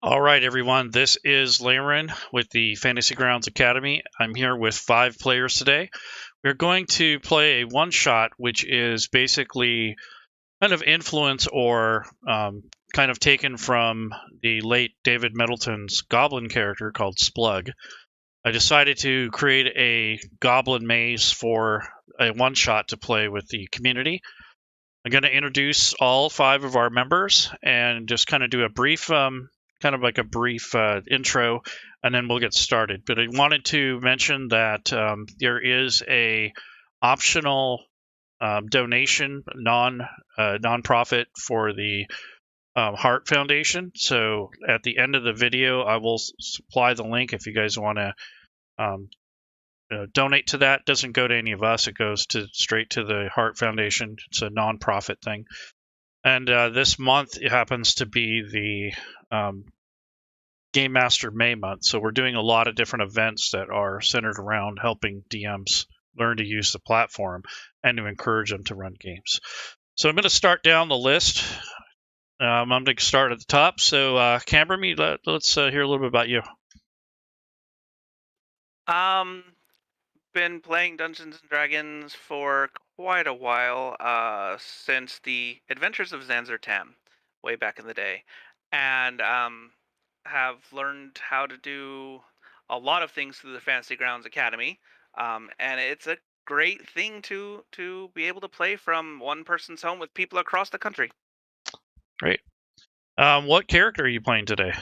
All right, everyone. This is Laren with the Fantasy Grounds Academy. I'm here with 5 players today. We're going to play a one-shot, which is basically kind of influence or kind of taken from the late David Middleton's Goblin character called Splug. I decided to create a Goblin maze for a one-shot to play with the community. I'm going to introduce all 5 of our members and just kind of do a brief intro, and then we'll get started. But I wanted to mention that there is a optional donation, non-profit for the Heart Foundation. So at the end of the video, I will supply the link if you guys want to donate to that. It doesn't go to any of us. It goes straight to the Heart Foundation. It's a non-profit thing. And this month it happens to be the Gamemaster May month, so we're doing a lot of different events that are centered around helping DMs learn to use the platform and to encourage them to run games. So I'm going to start down the list. I'm going to start at the top. So Camberme, let's hear a little bit about you. Been playing Dungeons and Dragons for quite a while, since the Adventures of Zanzartan, way back in the day, and have learned how to do a lot of things through the Fantasy Grounds Academy, and it's a great thing to be able to play from one person's home with people across the country. Great. What character are you playing today?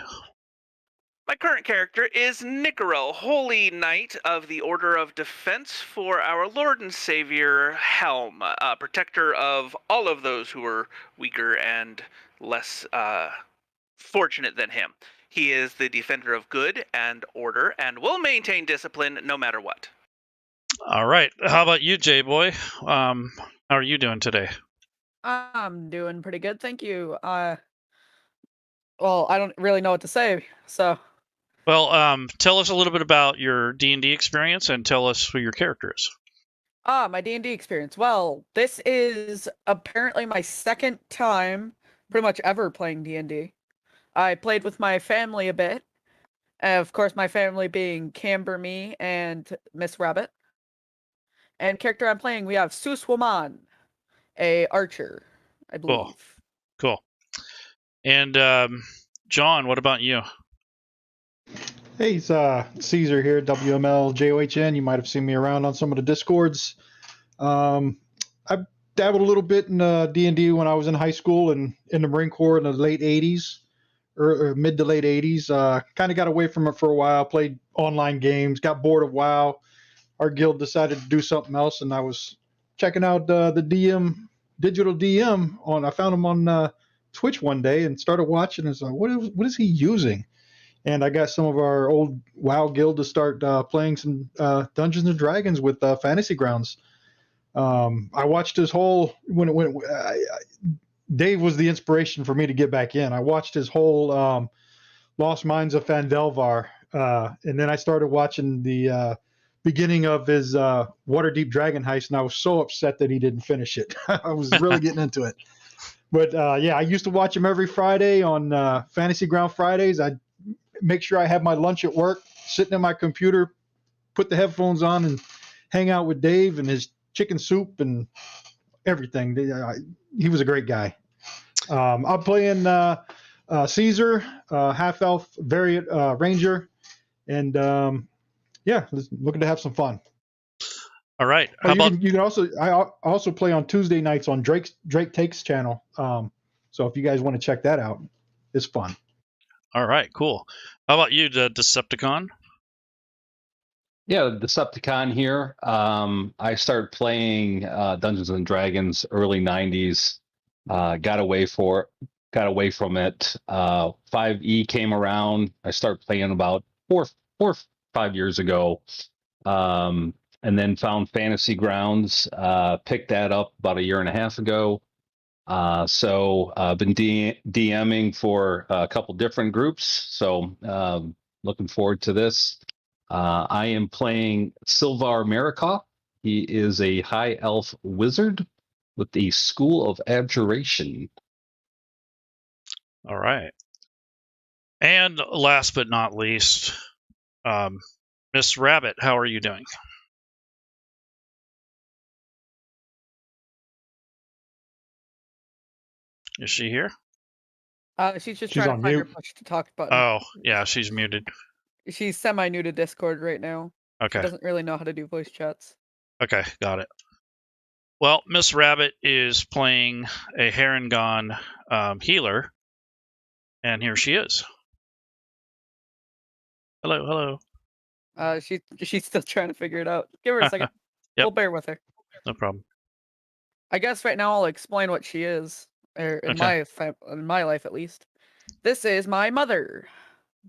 My current character is Nicaro, Holy Knight of the Order of Defense for our Lord and Savior Helm, protector of all of those who are weaker and less fortunate than him. He is the defender of good and order and will maintain discipline no matter what. All right. How about you, J-Boy? How are you doing today? I'm doing pretty good, thank you. Well, I don't really know what to say, so... Well, tell us a little bit about your D&D experience and tell us who your character is. My D&D experience. Well, this is apparently my second time pretty much ever playing D&D. I played with my family a bit. Of course, my family being Camberme and Miss Rabbit. And character I'm playing, we have Seuss Woman, a archer, I believe. Cool. And John, what about you? Hey, it's Caesar here, WMLJOHN. You might have seen me around on some of the Discords. I dabbled a little bit in D&D when I was in high school and in the Marine Corps in the late 80s, or mid to late 80s. Kind of got away from it for a while, played online games, got bored of WoW. Our guild decided to do something else, and I was checking out the digital DM I found him on Twitch one day and started watching. And it's like, what is he using? And I got some of our old WoW guild to start playing some Dungeons and Dragons with Fantasy Grounds. I watched his whole Dave was the inspiration for me to get back in. I watched his whole Lost Mines of Phandelvar, and then I started watching the beginning of his Waterdeep Dragon Heist, and I was so upset that he didn't finish it. I was really getting into it. But yeah, I used to watch him every Friday on Fantasy Ground Fridays. I'd make sure I have my lunch at work, sitting at my computer, put the headphones on, and hang out with Dave and his chicken soup and everything. He was a great guy. I'm playing Caesar, half-elf variant ranger, and yeah, looking to have some fun. All right. You can also I also play on Tuesday nights on Drake Takes channel. So if you guys want to check that out, it's fun. All right, cool. How about you, the Decepticon? Yeah, Decepticon here. I started playing Dungeons and Dragons early '90s. Got away from it. 5e came around. I started playing about four or 5 years ago, and then found Fantasy Grounds. Picked that up about 1.5 years ago. So I've been DMing for a couple different groups. So looking forward to this. I am playing Silvar Marikoff. He is a high elf wizard with the School of Abjuration. All right. And last but not least, Miss Rabbit, how are you doing? Is she here? She's just She's trying to on find her mute. push to talk button. Oh, yeah, she's muted. She's semi-new to Discord right now. She Okay. doesn't really know how to do voice chats. Okay, got it. Well, Miss Rabbit is playing a Harengon healer, and here she is. Hello, hello. She's still trying to figure it out. Give her a second. Yep. We'll bear with her. No problem. I guess right now I'll explain what she is, or in my life at least. This is my mother,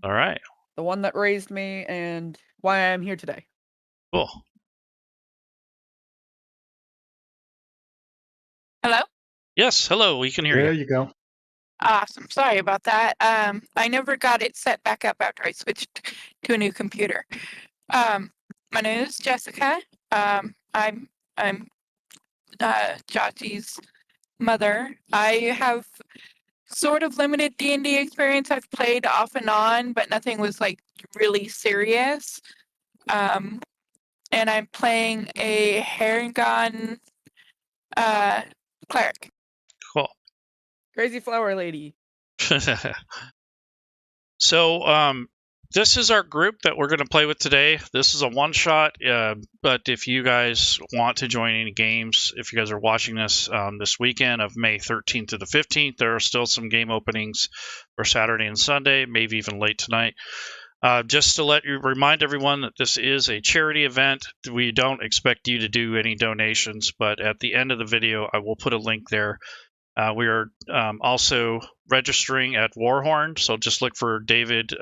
All right. the one that raised me, and why I'm here today. Cool. Hello? Yes, hello. We can hear There you. you go. Awesome. Sorry about that. I never got it set back up after I switched to a new computer. My name is Jessica. I'm Jachi's mother. I have sort of limited D&D experience. I've played off and on, but nothing was like really serious. And I'm playing a Harengon cleric. Cool. Crazy flower lady. So, this is our group that we're going to play with today. This is a one-shot, but if you guys want to join any games, if you guys are watching this this weekend of May 13th to the 15th, there are still some game openings for Saturday and Sunday, maybe even late tonight. Just to remind everyone that this is a charity event. We don't expect you to do any donations, but at the end of the video, I will put a link there. We are also registering at Warhorn, so just look for David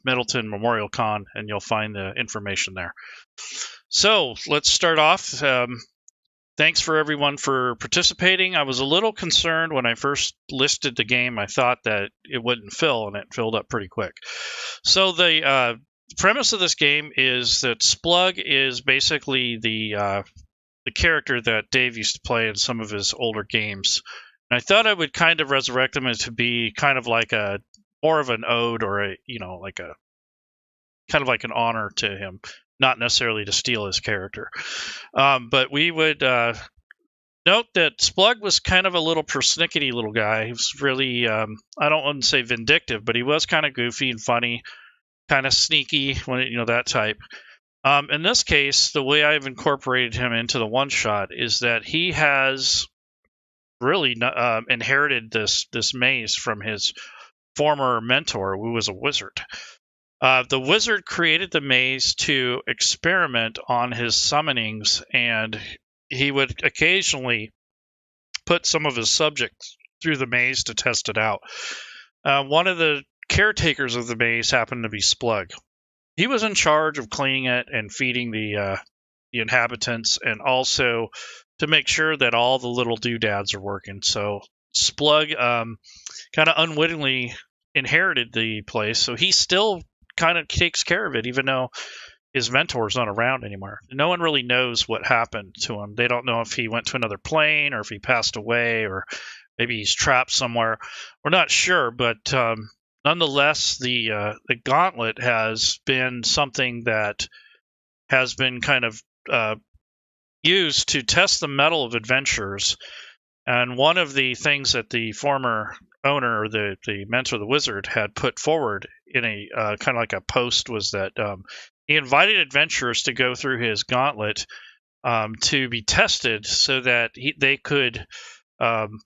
Middleton Memorial Con, and you'll find the information there. So let's start off. Thanks for everyone for participating. I was a little concerned when I first listed the game. I thought that it wouldn't fill, and it filled up pretty quick. So the premise of this game is that Splug is basically the character that Dave used to play in some of his older games. And I thought I would kind of resurrect him to be kind of like more of an ode, or like a kind of like an honor to him, not necessarily to steal his character. But we would note that Splug was kind of a little persnickety little guy. He was really, I don't want to say vindictive, but he was kind of goofy and funny, kind of sneaky, that type. In this case, the way I've incorporated him into the one shot is that he has really inherited this maze from his former mentor, who was a wizard. The wizard created the maze to experiment on his summonings, and he would occasionally put some of his subjects through the maze to test it out. One of the caretakers of the maze happened to be Splug. He was in charge of cleaning it and feeding the inhabitants, and also to make sure that all the little doodads are working. So Splug kind of unwittingly inherited the place, so he still kind of takes care of it, even though his mentor's not around anymore. No one really knows what happened to him. They don't know if he went to another plane, or if he passed away, or maybe he's trapped somewhere. We're not sure, but nonetheless, the gauntlet has been something that has been kind of used to test the mettle of adventurers. And one of the things that the former owner, or the mentor, the wizard, had put forward in a kind of like a post was that he invited adventurers to go through his gauntlet to be tested, so that they could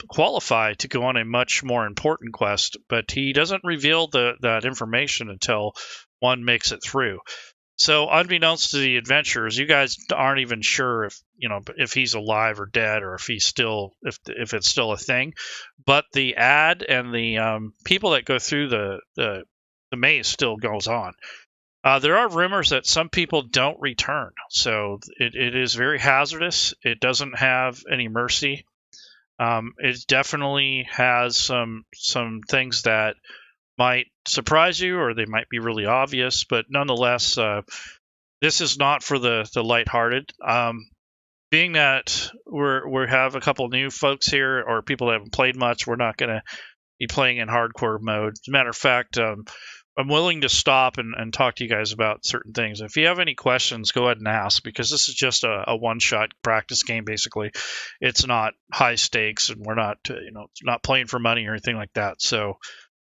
qualify to go on a much more important quest. But he doesn't reveal that information until one makes it through. So unbeknownst to the adventurers, you guys aren't even sure if he's alive or dead, or if it's still a thing. But the ad and the people that go through the maze still goes on. There are rumors that some people don't return, so it is very hazardous. It doesn't have any mercy. It definitely has some things that might surprise you, or they might be really obvious, but nonetheless, this is not for the lighthearted. Being that we have a couple new folks here, or people that haven't played much, we're not going to be playing in hardcore mode. As a matter of fact, willing to stop and talk to you guys about certain things. If you have any questions, go ahead and ask, because this is just a one-shot practice game. Basically, it's not high stakes, and we're not not playing for money or anything like that. So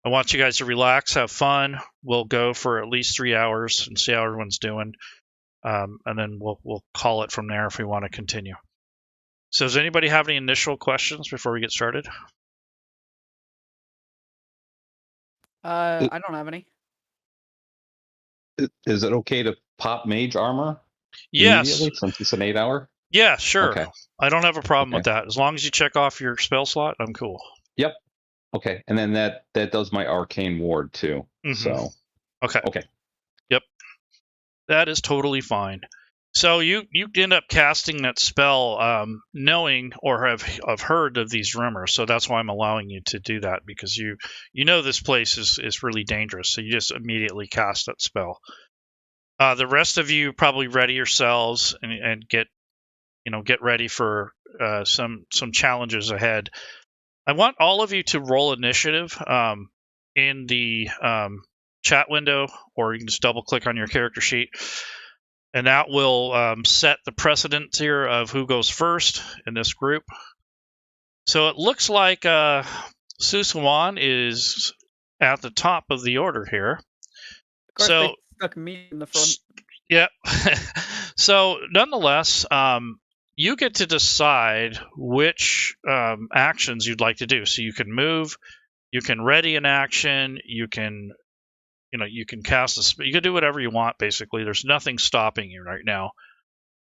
I want you guys to relax, have fun. We'll go for at least 3 hours and see how everyone's doing, and then we'll call it from there if we want to continue. So does anybody have any initial questions before we get started? I don't have any. Is it okay to pop mage armor? Yes. Immediately, since it's an 8-hour? Yeah, sure. Okay. I don't have a problem with that. As long as you check off your spell slot, I'm cool. Yep. Okay. And then that does my arcane ward too. So. Okay. Okay. Yep. That is totally fine. So you end up casting that spell, knowing or have heard of these rumors. So that's why I'm allowing you to do that, because you know this place is really dangerous. So you just immediately cast that spell. The rest of you probably ready yourselves and get ready for some challenges ahead. I want all of you to roll initiative in the chat window, or you can just double click on your character sheet. And that will set the precedent here of who goes first in this group. So it looks like Susuwan is at the top of the order here. Of course, So they stuck me in the front. yeah. So nonetheless, you get to decide which actions you'd like to do. So you can move, you can ready an action, you can cast a spell. You can do whatever you want, basically. There's nothing stopping you right now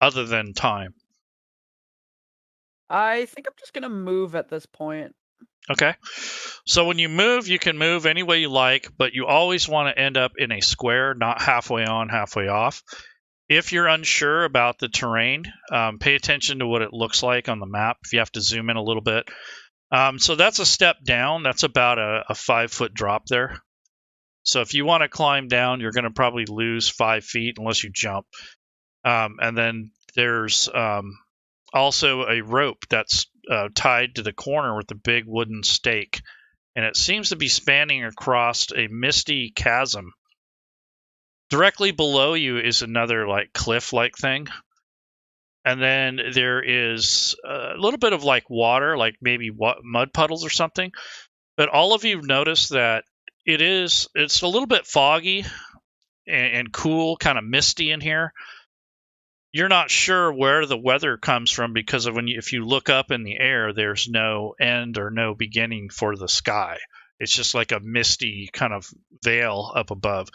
other than time. I think I'm just going to move at this point. Okay. So when you move, you can move any way you like, but you always want to end up in a square, not halfway on, halfway off. If you're unsure about the terrain, pay attention to what it looks like on the map. If you have to zoom in a little bit. So that's a step down. That's about a 5-foot drop there. So if you want to climb down, you're going to probably lose 5 feet unless you jump. And then there's also a rope that's tied to the corner with a big wooden stake. And it seems to be spanning across a misty chasm. Directly below you is another cliff-like thing. And then there is a little bit of water, like maybe mud puddles or something. But all of you notice that it's a little bit foggy and cool, kind of misty in here. You're not sure where the weather comes from, because of if you look up in the air, there's no end or no beginning for the sky. It's just like a misty kind of veil up above.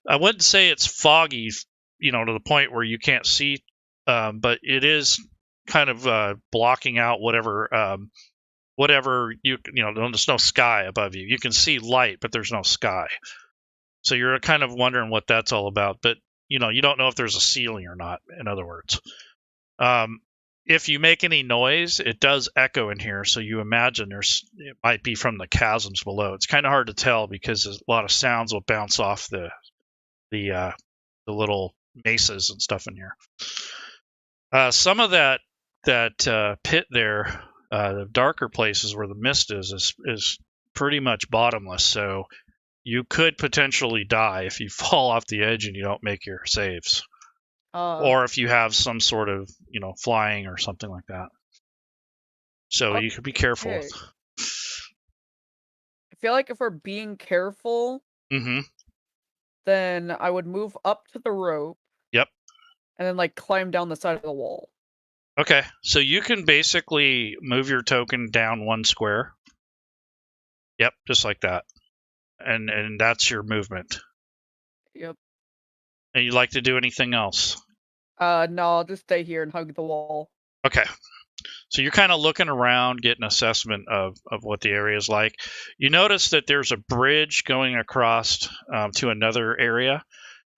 I wouldn't say it's foggy, to the point where you can't see, but it is kind of blocking out whatever there's no sky above you. You can see light, but there's no sky. So you're kind of wondering what that's all about. But, you don't know if there's a ceiling or not, in other words. If you make any noise, it does echo in here. So you imagine it might be from the chasms below. It's kind of hard to tell because a lot of sounds will bounce off the little mesas and stuff in here. Some of that pit there, the darker places where the mist is pretty much bottomless, so you could potentially die if you fall off the edge and you don't make your saves, or if you have some sort of flying or something like that. So you could be careful. Okay. I feel like if we're being careful, then I would move up to the rope. Yep. And then climb down the side of the wall. Okay, so you can basically move your token down 1 square. Yep, just like that. And that's your movement. Yep. And you'd like to do anything else? No, I'll just stay here and hug the wall. Okay. So you're kind of looking around, getting an assessment of what the area is like. You notice that there's a bridge going across to another area.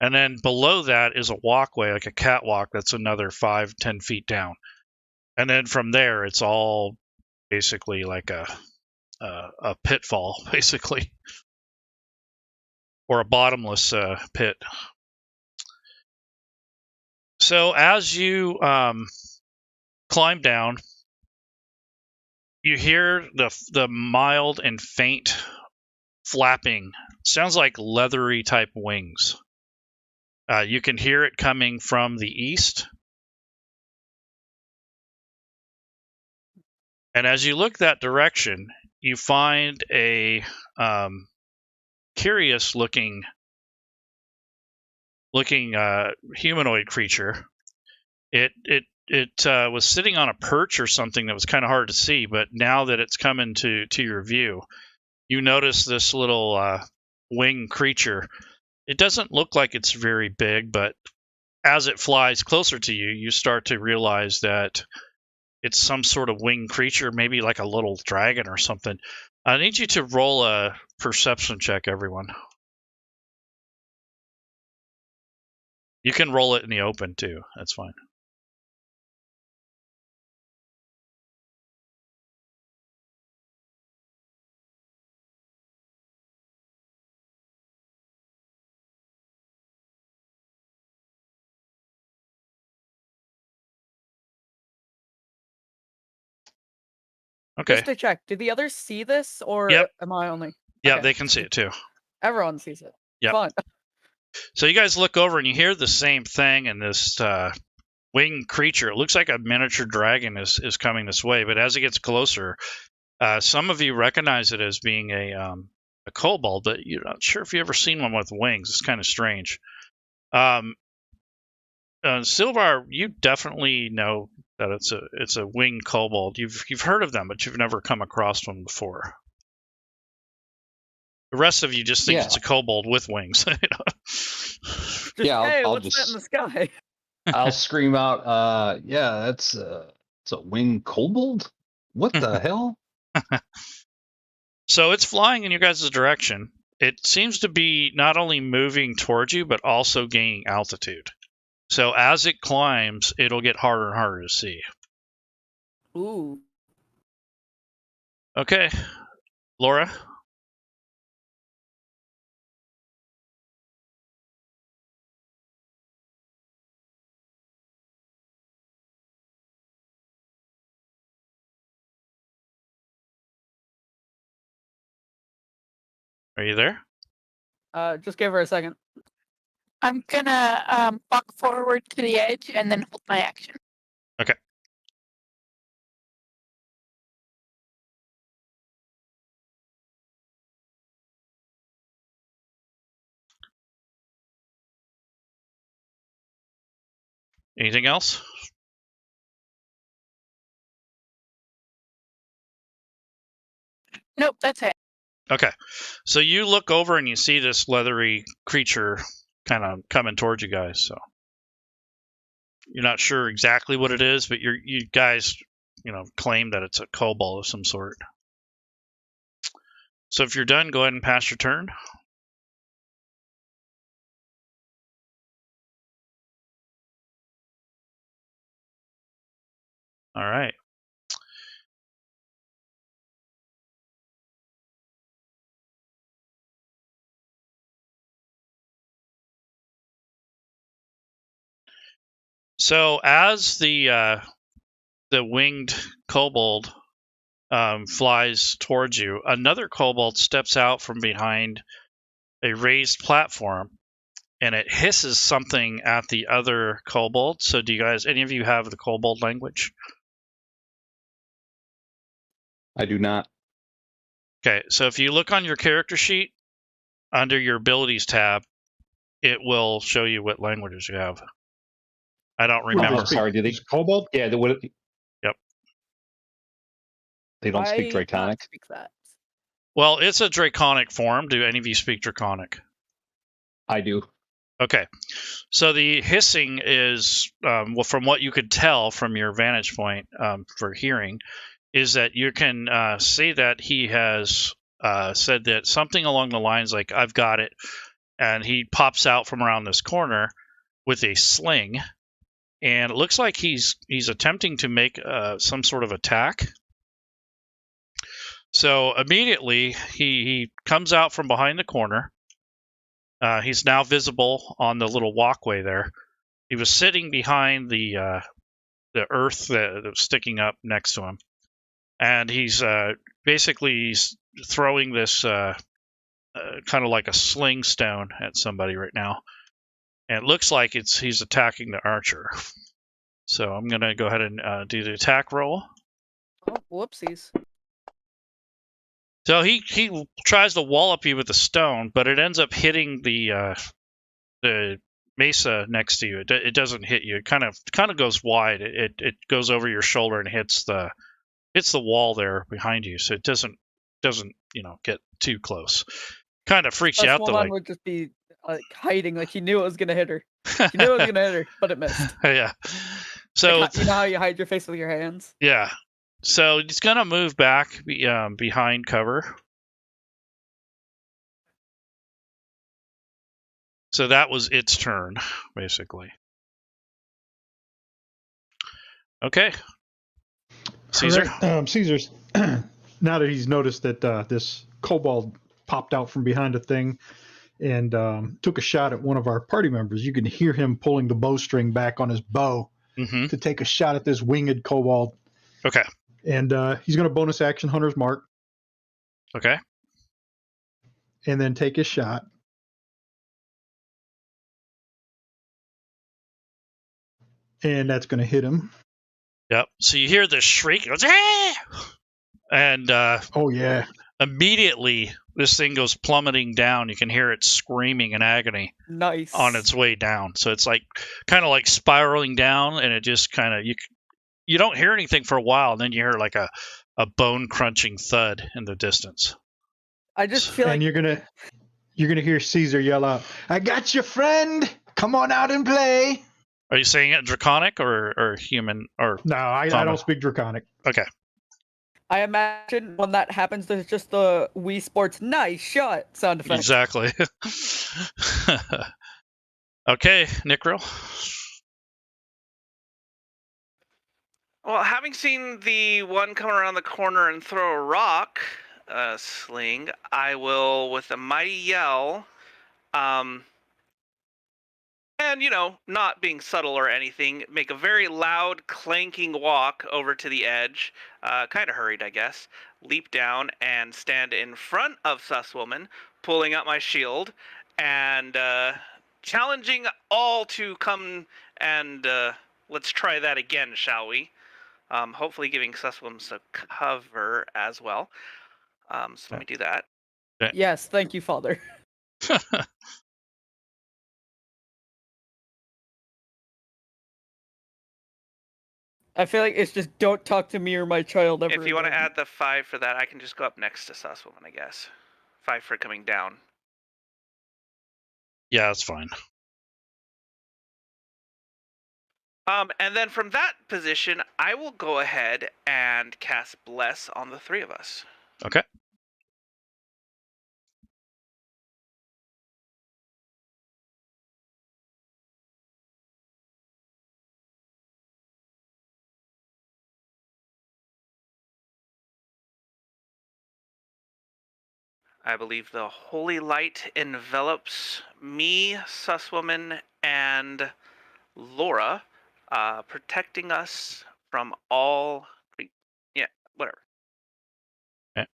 And then below that is a walkway, like a catwalk, that's another 5-10 feet down. And then from there, it's all basically like a pitfall, basically, or a bottomless pit. So as you climb down, you hear the mild and faint flapping. Sounds like leathery type wings. You can hear it coming from the east. And as you look that direction, you find a curious looking humanoid creature. It was sitting on a perch or something that was kind of hard to see, but now that it's coming to your view, you notice this little winged creature. It doesn't look like it's very big, but as it flies closer to you, you start to realize that it's some sort of winged creature, maybe like a little dragon or something. I need you to roll a perception check, everyone. You can roll it in the open, too. That's fine. Okay. Just to check, do the others see this, or Yep. am I only? Yeah, Okay. they can see it, too. Everyone sees it. Yep. Fun. So you guys look over and you hear the same thing, and this winged creature, it looks like a miniature dragon is coming this way, but as it gets closer, some of you recognize it as being a kobold, but you're not sure if you've ever seen one with wings. It's kind of strange. Silvar, you definitely know that it's a winged kobold. You've heard of them, but you've never come across one before. The rest of you just think it's a kobold with wings. Just, Yeah, hey, I'll what's just- that in the sky? I'll scream out, yeah, it's a winged kobold? What the hell? So it's flying in your guys' direction. It seems to be not only moving towards you, but also gaining altitude. So as it climbs, it'll get harder and harder to see. Ooh. Okay, Laura? Are you there? Just give her a second. I'm gonna walk forward to the edge and then hold my action. Okay. Anything else? Nope, that's it. Okay. So you look over and you see this leathery creature kind of coming towards you guys. So you're not sure exactly what it is, but you guys, claim that it's a kobold of some sort. So if you're done, go ahead and pass your turn. All right. So as the winged kobold flies towards you, another kobold steps out from behind a raised platform, and it hisses something at the other kobold. So do you guys, any of you have the kobold language? I do not. Okay, so if you look on your character sheet, under your abilities tab, it will show you what languages you have. I don't remember. Oh, sorry, do they? Kobold? Yeah, Yep. They don't speak I Draconic? cannot speak that. Well, it's a Draconic form. Do any of you speak Draconic? I do. Okay. So the hissing is, well, from what you could tell from your vantage point for hearing, is that you can see that he has said that something along the lines like, I've got it. And he pops out from around this corner with a sling. And it looks like he's attempting to make some sort of attack. So immediately he comes out from behind the corner. He's now visible on the little walkway there. He was sitting behind the earth that was sticking up next to him, and he's basically throwing this kind of like a sling stone at somebody right now. And it looks like he's attacking the archer. So I'm going to go ahead and do the attack roll. Oh, whoopsies. So he tries to wallop you with the stone, but it ends up hitting the mesa next to you. It doesn't hit you. It kind of goes wide. It goes over your shoulder and hits the wall there behind you. So it doesn't get too close. Kind of freaks you out though. Like, would just be like hiding, like he knew it was gonna hit her. He knew it was gonna hit her, but it missed. Yeah. So like, you know how you hide your face with your hands? Yeah. So it's gonna move back behind cover. So that was its turn, basically. Okay. Caesar. Right. Caesar's now that he's noticed that this kobold popped out from behind a thing and took a shot at one of our party members, you can hear him pulling the bowstring back on his bow to take a shot at this winged kobold. Okay. And he's going to bonus action Hunter's Mark. Okay. And then take his shot. And that's going to hit him. Yep. So you hear the shriek. It goes, ah! And oh yeah. Immediately this thing goes plummeting down. You can hear it screaming in agony. Nice. On its way down. So it's like kind of like spiraling down, and it just kind of you don't hear anything for a while, and then you hear like a bone crunching thud in the distance. I just feel and like you're gonna hear Caesar yell out, "I got your friend! Come on out and play!" Are you saying it Draconic or human or? No, I don't speak Draconic. Okay. I imagine when that happens, there's just the Wii Sports nice shot sound effect. Exactly. Okay, Nicro. Well, having seen the one come around the corner and throw a rock sling, I will, with a mighty yell, and, not being subtle or anything, make a very loud, clanking walk over to the edge, kind of hurried, I guess, leap down and stand in front of Susswoman, pulling out my shield, and challenging all to come and let's try that again, shall we? Hopefully giving Susswoman some cover as well. So let me do that. Yes, thank you, Father. I feel like it's just don't talk to me or my child ever. If you want to add the 5 for that, I can just go up next to Susswoman, I guess. 5 for coming down. Yeah, that's fine. And then from that position, I will go ahead and cast Bless on the 3 of us. Okay. I believe the holy light envelops me, Susswoman, and Laura, protecting us from all... Yeah, whatever. Okay.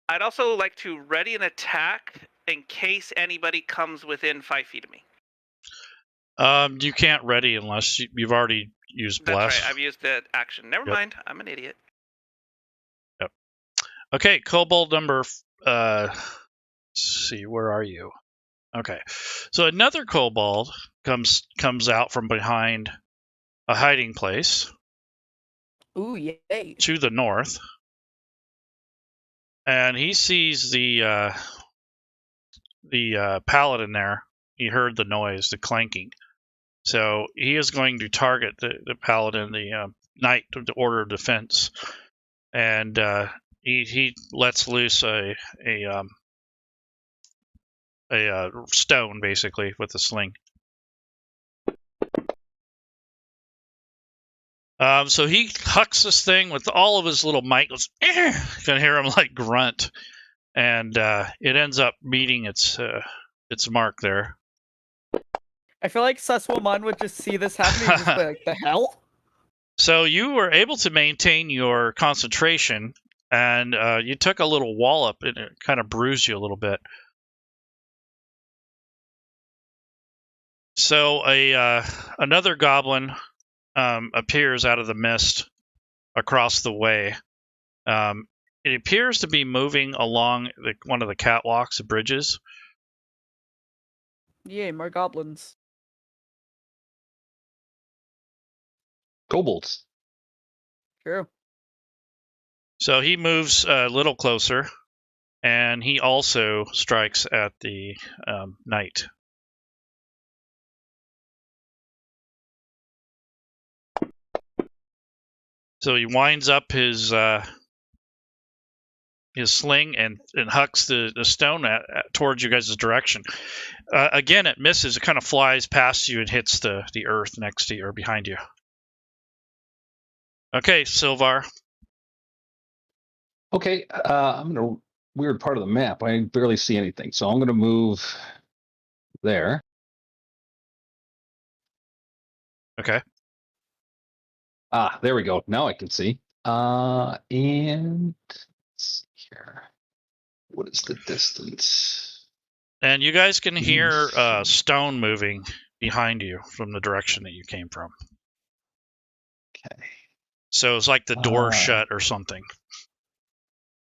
I'd also like to ready an attack in case anybody comes within 5 feet of me. You can't ready unless you've already used Bless. That's right, I've used the action. Never mind, I'm an idiot. Yep. Okay, kobold number... let's see, where are you? Okay, so another kobold comes out from behind a hiding place. Ooh, yay! To the north, and he sees the paladin there. He heard the noise, the clanking, so he is going to target the paladin, the knight of the Order of Defense, and he lets loose a stone, basically, with a sling. So he hucks this thing with all of his little might. Goes, you can hear him like grunt, and it ends up meeting its mark there. I feel like Susswoman would just see this happening and just be like, the hell? So you were able to maintain your concentration and you took a little wallop, and it kind of bruised you a little bit. So another goblin appears out of the mist across the way. It appears to be moving along one of the catwalks, the bridges. Yay, more goblins. Kobolds. True. So he moves a little closer, and he also strikes at the knight. So he winds up his sling and hucks the stone towards you guys' direction. Again, it misses. It kind of flies past you and hits the earth next to you or behind you. Okay, Silvar. Okay, I'm in a weird part of the map. I barely see anything, so I'm going to move there. Okay. Ah, there we go. Now I can see. And let's see here. What is the distance? And you guys can hear stone moving behind you from the direction that you came from. Okay. So it's like the door shut or something.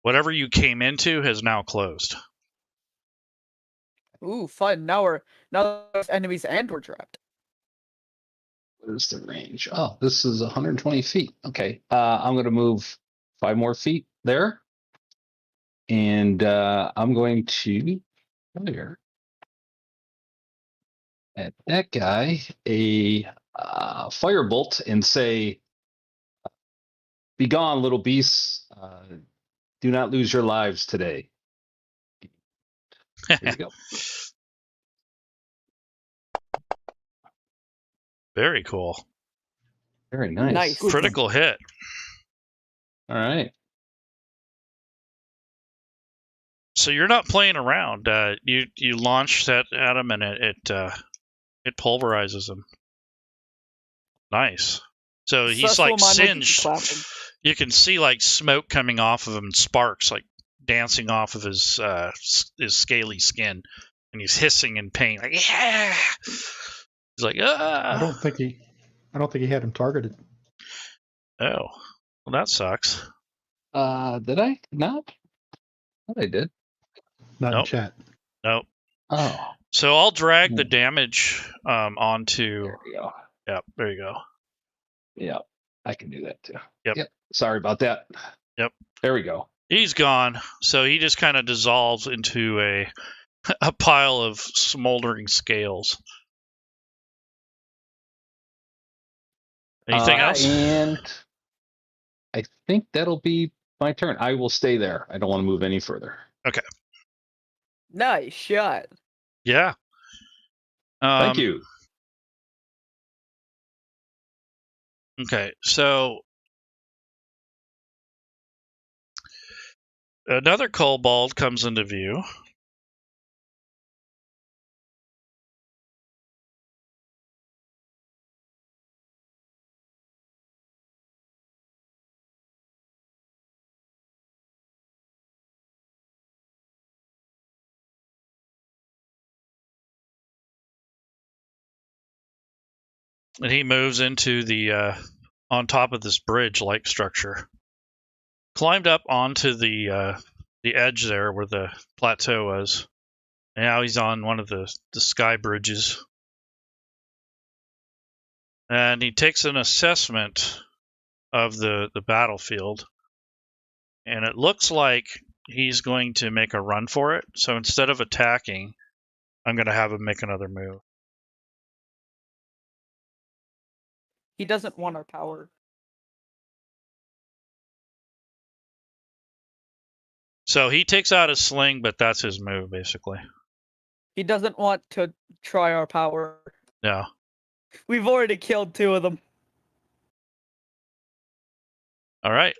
Whatever you came into has now closed. Ooh, fun. Now there's enemies and we're trapped. What is the range? Oh, this is 120 feet. Okay. I'm going to move 5 more feet there. And I'm going to fire at that guy a firebolt and say, "Begone, little beasts. Do not lose your lives today." There you go. Very cool. Very nice. Nice. Critical hit. All right. So you're not playing around. You launch that at him, and it pulverizes him. Nice. So he's like singed. You can see like smoke coming off of him, and sparks like dancing off of his scaly skin, and he's hissing in pain. Like, yeah. He's like, ah. I don't think he had him targeted. Oh, well, that sucks. Did I not? I thought I did. Not Nope. in chat. Nope. Oh. So I'll drag the damage onto. There we go. Yep, there you go. Yep, I can do that too. Yep. Sorry about that. Yep. There we go. He's gone. So he just kind of dissolves into a pile of smoldering scales. Anything else? And I think that'll be my turn. I will stay there. I don't want to move any further. Okay. Nice shot. Yeah. Thank you. Okay, so another kobold comes into view. And he moves into the on top of this bridge-like structure. Climbed up onto the edge there where the plateau was. And now he's on one of the sky bridges. And he takes an assessment of the battlefield. And it looks like he's going to make a run for it. So instead of attacking, I'm going to have him make another move. He doesn't want our power. So he takes out his sling, but that's his move, basically. He doesn't want to try our power. Yeah. We've already killed 2 of them. All right.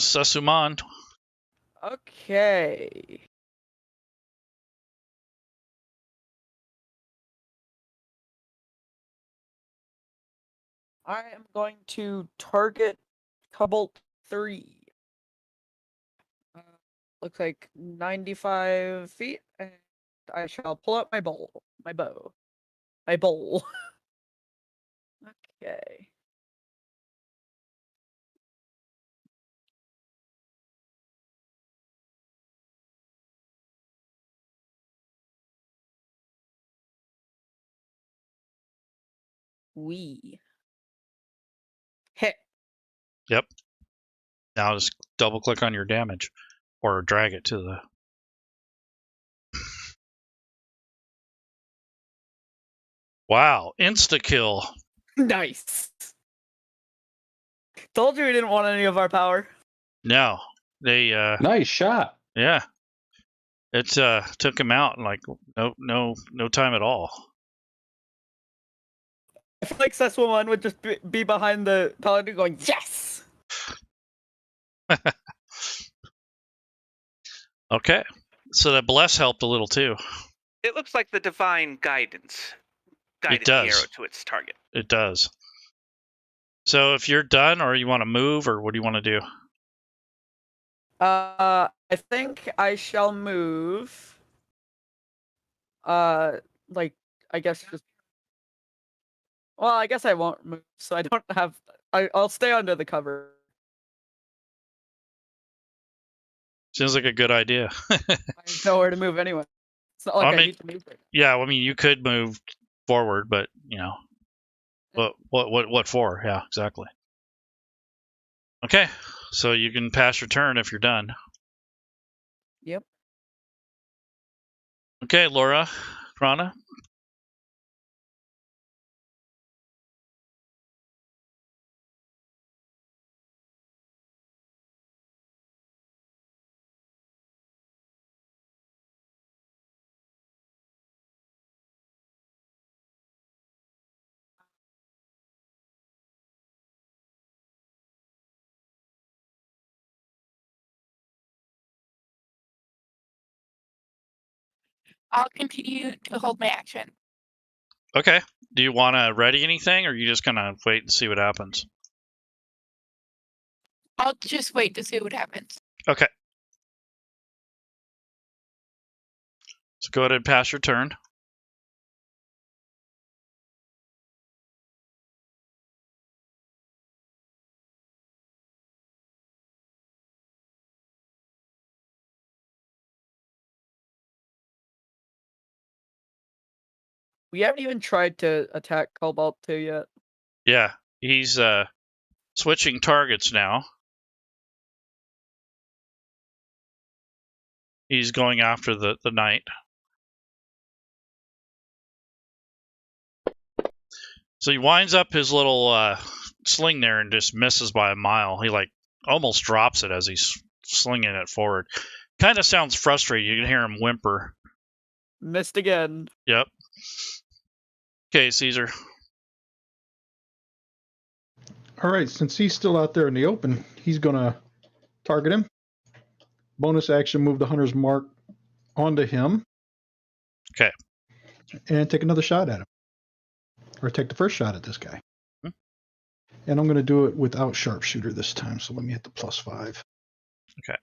Sasuman. Okay. I am going to target Cobalt 3. looks like 95 feet, and I shall pull out my bow. My bow. Okay. Hit. Yep. Now just double click on your damage or drag it to the. Wow, insta kill. Nice. Told you we didn't want any of our power. No, they Nice shot. yeah. It took him out in like no time at all. I feel like Seswoman would just be behind the paladin going, yes! Okay. So that bless helped a little too. It looks like the divine guidance guided the does. arrow to its target. It does. So if you're done, or you want to move, or what do you want to do? I think I shall move. Like, I guess just... Well, I guess I won't move, so I don't have... I'll stay under the cover. Seems like a good idea. I have nowhere to move anyway. It's not like I need to move right now. Yeah, I mean, you could move forward, but you know, what for? Yeah, exactly. Okay, so you can pass your turn if you're done. Yep. Okay, Laura, Rana. I'll continue to hold my action. Okay. Do you want to ready anything, or are you just gonna wait and see what happens? I'll just wait to see what happens. Okay. So go ahead and pass your turn. We haven't even tried to attack Cobalt 2 yet. Yeah, he's switching targets now. He's going after the knight. So he winds up his little sling there and just misses by a mile. He like almost drops it as he's slinging it forward. Kind of sounds frustrated. You can hear him whimper. Missed again. Yep. Okay, Caesar. All right, since he's still out there in the open, he's going to target him. Bonus action, move the hunter's mark onto him. Okay. And take another shot at him. Or take the first shot at this guy. Hmm. And I'm going to do it without sharpshooter this time, so let me hit the +5. Okay.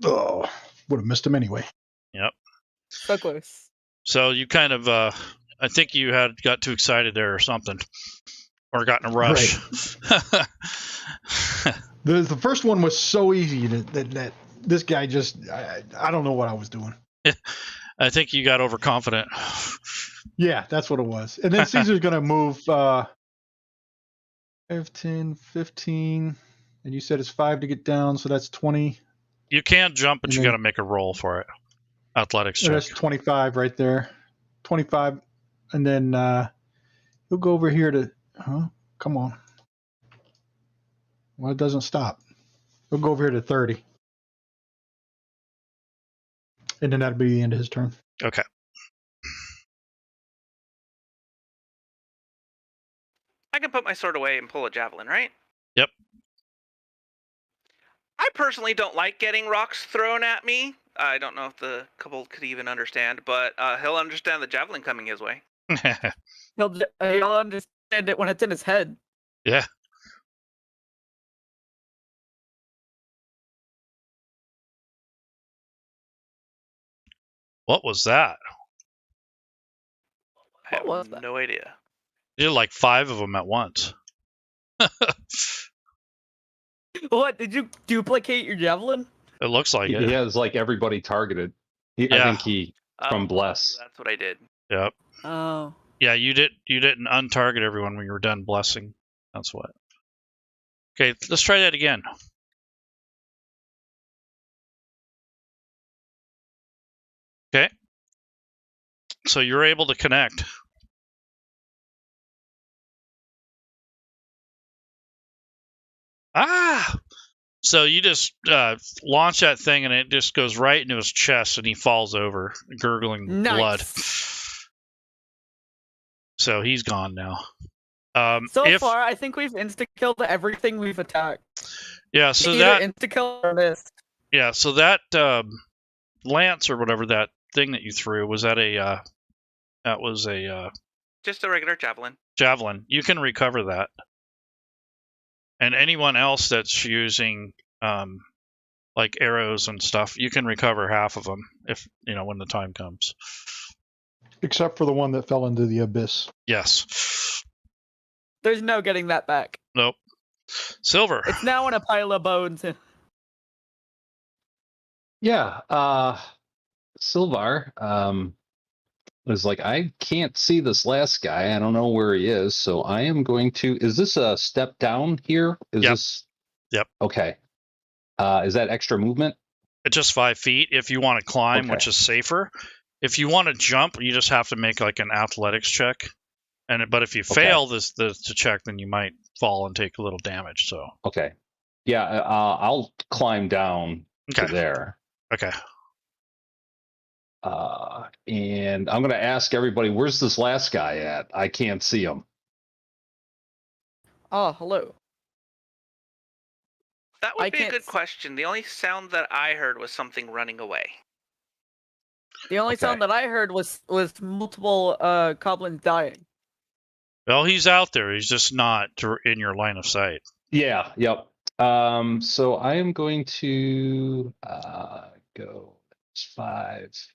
Oh, would have missed him anyway. Yep. So close. So you kind of, I think you had got too excited there or something, or got in a rush. Right. The first one was so easy that this guy just, I don't know what I was doing. I think you got overconfident. Yeah, that's what it was. And then Caesar's going to move 10, 15, and you said it's 5 to get down, so that's 20. You can jump, but you got to make a roll for it. Athletics check. That's 25 right there. 25. And then he'll go over here to, come on. Well, it doesn't stop. He'll go over here to 30. And then that'll be the end of his turn. Okay. I can put my sword away and pull a javelin, right? Yep. I personally don't like getting rocks thrown at me. I don't know if the couple could even understand, but he'll understand the javelin coming his way. He'll understand it when it's in his head. Yeah. What was that? I have What was that? no idea. You did like 5 of them at once. What? Did you duplicate your javelin? It looks like He it. has like everybody targeted. I Yeah. think he from Bless. That's what I did. Yep. Oh. Yeah, you didn't untarget everyone when you were done blessing. That's what. Okay, let's try that again. Okay. So you're able to connect. Ah! So you just launch that thing and it just goes right into his chest and he falls over, gurgling blood. Nice. So he's gone now. So far, I think we've insta-killed everything we've attacked. Yeah, so Either that insta-kill or missed. yeah, so that lance or whatever, that thing that you threw, was that was a Just a regular javelin. javelin. You can recover that. And anyone else that's using like arrows and stuff, you can recover half of them if when the time comes. Except for the one that fell into the abyss. Yes. There's no getting that back. Nope. Silver. It's now in a pile of bones. Yeah, Silvar was like, I can't see this last guy. I don't know where he is, so I am going to. Is this a step down here? Is Yep. this? Yep. Okay. Is that extra movement? It's just 5 feet if you want to climb, which Okay. is safer. If you want to jump, you just have to make like an athletics check. But if you Okay. fail the check, then you might fall and take a little damage. So Okay. Yeah, I'll climb down to okay, there. okay. And I'm going to ask everybody, where's this last guy at? I can't see him. Oh, hello. That would I be a can't good s- question. The only sound that I heard was something running away. The only Okay. sound that I heard was multiple goblins dying. Well, he's out there. He's just not in your line of sight. Yeah, yep. So I am going to go 5.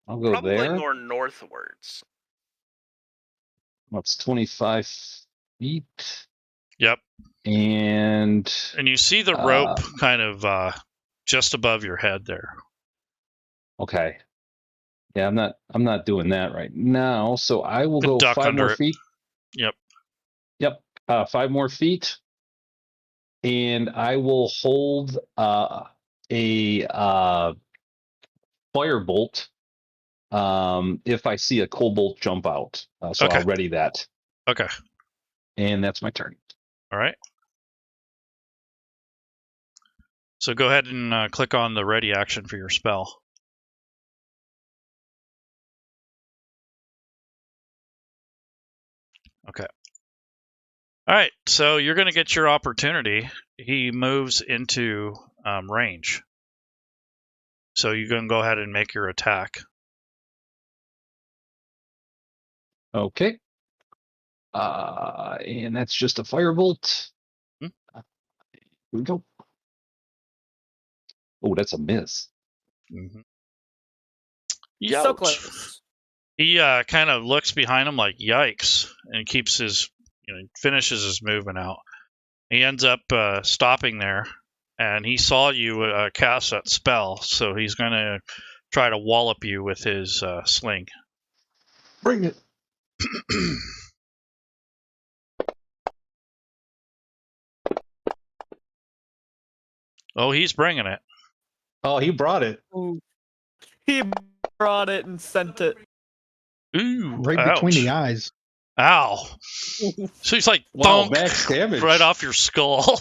I'll go Probably there. more northwards. That's 25 feet. Yep. And And you see the rope kind of just above your head there. okay. Yeah, I'm not doing that right now. So I will You can go duck 5 under more it. feet. Yep. Yep. 5 more feet. And I will hold a firebolt if I see a kobold jump out. So Okay. I'll ready that. Okay. And that's my turn. All right. So go ahead and click on the ready action for your spell. Okay. All right. So you're going to get your opportunity. He moves into range. So you can go ahead and make your attack. Okay. And that's just a firebolt. Hmm. Here we go. Oh, that's a miss. Mm-hmm. So close. He kind of looks behind him like yikes, and keeps his, finishes his movement out. He ends up stopping there, and he saw you cast that spell, so he's going to try to wallop you with his sling. Bring it. Oh, he's bringing it. Oh, he brought it. Ooh. He brought it and sent it. Ooh, Right ouch. between the eyes. Ow. So he's like, Wow, thunk, max damage. right off your skull.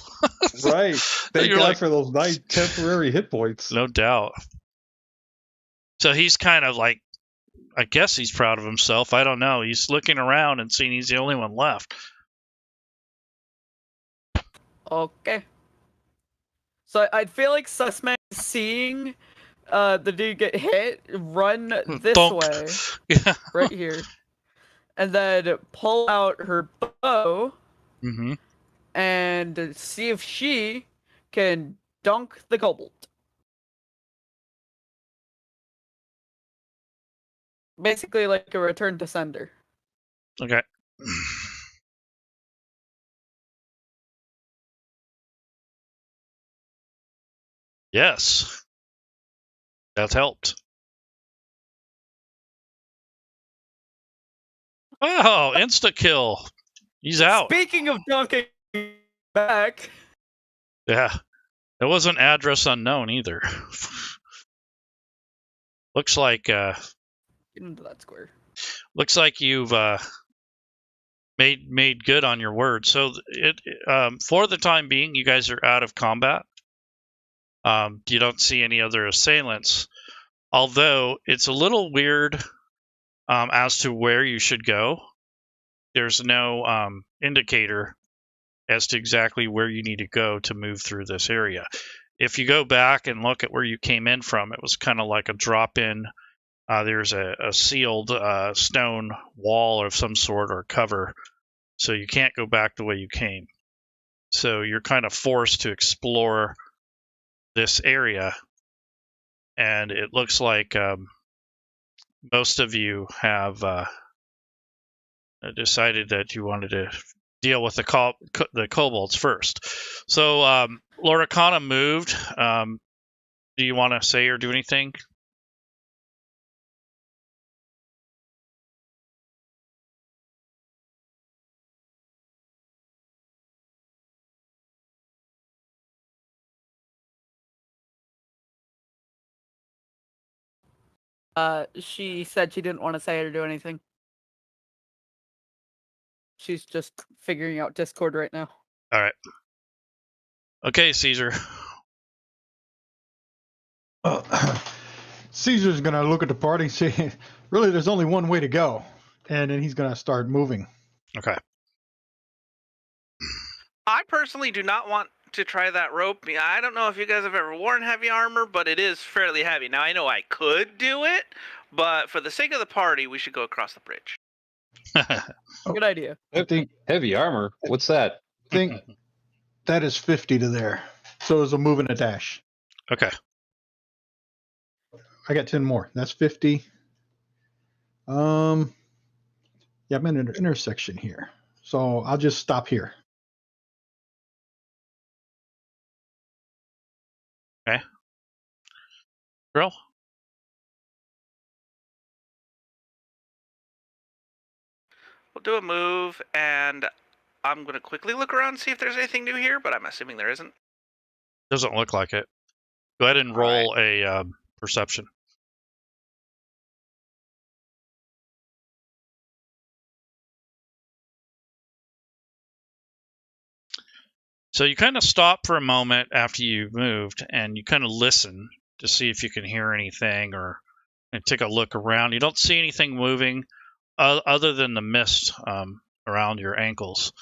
Right. Thank You're God like- for those 9 temporary hit points. No doubt. So he's kind of like, I guess he's proud of himself. I don't know. He's looking around and seeing he's the only one left. Okay. So I feel like Sussman is seeing the dude get hit, run this Thunk. way, Yeah. right here, and then pull out her bow Mm-hmm. and see if she can dunk the kobold. Basically like a return to sender. Okay. Yes. That's helped. Oh, insta-kill. He's out. Speaking of dunking back, Yeah. It wasn't address unknown either. Looks like get into that square. you've made good on your word. So for the time being, you guys are out of combat. You don't see any other assailants, although it's a little weird as to where you should go. There's no indicator as to exactly where you need to go to move through this area. If you go back and look at where you came in from, it was kind of like a drop-in. There's a sealed stone wall of some sort or cover, so you can't go back the way you came. So you're kind of forced to explore this area, and it looks like most of you have decided that you wanted to deal with the kobolds first. So Lord Arcana moved. Do you want to say or do anything? She said she didn't want to say or do anything. She's just figuring out Discord right now. All right. Okay, Caesar. Caesar's going to look at the party and say, really, there's only one way to go. And then he's going to start moving. Okay. I personally do not want to try that rope. I don't know if you guys have ever worn heavy armor, but it is fairly heavy. Now, I know I could do it, but for the sake of the party, we should go across the bridge. Good idea. Heavy armor. What's that? I think that is 50 to there. So it's a move and a dash. Okay. I got 10 more. That's 50. Yeah, I'm in an intersection here. So I'll just stop here. Okay. Girl? We'll do a move, and I'm going to quickly look around and see if there's anything new here, but I'm assuming there isn't. Doesn't look like it. Go ahead and roll a perception. So you kind of stop for a moment after you moved, and you kind of listen to see if you can hear anything or take a look around. You don't see anything moving other than the mist around your ankles.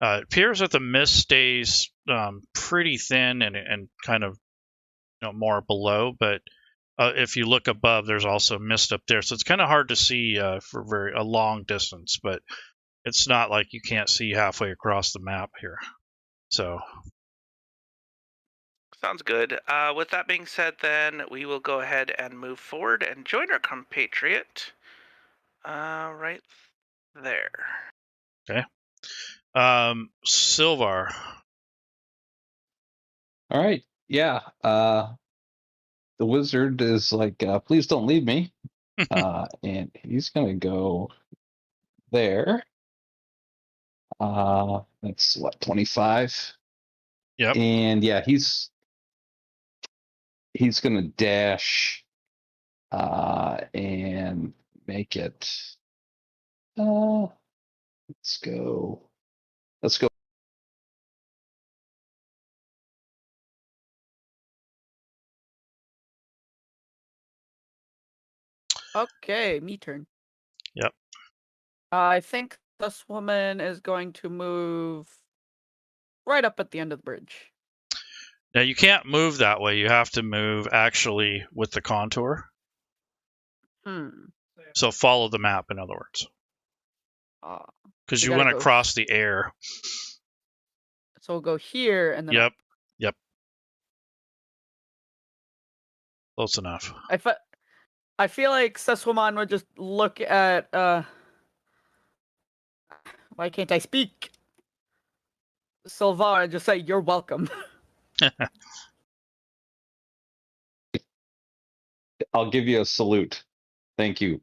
It appears that the mist stays pretty thin and kind of more below, but if you look above, there's also mist up there. So it's kind of hard to see for a long distance, but it's not like you can't see halfway across the map here. So sounds good. With that being said, then we will go ahead and move forward and join our compatriot right there. Okay. Silvar. All right. Yeah. The wizard is like, please don't leave me. And he's gonna go there. That's what, 25? Yep. And yeah, he's gonna dash and make it. Let's go. Okay, me turn. Yep. I think this woman is going to move right up at the end of the bridge. Now you can't move that way. You have to move actually with the contour. So follow the map, in other words. Because you went across the air. So we'll go here and then. Yep. Close enough. I feel like Seswoman would just look at why can't I speak? Sylvar and just say, "You're welcome." I'll give you a salute. Thank you.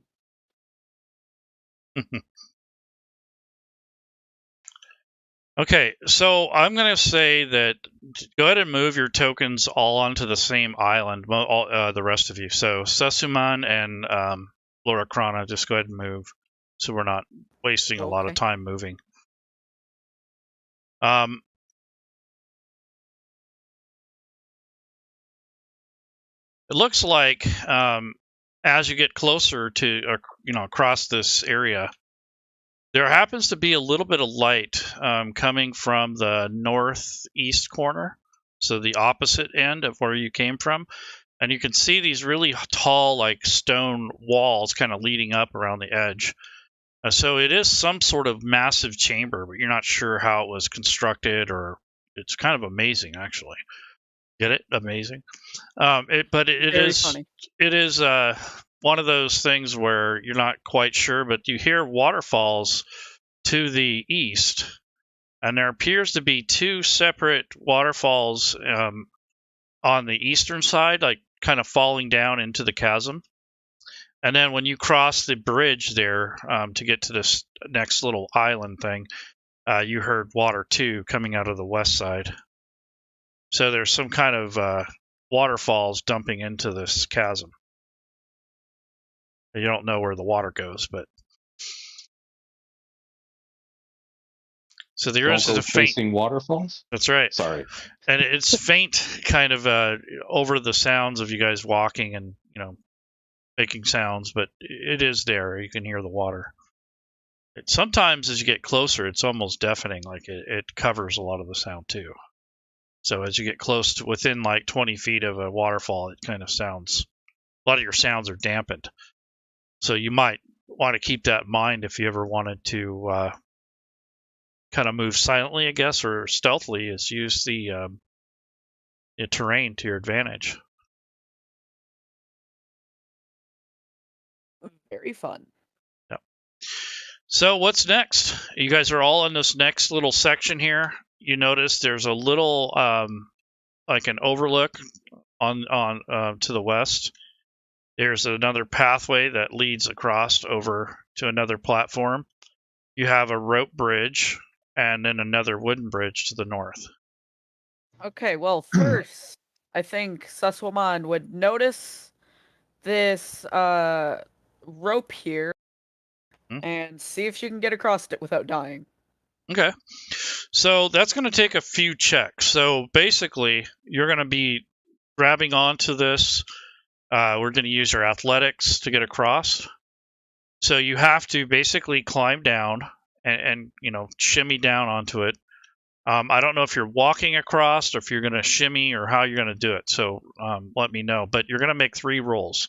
Okay, so I'm going to say that go ahead and move your tokens all onto the same island, the rest of you. So Sesuman and Laura Krana, just go ahead and move so we're not wasting a lot of Okay. time moving. It looks like as you get closer to, across this area, there happens to be a little bit of light coming from the northeast corner, so the opposite end of where you came from. And you can see these really tall, like stone walls kind of leading up around the edge. So it is some sort of massive chamber, but you're not sure how it was constructed, or it's kind of amazing, actually. Get it? Amazing. But it Very is funny. it is one of those things where you're not quite sure, but you hear waterfalls to the east, and there appears to be two separate waterfalls on the eastern side, like kind of falling down into the chasm. And then when you cross the bridge there to get to this next little island thing, you heard water too coming out of the west side. So there's some kind of waterfalls dumping into this chasm. You don't know where the water goes, but so there is a faint chasing waterfalls. That's right. Sorry. And it's faint, kind of over the sounds of you guys walking and making sounds, but it is there. You can hear the water. Sometimes as you get closer, it's almost deafening. Like it covers a lot of the sound too. So as you get close to within like 20 feet of a waterfall, it kind of sounds. A lot of your sounds are dampened. So you might want to keep that in mind if you ever wanted to kind of move silently, I guess, or stealthily, is use the terrain to your advantage. Very fun. Yep. So what's next? You guys are all in this next little section here. You notice there's a little like an overlook on to the west. There's another pathway that leads across over to another platform. You have a rope bridge and then another wooden bridge to the north. Okay, well, first, I think Seswoman would notice this rope here and see if she can get across it without dying. Okay. So that's going to take a few checks. So basically, you're going to be grabbing onto this. We're going to use your athletics to get across. So you have to basically climb down and shimmy down onto it. I don't know if you're walking across or if you're going to shimmy or how you're going to do it. So let me know. But you're going to make 3 rolls.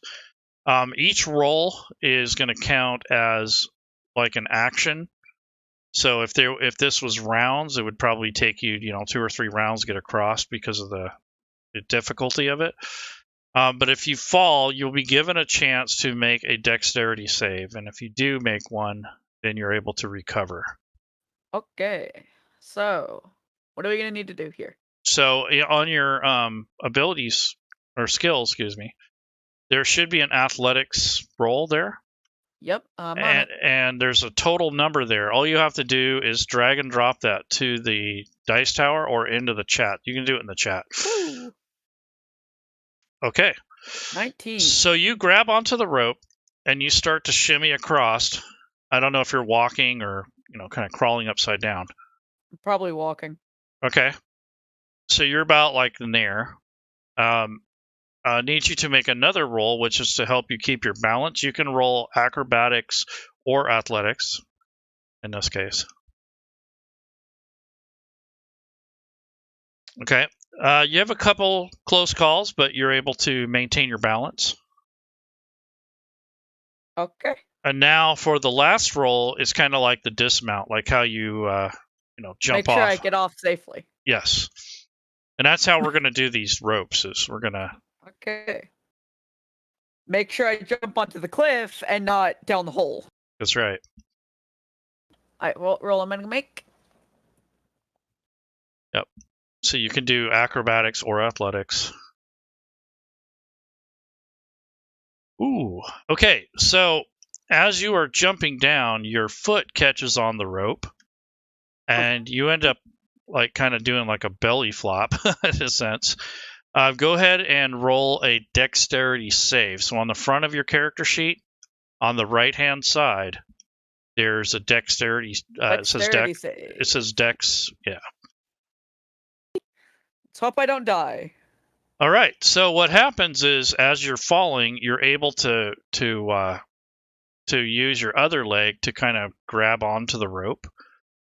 Each roll is going to count as like an action. So if this was rounds, it would probably take you 2 or 3 rounds to get across because of the difficulty of it. But if you fall, you'll be given a chance to make a dexterity save, and if you do make one, then you're able to recover. Okay, so what are we gonna need to do here? So on your abilities or skills, there should be an athletics roll there. Yep, and there's a total number there. All you have to do is drag and drop that to the dice tower or into the chat. You can do it in the chat. Woo. Okay. 19. So you grab onto the rope and you start to shimmy across. I don't know if you're walking or kind of crawling upside down. Probably walking. Okay. So you're about like there. Need you to make another roll, which is to help you keep your balance. You can roll acrobatics or athletics in this case. Okay. You have a couple close calls, but you're able to maintain your balance. Okay. And now for the last roll, it's kind of like the dismount, like how you jump Make sure off. I get off safely. Yes. And that's how we're going to do these ropes. Is we're going to. Okay. make sure I jump onto the cliff and not down the hole. That's right. Alright, roll I'm gonna make. So you can do acrobatics or athletics. Ooh, okay. So as you are jumping down, your foot catches on the rope, and you end up like kind of doing like a belly flop in a sense. Go ahead and roll a Dexterity Save. So on the front of your character sheet, on the right-hand side, there's a Dexterity. It says Dex. Save. It says Dex. Yeah. Let's hope I don't die. All right. So what happens is, as you're falling, you're able to use your other leg to kind of grab onto the rope.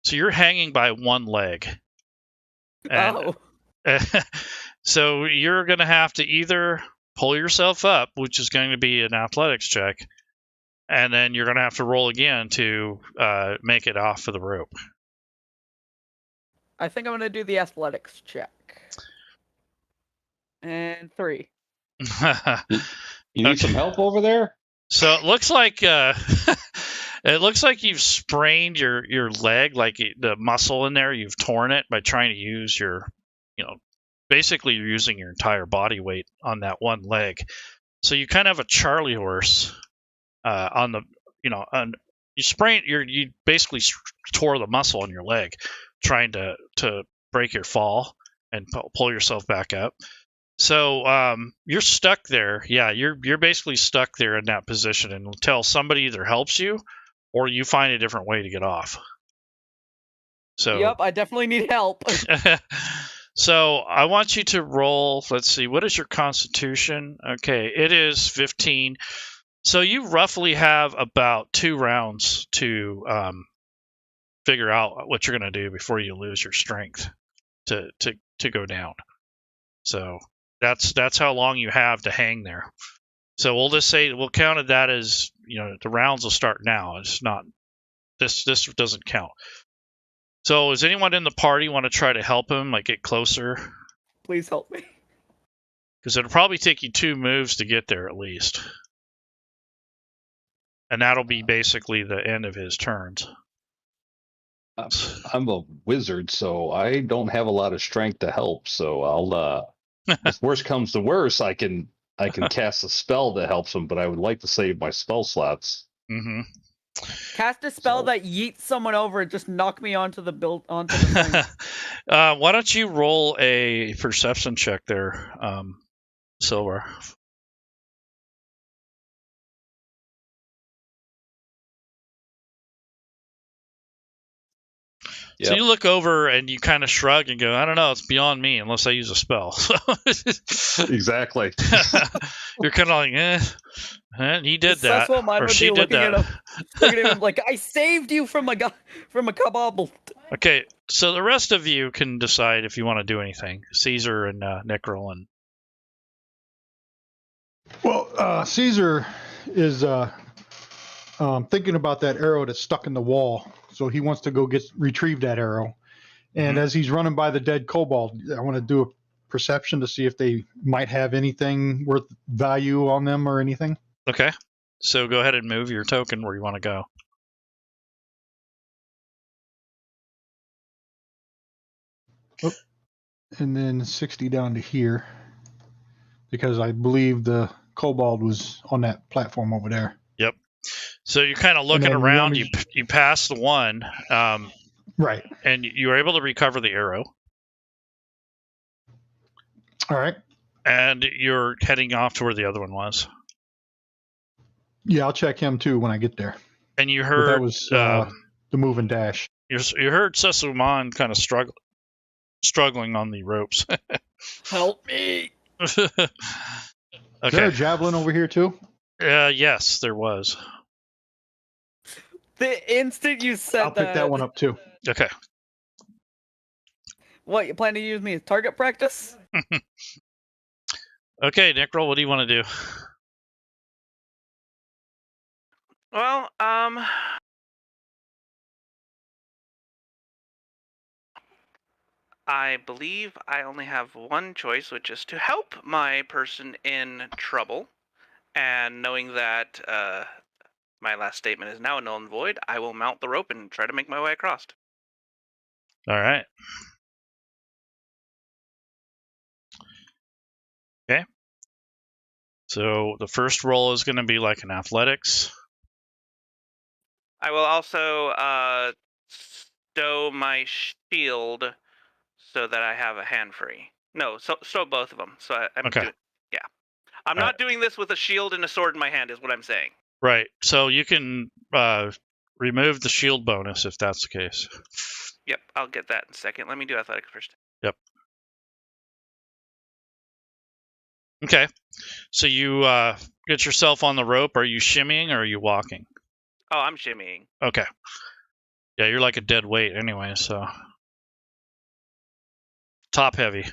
So you're hanging by one leg. And, so you're going to have to either pull yourself up, which is going to be an athletics check, and then you're going to have to roll again to make it off of the rope. I think I'm going to do the athletics check. And 3. You need some help over there? So it looks like you've sprained your leg, like the muscle in there. You've torn it by trying to use your, basically you're using your entire body weight on that one leg. So you kind of have a Charlie horse on the, you basically tore the muscle on your leg, trying to break your fall and pull yourself back up. So you're stuck there. Yeah, you're basically stuck there in that position until somebody either helps you or you find a different way to get off. So yep, I definitely need help. So I want you to roll. Let's see, what is your Constitution? Okay, it is 15. So you roughly have about 2 rounds to figure out what you're going to do before you lose your strength to go down. So that's how long you have to hang there. So we'll just say we'll count that as the rounds will start now. It's not this doesn't count. So does anyone in the party want to try to help him, like get closer? Please help me. Because it'll probably take you 2 moves to get there at least, and that'll be basically the end of his turns. I'm a wizard, so I don't have a lot of strength to help. So I'll, if worse comes to worse, I can cast a spell that helps him. But I would like to save my spell slots. Mm-hmm. Cast a spell that yeets someone over and just knock me onto the thing. Why don't you roll a perception check there, Silver? Yep. So you look over and you kind of shrug and go, I don't know, it's beyond me unless I use a spell. Exactly. You're kind of like, he did that, or she did that. Looking at him like, I saved you from a kabobble. Okay, so the rest of you can decide if you want to do anything. Caesar and Nickrel and. Well, Caesar is thinking about that arrow that's stuck in the wall. So he wants to go retrieve that arrow. And as he's running by the dead kobold, I want to do a perception to see if they might have anything worth value on them or anything. Okay. So go ahead and move your token where you want to go. Oh, and then 60 down to here. Because I believe the kobold was on that platform over there. Yep. So you're kind of looking around. You pass the one, right, and you were able to recover the arrow. All right. And you're heading off to where the other one was. Yeah, I'll check him too when I get there. And you heard that was the move and dash. You heard Sesuman kind of struggling on the ropes. Help me! Okay. Is there a javelin over here too? Yes, there was. The instant you said I'll pick that one up too. Okay. What, you plan to use me as target practice? Okay, Nickrel, what do you want to do? Well, I believe I only have one choice, which is to help my person in trouble. And knowing that my last statement is now null and void, I will mount the rope and try to make my way across. All right. Okay. So the first roll is going to be like an athletics. I will also stow my shield so that I have a hand free. No, stow both of them. So I'm Okay. I'm not doing this with a shield and a sword in my hand, is what I'm saying. Right. So you can remove the shield bonus if that's the case. Yep, I'll get that in a second. Let me do athletics first. Yep. Okay. So you get yourself on the rope. Are you shimmying or are you walking? Oh, I'm shimmying. Okay. Yeah, you're like a dead weight anyway, so. Top heavy.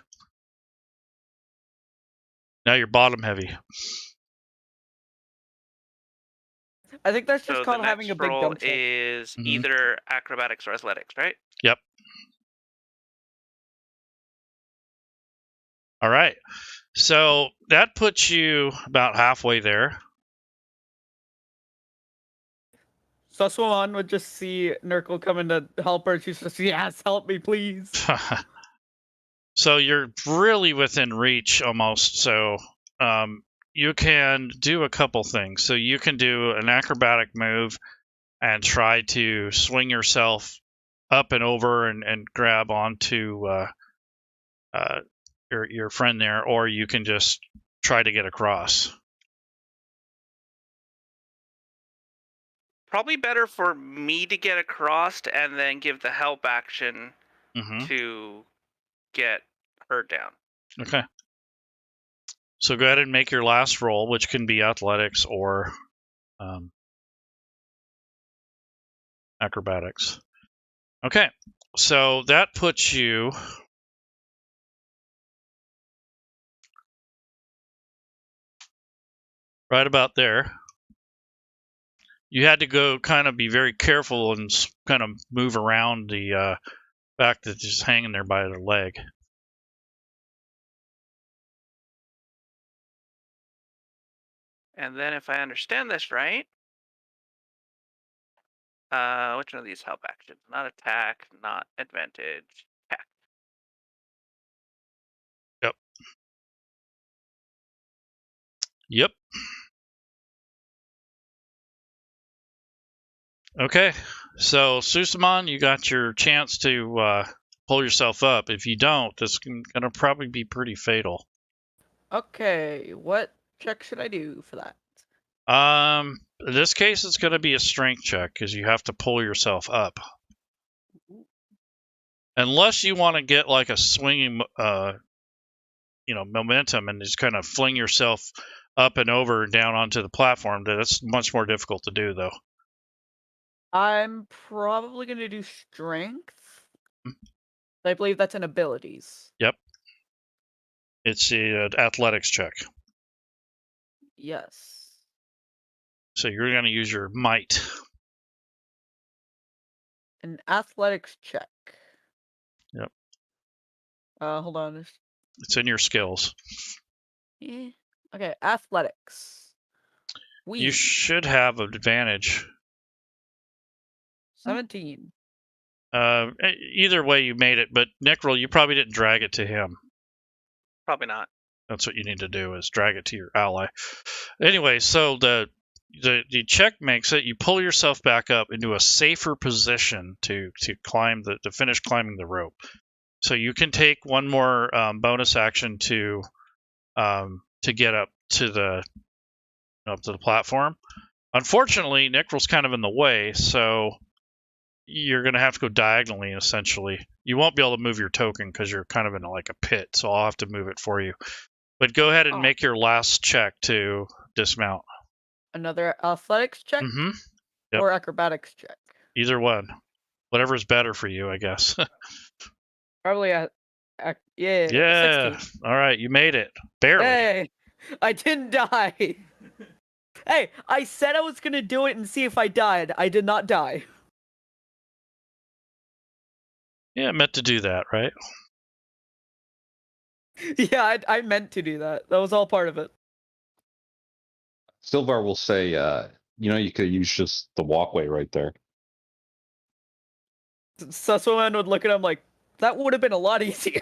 Now you're bottom heavy. I think that's just So called the having a next big roll dump truck. is Mhm. either acrobatics or athletics, right? Yep. All right. So that puts you about halfway there. Suswan would just see Nurgle coming to help her. She's just, yes, help me, please. So you're really within reach almost. So you can do a couple things. So you can do an acrobatic move and try to swing yourself up and over and grab onto your friend there, or you can just try to get across. Probably better for me to get across and then give the help action Mm-hmm. to get her down. Okay. So go ahead and make your last roll, which can be athletics or acrobatics. Okay. So that puts you right about there. You had to go kind of be very careful and kind of move around the back that's just hanging there by the leg. And then if I understand this right, which one of these help actions? Not attack, not advantage, attack. Yep. Okay. So Susamon, you got your chance to pull yourself up. If you don't, this is going to probably be pretty fatal. Okay, what check should I do for that? In this case, it's going to be a strength check because you have to pull yourself up. Unless you want to get like a swinging, momentum and just kind of fling yourself up and over and down onto the platform. That's much more difficult to do, though. I'm probably going to do strength. I believe that's in abilities. Yep. It's the athletics check. Yes. So you're going to use your might. An athletics check. Yep. Hold on. It's in your skills. Yeah. Okay, athletics. You should have an advantage. 17. Either way, you made it, but Necrol, you probably didn't drag it to him. Probably not. That's what you need to do, is drag it to your ally. Anyway, so the check makes it, you pull yourself back up into a safer position to climb to finish climbing the rope. So you can take one more bonus action to get up to the platform. Unfortunately, Necrol's kind of in the way, so you're going to have to go diagonally, essentially. You won't be able to move your token because you're kind of in like a pit, so I'll have to move it for you. But go ahead and make your last check to dismount. Another athletics check? Mm-hmm. Yep. Or acrobatics check? Either one. Whatever's better for you, I guess. Probably yeah. 16. All right, you made it. Barely. Hey, I didn't die. Hey, I said I was going to do it and see if I died. I did not die. Yeah, I meant to do that, right? Yeah, I meant to do that. That was all part of it. Silvar will say, you could use just the walkway right there. Suswoman would look at him like, that would have been a lot easier.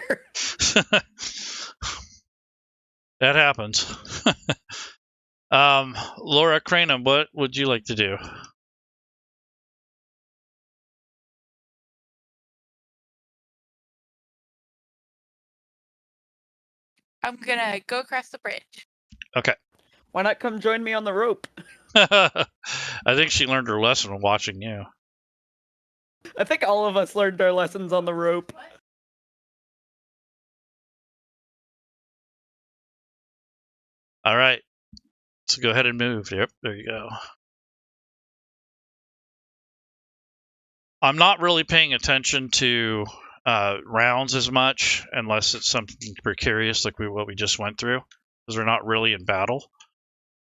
That happens. Laura Cranham, what would you like to do? I'm gonna go across the bridge. Okay. Why not come join me on the rope? I think she learned her lesson watching you. I think all of us learned our lessons on the rope. All right. So go ahead and move. Yep, there you go. I'm not really paying attention to rounds as much unless it's something precarious like what we just went through, because we're not really in battle.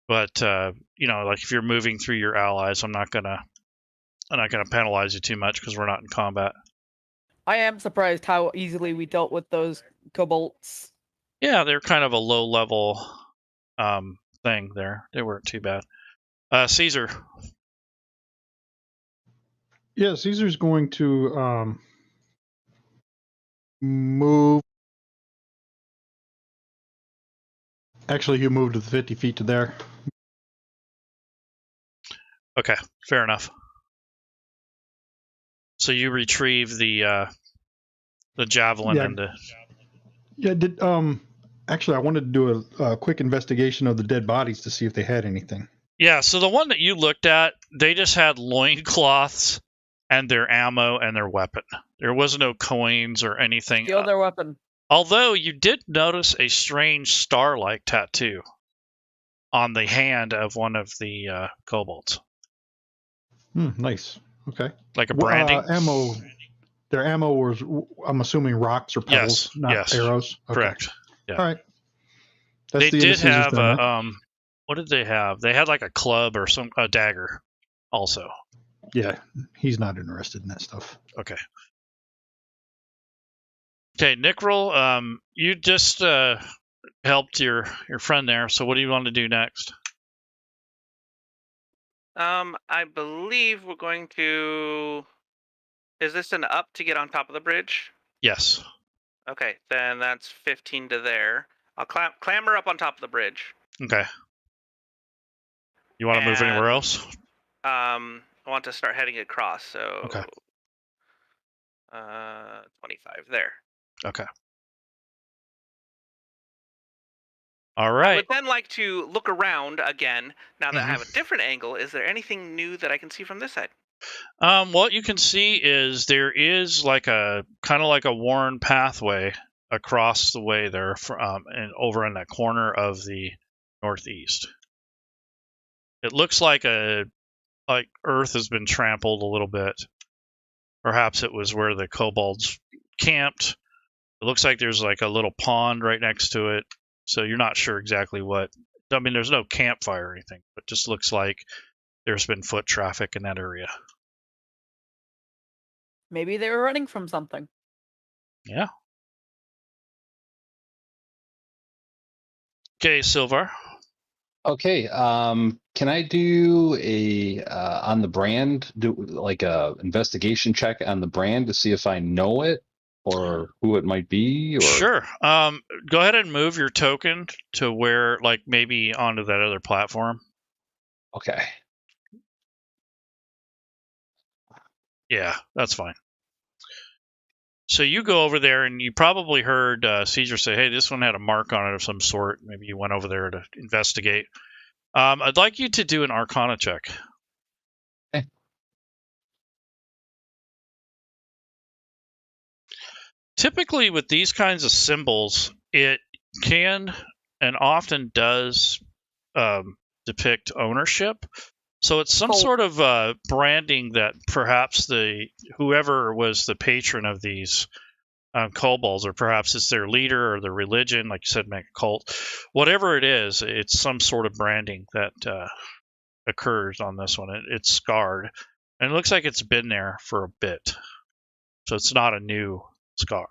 But like if you're moving through your allies, I'm not gonna penalize you too much because we're not in combat. I am surprised how easily we dealt with those kobolds. Yeah, they're kind of a low level thing there. They weren't too bad. Caesar. Yeah, Caesar's going to move. Actually, he moved with 50 feet to there. Okay, fair enough. So you retrieve the javelin and the. Yeah, actually, I wanted to do a quick investigation of the dead bodies to see if they had anything. Yeah, so the one that you looked at, they just had loincloths and their ammo and their weapon. There was no coins or anything. Steal their weapon. Although you did notice a strange star-like tattoo on the hand of one of the kobolds. Nice. Okay. Like a branding? Ammo. Their ammo was, I'm assuming, rocks or pebbles, not arrows. Okay. Correct. Yeah. All right. They did have what did they have? They had like a club or a dagger also. Yeah, he's not interested in that stuff. Okay. Okay, Nickrel, you just helped your friend there, so what do you want to do next? I believe we're going to... Is this an up to get on top of the bridge? Yes. Okay, then that's 15 to there. I'll clamber up on top of the bridge. Okay. You want to move anywhere else? I want to start heading across, so... Okay. 25 there. Okay. All right. I would then like to look around again, now that I have a different angle. Is there anything new that I can see from this side? What you can see is there is like a kind of like a worn pathway across the way there and over in that corner of the northeast. It looks like earth has been trampled a little bit. Perhaps it was where the kobolds camped. It looks like there's like a little pond right next to it. So you're not sure exactly what. I mean, there's no campfire or anything, but it just looks like there's been foot traffic in that area. Maybe they were running from something. Yeah. Okay, Silvar. Okay, can I do a on the brand, do like a investigation check on the brand to see if I know it or who it might be? Or... Sure. Go ahead and move your token to where, like, maybe onto that other platform. Okay. Yeah, that's fine. So you go over there, and you probably heard Caesar say, hey, this one had a mark on it of some sort. Maybe you went over there to investigate. I'd like you to do an Arcana check. Okay. Typically, with these kinds of symbols, it can and often does depict ownership. So it's some sort of branding that perhaps whoever was the patron of these kobolds, or perhaps it's their leader or their religion, like you said, make a cult. Whatever it is, it's some sort of branding that occurs on this one. It's scarred, and it looks like it's been there for a bit. So it's not a new scar.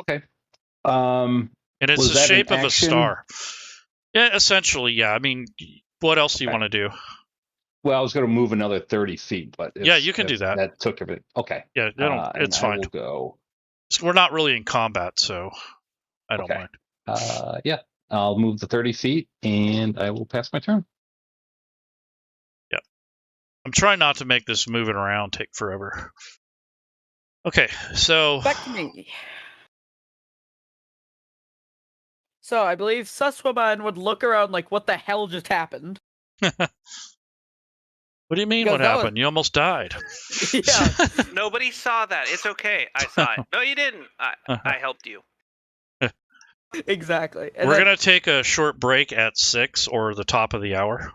Okay. And it's the shape of a star. Yeah, essentially, yeah. I mean, what else do you Okay. want to do? Well, I was going to move another 30 feet, but Yeah, you can do that. That took everything. Okay. Yeah, it's and fine. I will go. We're not really in combat, so I don't Okay. mind. Yeah, I'll move the 30 feet, and I will pass my turn. Yeah. I'm trying not to make this moving around take forever. Okay, so... Back to me. So I believe Suswoman would look around like, what the hell just happened? What do you mean, Because what that was- happened? You almost died. Yeah. Nobody saw that. It's okay. I saw it. No, you didn't. I helped you. Exactly. And We're then- going to take a short break at 6 or the top of the hour.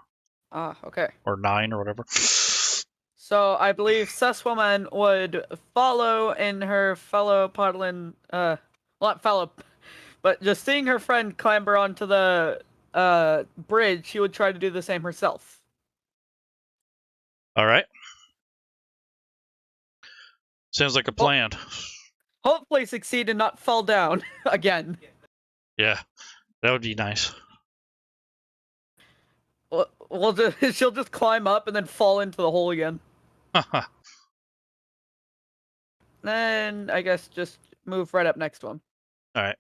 Ah, okay. Or 9 or whatever. So I believe Suswoman would follow in her fellow Podlin, well, not fellow, but just seeing her friend clamber onto the bridge, she would try to do the same herself. All right. Sounds like a plan. Hopefully succeed and not fall down again. Yeah, that would be nice. She'll just climb up and then fall into the hole again. Then I guess just move right up next to him. All right.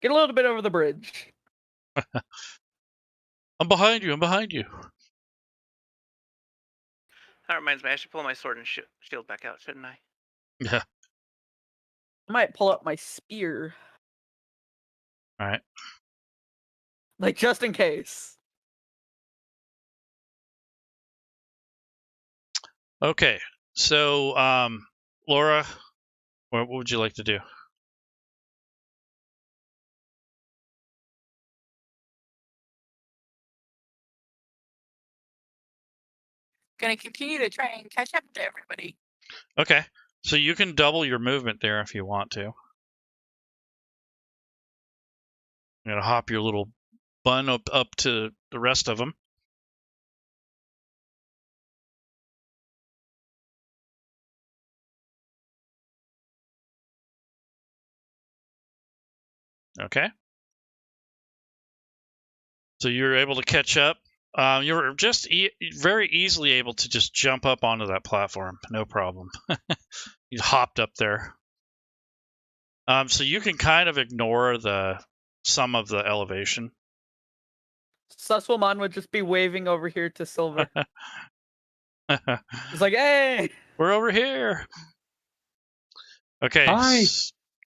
Get a little bit over the bridge. I'm behind you. I'm behind you. That reminds me. I should pull my sword and shield back out, shouldn't I? Yeah. I might pull out my spear. All right. Like, just in case. Okay. So, Laura, what would you like to do? Gonna continue to try and catch up to everybody. Okay. So you can double your movement there if you want to. You're going to hop your little bun up to the rest of them. Okay. So you're able to catch up. You were just very easily able to just jump up onto that platform. No problem. You hopped up there. So you can kind of ignore some of the elevation. Suswoman would just be waving over here to Silver. It's like, hey! We're over here. Okay. Hi.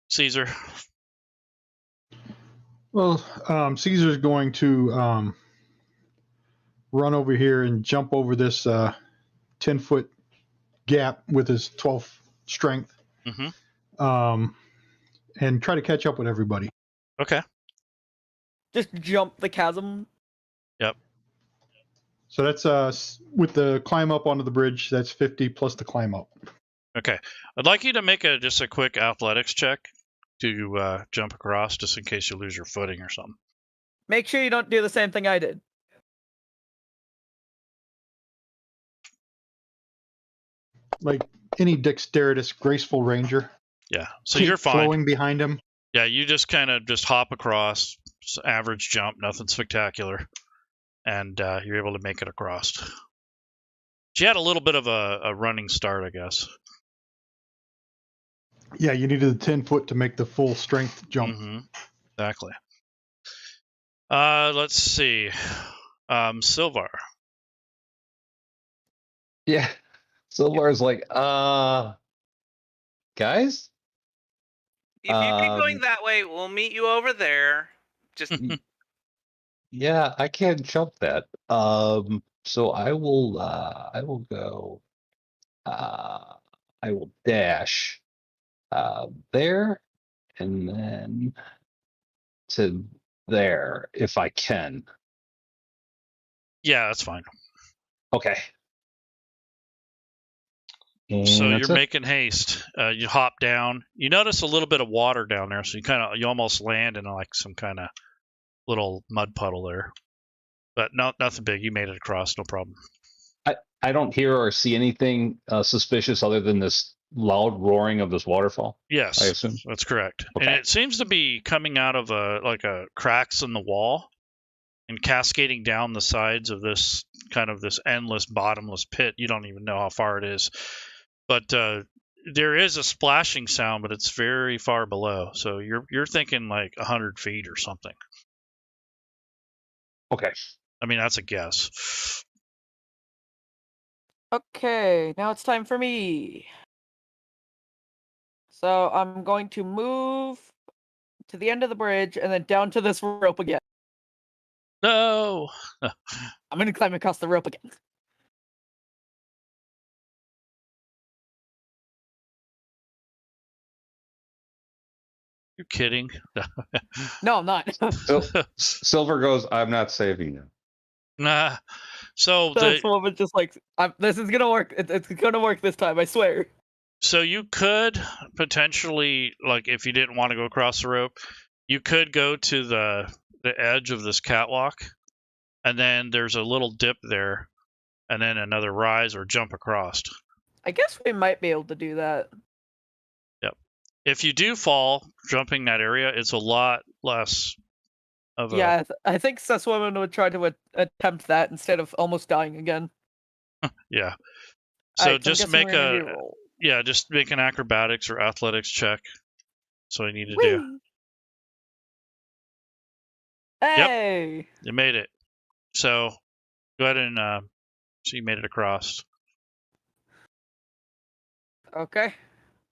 Caesar. Well, Caesar's going to run over here and jump over this 10-foot gap with his 12 strength, and try to catch up with everybody. Okay. Just jump the chasm. Yep. So that's with the climb up onto the bridge. That's 50 plus the climb up. Okay. I'd like you to make just a quick athletics check to jump across, just in case you lose your footing or something. Make sure you don't do the same thing I did. Like any dexterous, graceful ranger. Yeah. So Keep you're fine. flowing behind him. Yeah, you just kind of just hop across, average jump, nothing spectacular, and you're able to make it across. She had a little bit of a running start, I guess. Yeah, you needed the 10 foot to make the full strength jump. Exactly. Let's see. Silvar. Yeah. Silvar's like, guys? If you keep going that way, we'll meet you over there. Just Yeah, I can't jump that. So I will go. I will dash there, and then to there if I can. Yeah, that's fine. Okay. And So that's you're it. making haste. You hop down. You notice a little bit of water down there, so you almost land in like some kind of little mud puddle there. But nothing big. You made it across, no problem. I don't hear or see anything suspicious other than this loud roaring of this waterfall? Yes, I assume. that's correct. Okay. And it seems to be coming out of a cracks in the wall and cascading down the sides of this endless bottomless pit. You don't even know how far it is, but there is a splashing sound, but it's very far below. So you're thinking like 100 feet or something. Okay. I mean, that's a guess. Okay, now it's time for me. So I'm going to move to the end of the bridge and then down to this rope again. No. I'm going to climb across the rope again. You're kidding. No, I'm not. Silver goes, I'm not saving you. Nah. So This woman just like, this is going to work. It's going to work this time, I swear. So you could potentially, like, if you didn't want to go across the rope, you could go to the edge of this catwalk, and then there's a little dip there, and then another rise or jump across. I guess we might be able to do that. Yep. If you do fall jumping that area, it's a lot less of a... Yeah, I think this woman would try to attempt that instead of almost dying again. Yeah. So Alright, just I'm guessing make we're gonna need a roll. Yeah, just make an acrobatics or athletics check. That's what you need to do. Whee! Hey! You made it. So go ahead and so you made it across. Okay.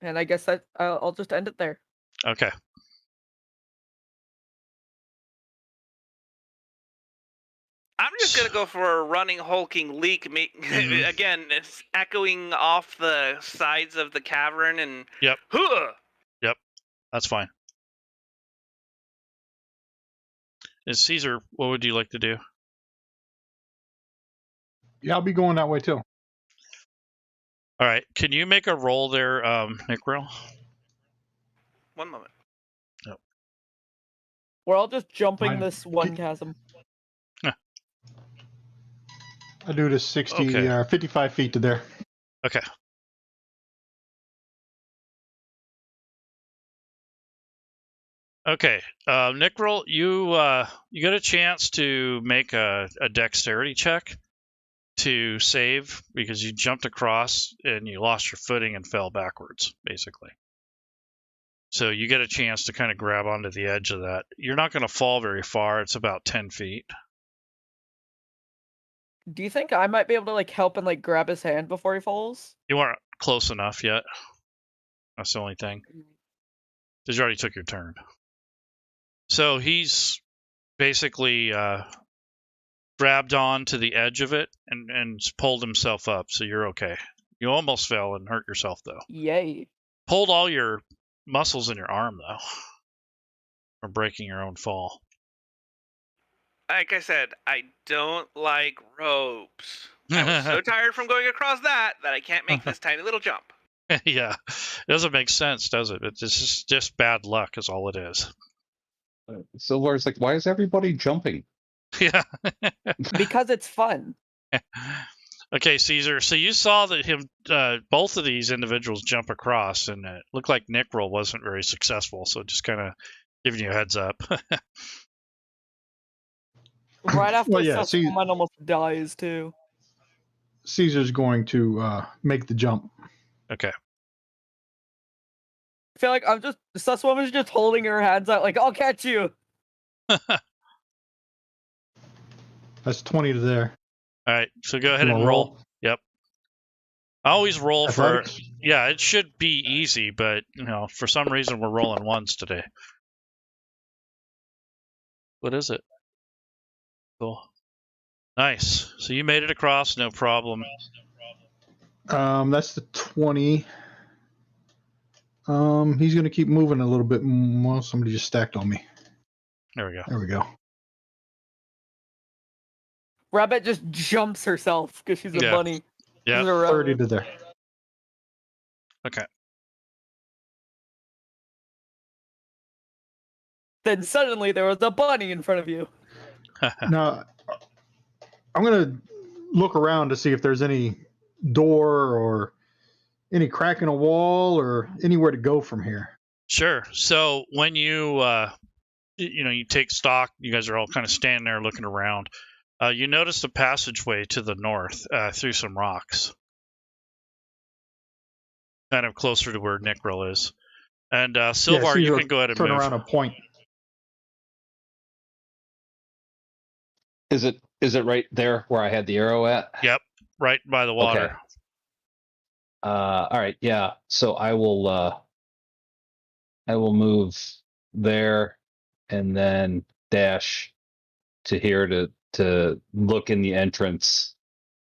And I guess that I'll just end it there. Okay. I'm just gonna go for a running, hulking leak. Mhm. Again, it's echoing off the sides of the cavern, and Yep. Huh! That's fine. Caesar, what would you like to do? Yeah, I'll be going that way too. All right. Can you make a roll there, Nickrill? One moment. We're all just jumping Fine. this one chasm. I do this 60 Okay. or 55 feet to there. Okay. Okay. Nickrill, you get a chance to make a dexterity check to save because you jumped across and you lost your footing and fell backwards, basically. So you get a chance to kind of grab onto the edge of that. You're not going to fall very far. It's about 10 feet. Do you think I might be able to like help and like grab his hand before he falls? You aren't close enough yet. That's the only thing. Because you already took your turn. So he's basically grabbed on to the edge of it and pulled himself up. So you're okay. You almost fell and hurt yourself, though. Yay. Pulled all your muscles in your arm, though, from breaking your own fall. Like I said, I don't like ropes. I was so tired from going across that I can't make this tiny little jump. Yeah. It doesn't make sense, does it? It's just bad luck is all it is. Silver's like, why is everybody jumping? Yeah. Because it's fun. Okay, Caesar. So you saw that both of these individuals jump across, and it looked like Nickrill wasn't very successful. So just kind of giving you a heads up. Right after Well, yeah, this woman almost dies too. Caesar's going to make the jump. Okay. I feel like sus woman's just holding her hands out like, I'll catch you. That's 20 to there. All right. So go ahead You and wanna roll. Yep. I always roll for. Athletics? Yeah, it should be easy, but for some reason we're rolling ones today. What is it? Cool. Nice. So you made it across, no problem. That's the 20. He's going to keep moving a little bit more. Somebody just stacked on me. There we go. There we go. Rabbit just jumps herself because she's a Yeah. bunny. Yeah. She's a rabbit. 30 to there. Okay. Then suddenly there was a bunny in front of you. Now, I'm going to look around to see if there's any door or any crack in a wall or anywhere to go from here? Sure. So when you you take stock, you guys are all kind of standing there looking around. You notice a passageway to the north through some rocks, kind of closer to where Nikril is. And Silvar, you Caesar, can go ahead and turn move. around and point. Is it right there where I had the arrow at? Yep, right by the water. Okay. All right, yeah. So I will move there and then dash to here to look in the entrance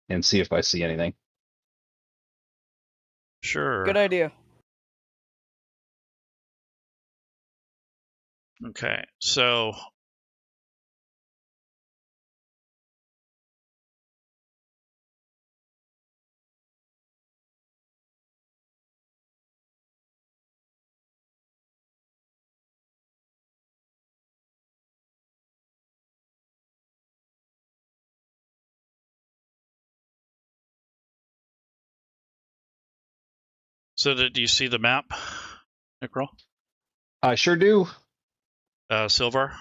and see if I see anything. Sure. Good idea. Okay, so do you see the map, Nikril? I sure do. Silvar?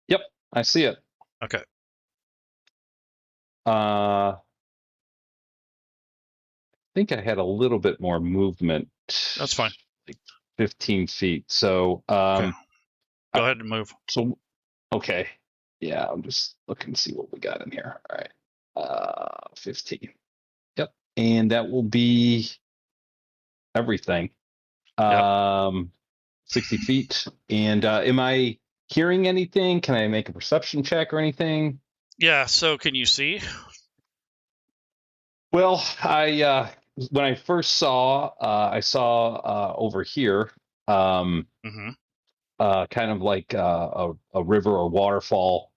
Yep, I see it. Okay. I think I had a little bit more movement. That's fine. Like 15 feet. So, Okay. Go ahead and move. So, okay. Yeah, I'm just looking to see what we got in here. All right. 15. Yep. And that will be everything. Yep. 60 feet. And am I hearing anything? Can I make a perception check or anything? Yeah, so can you see? Well, when I first saw, I saw over here, kind of like a river or waterfall.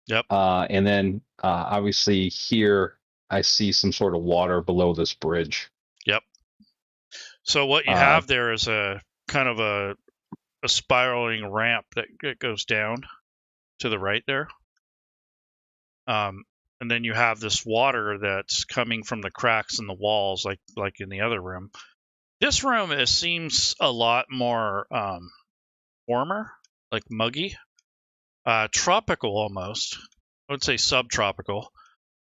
Yep. And then obviously here I see some sort of water below this bridge. Yep. So what you have there is a kind of a spiraling ramp that goes down to the right there. And then you have this water that's coming from the cracks in the walls, like in the other room. This room seems a lot more warmer, like muggy, tropical almost. I would say subtropical.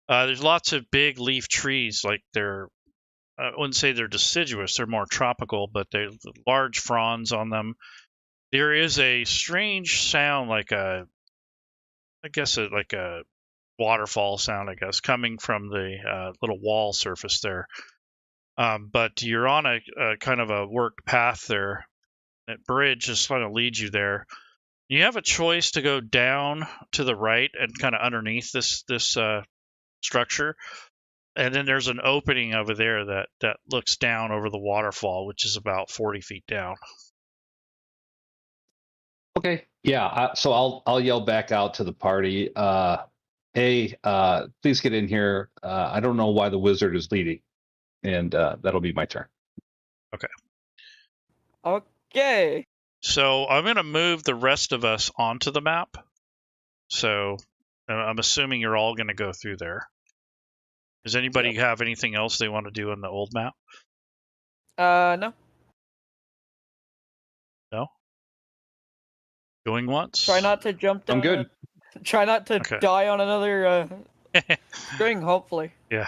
There's lots of big leaf trees, like I wouldn't say they're deciduous, they're more tropical, but they're large fronds on them. There is a strange sound, like a waterfall sound, I guess, coming from the little wall surface there. But you're on a kind of a worked path there. That bridge just kind of leads you there. You have a choice to go down to the right and kind of underneath this structure. And then there's an opening over there that looks down over the waterfall, which is about 40 feet down. Okay. Yeah. So I'll yell back out to the party. Hey, please get in here. I don't know why the wizard is leading, and that'll be my turn. Okay. Okay. So I'm going to move the rest of us onto the map. So I'm assuming you're all going to go through there. Does anybody have anything else they want to do on the old map? No. No? Going once? Try not to jump down. I'm good. Try not to die on another string, hopefully. Yeah.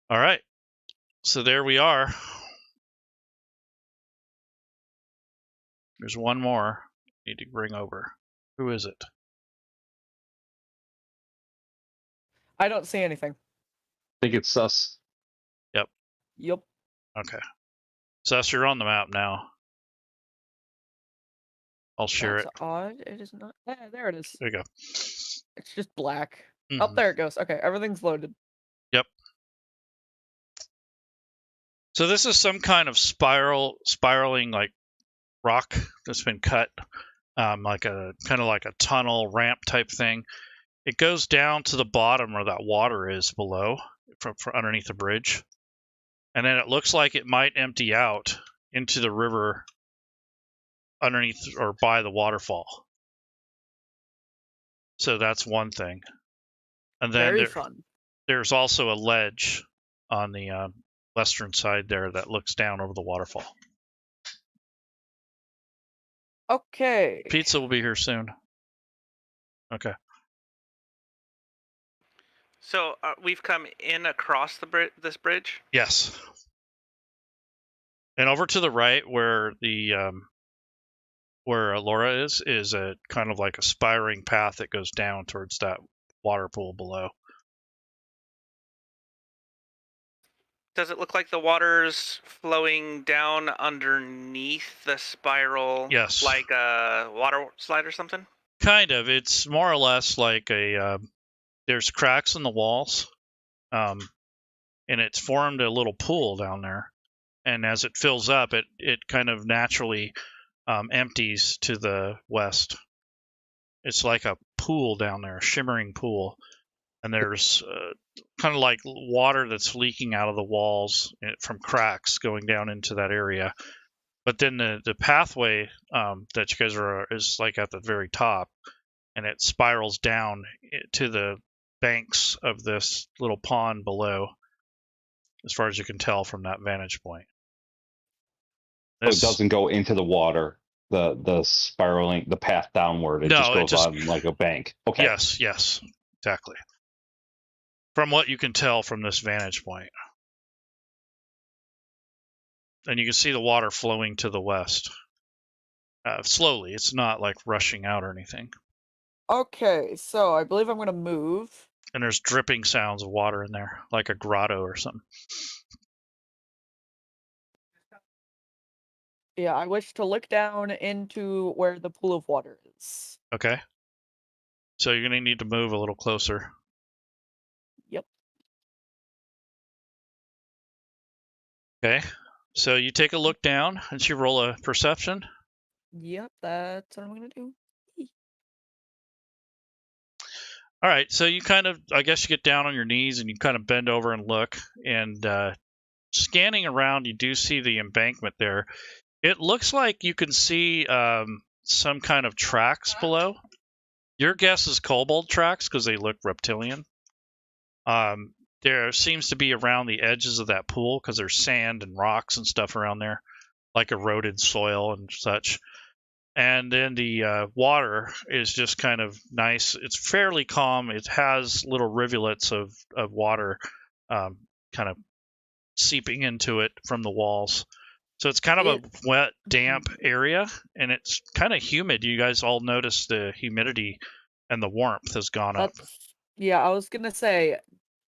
All right. So there we are. There's one more I need to bring over. Who is it? I don't see anything. I think it's sus. Yep. Okay. Sus, you're on the map now. I'll share That's it. Odd. It is not. Yeah, there it is. There you go. It's just black. Oh, there it goes. Okay, everything's loaded. Yep. So this is some kind of spiraling like rock that's been cut, like a kind of like a tunnel ramp type thing. It goes down to the bottom where that water is below, from underneath the bridge, and then it looks like it might empty out into the river underneath or by the waterfall. So that's one thing. And then Very fun. there's also a ledge on the western side there that looks down over the waterfall. Okay. Pizza will be here soon. Okay. So we've come in across the this bridge. Yes. And over to the right, where the where Laura is a kind of like a spiring path that goes down towards that water pool below. Does it look like the water's flowing down underneath the spiral? Yes. Like a water slide or something? Kind of. It's more or less like a. There's cracks in the walls, and it's formed a little pool down there. And as it fills up, it kind of naturally empties to the west. It's like a pool down there, a shimmering pool. And there's kind of like water that's leaking out of the walls from cracks going down into that area. But then the pathway that you guys are is like at the very top, and it spirals down to the banks of this little pond below, as far as you can tell from that vantage point. So it doesn't go into the water, the spiraling, the path downward. It No, just goes on like a bank. Okay. Yes, exactly. From what you can tell from this vantage point. And you can see the water flowing to the west. Slowly. It's not like rushing out or anything. Okay, so I believe I'm going to move. And there's dripping sounds of water in there, like a grotto or something. Yeah, I wish to look down into where the pool of water is. Okay. So you're going to need to move a little closer. Yep. Okay. So you take a look down and you roll a perception. Yep, that's what I'm going to do. All right. So you kind of, I guess you get down on your knees and you kind of bend over and look. And scanning around, you do see the embankment there. It looks like you can see some kind of tracks below. Your guess is kobold tracks because they look reptilian. There seems to be around the edges of that pool because there's sand and rocks and stuff around there, like eroded soil and such. And then the water is just kind of nice. It's fairly calm. It has little rivulets of water kind of seeping into it from the walls. So it's kind of a wet, damp area, and it's kind of humid. You guys all notice the humidity and the warmth has gone up. Yeah, I was going to say,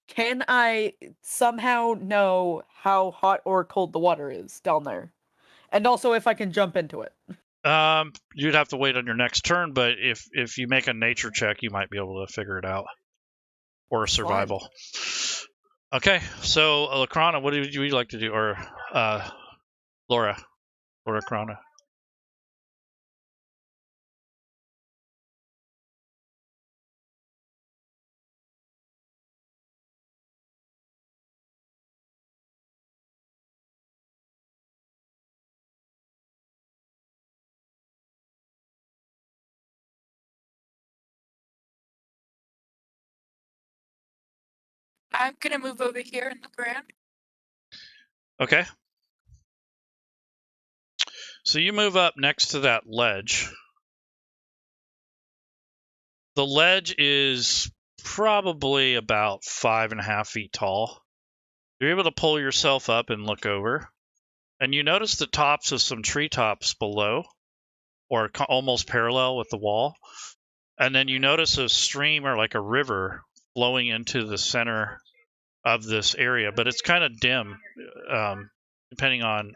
can I somehow know how hot or cold the water is down there? And also if I can jump into it. You'd have to wait on your next turn, but if you make a nature check, you might be able to figure it out. Or a survival. Okay, so Arcana, what would you like to do? Or Laura, or Arcana. I'm gonna move over here in the ground. Okay. So you move up next to that ledge. The ledge is probably about 5.5 feet tall. You're able to pull yourself up and look over. And you notice the tops of some treetops below, or almost parallel with the wall. And then you notice a stream or like a river flowing into the center of this area, but it's kind of dim, depending on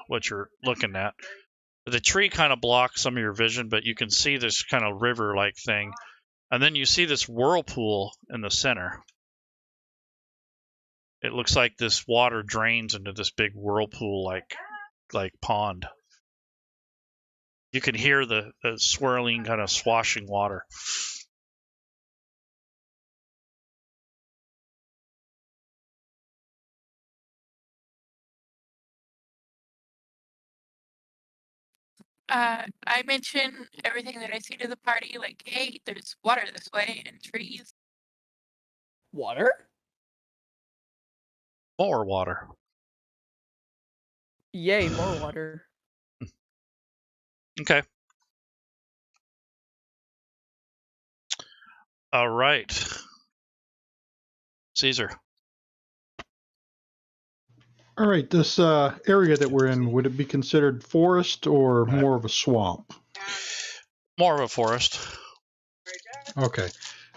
what you're looking at. The tree kind of blocks some of your vision, but you can see this kind of river-like thing. And then you see this whirlpool in the center. It looks like this water drains into this big whirlpool like pond. You can hear the swirling, kind of swashing water. I mention everything that I see to the party, like, hey, there's water this way and trees. Water? More water. Yay, more water. Okay. All right. Caesar. All right, this area that we're in, would it be considered forest or more of a swamp? More of a forest. Okay.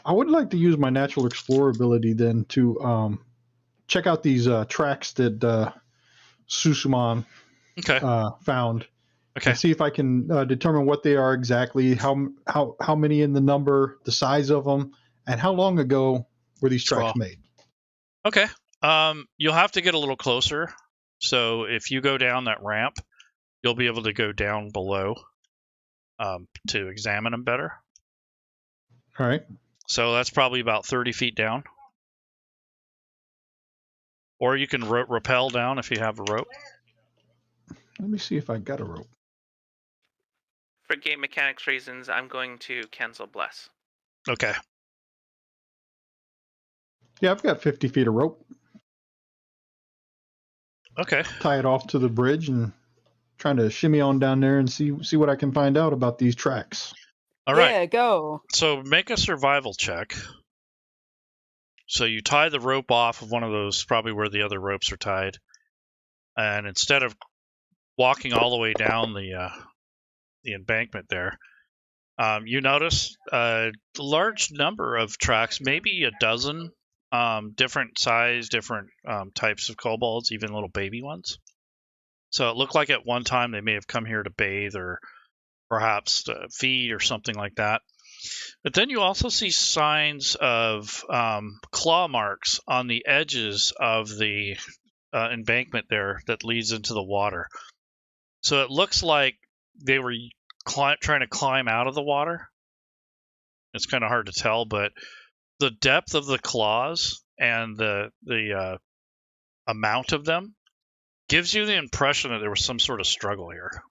I would like to use my natural explorer ability then to check out these tracks that Susuman Okay. found. Okay. And see if I can determine what they are exactly, how many in the number, the size of them, and how long ago were these tracks made. Okay. You'll have to get a little closer. So if you go down that ramp, you'll be able to go down below to examine them better. All right. So that's probably about 30 feet down. Or you can rappel down if you have a rope. Let me see if I got a rope. For game mechanics reasons, I'm going to cancel Bless. Okay. Yeah, I've got 50 feet of rope. Okay. Tie it off to the bridge and trying to shimmy on down there and see what I can find out about these tracks. All right. Yeah, go. So make a survival check. So you tie the rope off of one of those, probably where the other ropes are tied. And instead of walking all the way down the embankment there, you notice a large number of tracks, maybe a dozen, different size, different types of kobolds, even little baby ones. So it looked like at one time they may have come here to bathe or perhaps to feed or something like that. But then you also see signs of claw marks on the edges of the embankment there that leads into the water. So it looks like they were trying to climb out of the water. It's kind of hard to tell, but the depth of the claws and the amount of them gives you the impression that there was some sort of struggle here.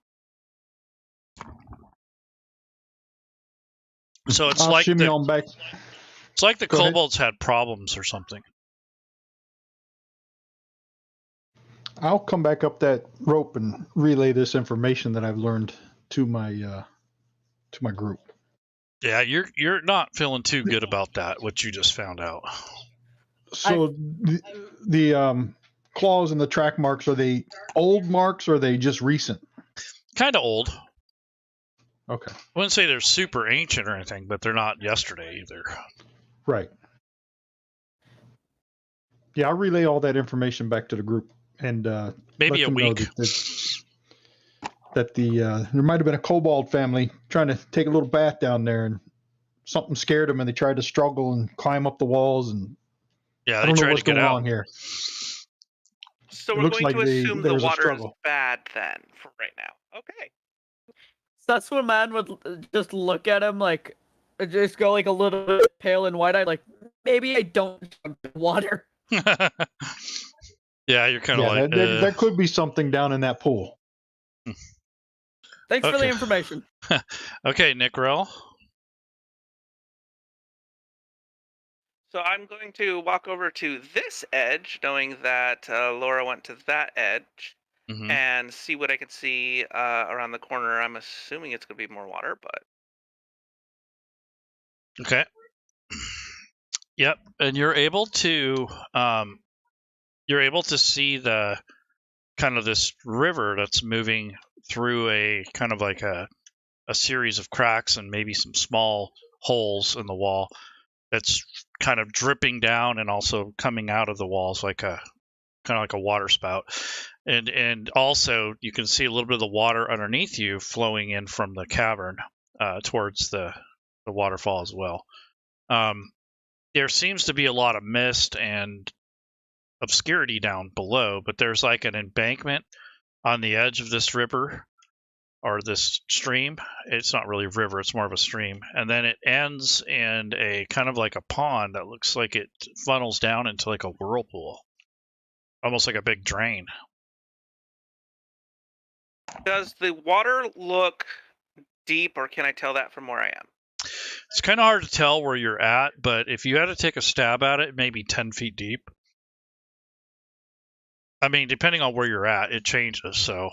So it's like shimmy on back. It's like the Go ahead. kobolds had problems or something. I'll come back up that rope and relay this information that I've learned to my group. Yeah, you're not feeling too good about that, what you just found out. So the claws and the track marks, are they old marks or are they just recent? Kind of old. Okay. I wouldn't say they're super ancient or anything, but they're not yesterday either. Right. Yeah, I'll relay all that information back to the group and maybe let a them know week. that there might have been a kobold family trying to take a little bath down there and something scared them and they tried to struggle and climb up the walls and Yeah, I they don't know tried what's to get going out on here. So It we're looks going like to assume there the was a water is struggle. bad then, for right now. Okay. That's when man would just look at him like, just go like a little bit pale and wide-eyed, like, maybe I don't jump in water. Yeah, you're kind of Yeah, like... there could be something down in that pool. Thanks for the Okay. information. Okay, Nick Rell. So I'm going to walk over to this edge, knowing that Laura went to that edge, Mhm. and see what I can see around the corner. I'm assuming it's going to be more water, but Okay. Yep, and you're able to see the kind of this river that's moving through a kind of like a series of cracks and maybe some small holes in the wall that's kind of dripping down and also coming out of the walls like a kind of like a water spout. And also you can see a little bit of the water underneath you flowing in from the cavern towards the waterfall as well. There seems to be a lot of mist and obscurity down below, but there's like an embankment on the edge of this river or this stream. It's not really a river, it's more of a stream. And then it ends in a kind of like a pond that looks like it funnels down into like a whirlpool, almost like a big drain. Does the water look deep, or can I tell that from where I am? It's kind of hard to tell where you're at, but if you had to take a stab at it, maybe 10 feet deep. I mean, depending on where you're at, it changes. So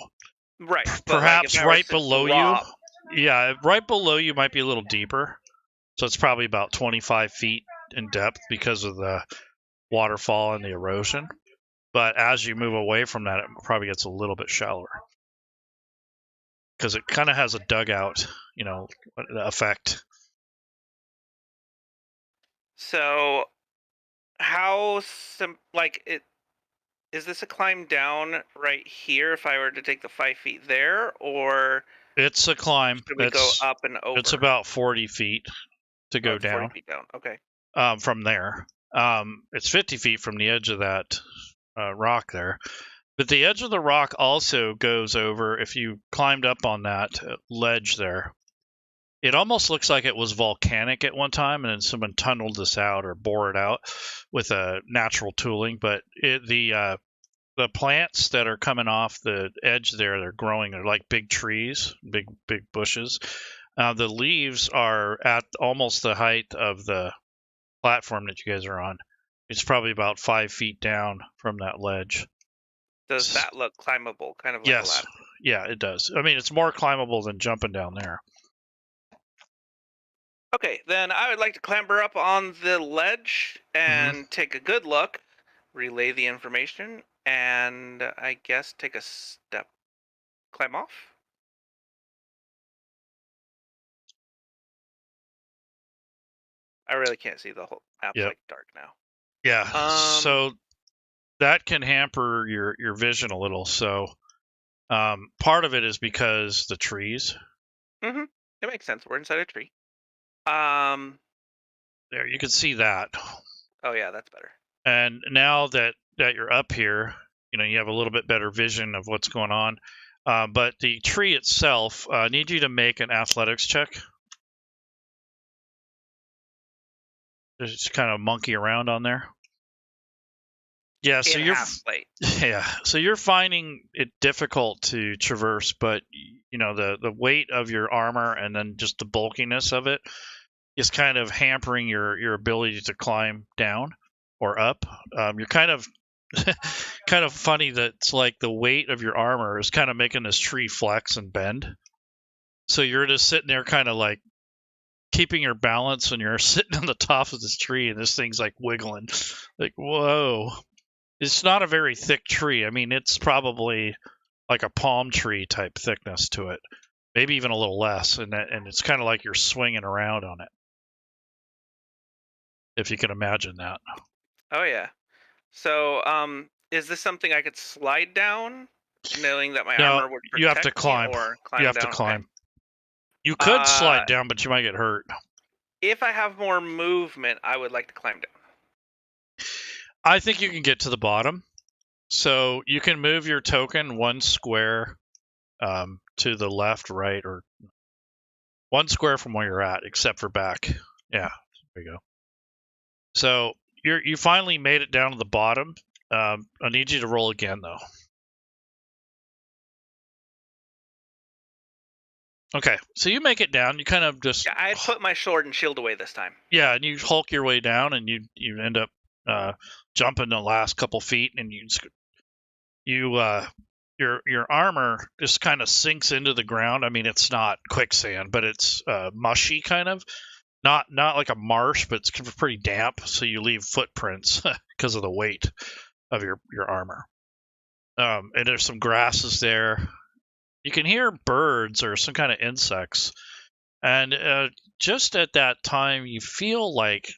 Right. perhaps right below you. drop, Yeah, right below you might be a little deeper. So it's probably about 25 feet in depth because of the waterfall and the erosion. But as you move away from that, it probably gets a little bit shallower. Because it kind of has a dugout, effect. So, how is this a climb down right here if I were to take the 5 feet there, or It's a climb. should we go up and over? It's about 40 feet to go down. 40 feet down. Okay. From there. It's 50 feet from the edge of that rock there. But the edge of the rock also goes over, if you climbed up on that ledge there, it almost looks like it was volcanic at one time, and then someone tunneled this out or bored it out with a natural tooling. But the plants that are coming off the edge there, they're growing. They're like big trees, big bushes. The leaves are at almost the height of the platform that you guys are on. It's probably about 5 feet down from that ledge. Does that look climbable? Kind of like yes. a ladder. Yeah, it does. I mean, it's more climbable than jumping down there. Okay, then I would like to clamber up on the ledge and take a good look, relay the information, and I guess take a step. Climb off? I really can't see the whole map's like dark now. Yeah. So that can hamper your vision a little. So part of it is because the trees. Mm-hmm. It makes sense. We're inside a tree. There, you can see that. Oh yeah, that's better. And now that you're up here, you have a little bit better vision of what's going on. But the tree itself, I need you to make an athletics check. Just kind of monkey around on there. Yeah, so you're finding it difficult to traverse, but the weight of your armor and then just the bulkiness of it is kind of hampering your ability to climb down or up. You're kind of funny that it's like the weight of your armor is kind of making this tree flex and bend. So you're just sitting there kind of like keeping your balance, and you're sitting on the top of this tree, and this thing's like wiggling. Like, whoa. It's not a very thick tree. I mean, it's probably like a palm tree type thickness to it. Maybe even a little less. And it's kind of like you're swinging around on it. If you can imagine that. Oh, yeah. So, is this something I could slide down, knowing that my armor would protect you have to climb. Me, or climb you have down? to climb. Okay. You could slide down, but you might get hurt. If I have more movement, I would like to climb down. I think you can get to the bottom. So you can move your token 1 square to the left, right, or 1 square from where you're at, except for back. Yeah, there you go. So you finally made it down to the bottom. I need you to roll again, though. Okay, so you make it down. You kind of just... Yeah, I put my sword and shield away this time. Yeah, and you hulk your way down, and you end up jumping the last couple feet, and your armor just kind of sinks into the ground. I mean, it's not quicksand, but it's mushy kind of. Not like a marsh, but it's pretty damp, so you leave footprints because of the weight of your armor. And there's some grasses there. You can hear birds or some kind of insects. And just at that time, you feel like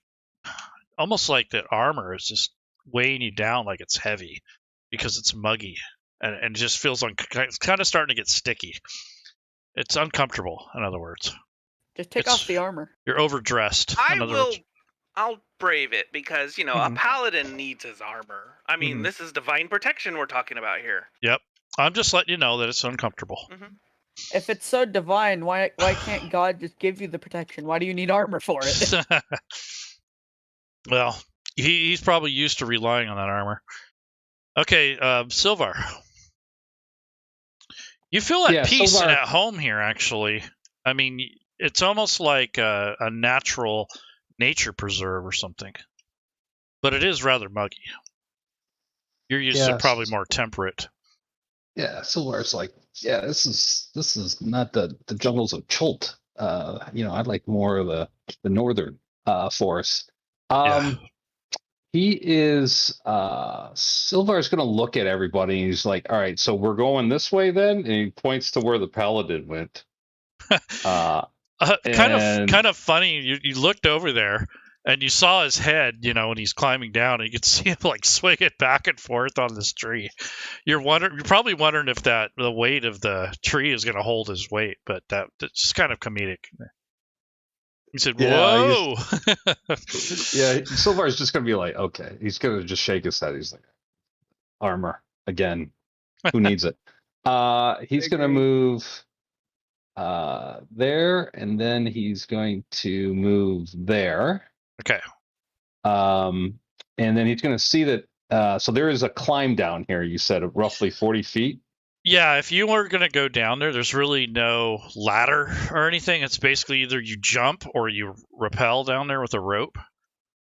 almost like that armor is just weighing you down, like it's heavy because it's muggy. And it just feels it's kind of starting to get sticky. It's uncomfortable, in other words. Just take off the armor. You're overdressed. I'll brave it because, a paladin needs his armor. I mean, this is divine protection we're talking about here. Yep. I'm just letting you know that it's uncomfortable. If it's so divine, why can't God just give you the protection? Why do you need armor for it? Well, he's probably used to relying on that armor. Okay, Silvar. You feel at Yeah, peace and Sylvar- at home here, actually. I mean, it's almost like a natural nature preserve or something. But it is rather muggy. You're used to Yes. probably more temperate. Yeah, Sylvar's like, yeah, this is not the jungles of Chult. I'd like more of the northern forest. He is Sylvar's gonna look at everybody and he's like, all right, so we're going this way then, and he points to where the paladin went. Kind of funny. You looked over there and you saw his head, when he's climbing down, and you could see him like swing it back and forth on this tree. You're probably wondering if the weight of the tree is going to hold his weight, but that's just kind of comedic. He said, "Whoa!" Yeah, Sylvar's just gonna be like, okay. He's gonna just shake his head. He's like, armor again. Who needs it? He's gonna move there, and then he's going to move there. Okay. And then he's going to see that. So there is a climb down here. You said roughly 40 feet. Yeah, if you were going to go down there, there's really no ladder or anything. It's basically either you jump or you rappel down there with a rope.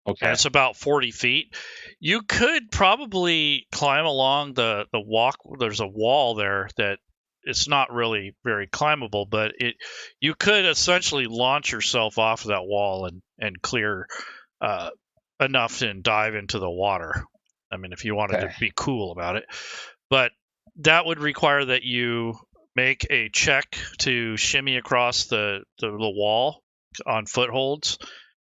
Okay. And it's about 40 feet. You could probably climb along the walk. There's a wall there that it's not really very climbable, but you could essentially launch yourself off of that wall and clear enough and dive into the water. I mean, if you wanted to be cool about it. But that would require that you make a check to shimmy across the wall on footholds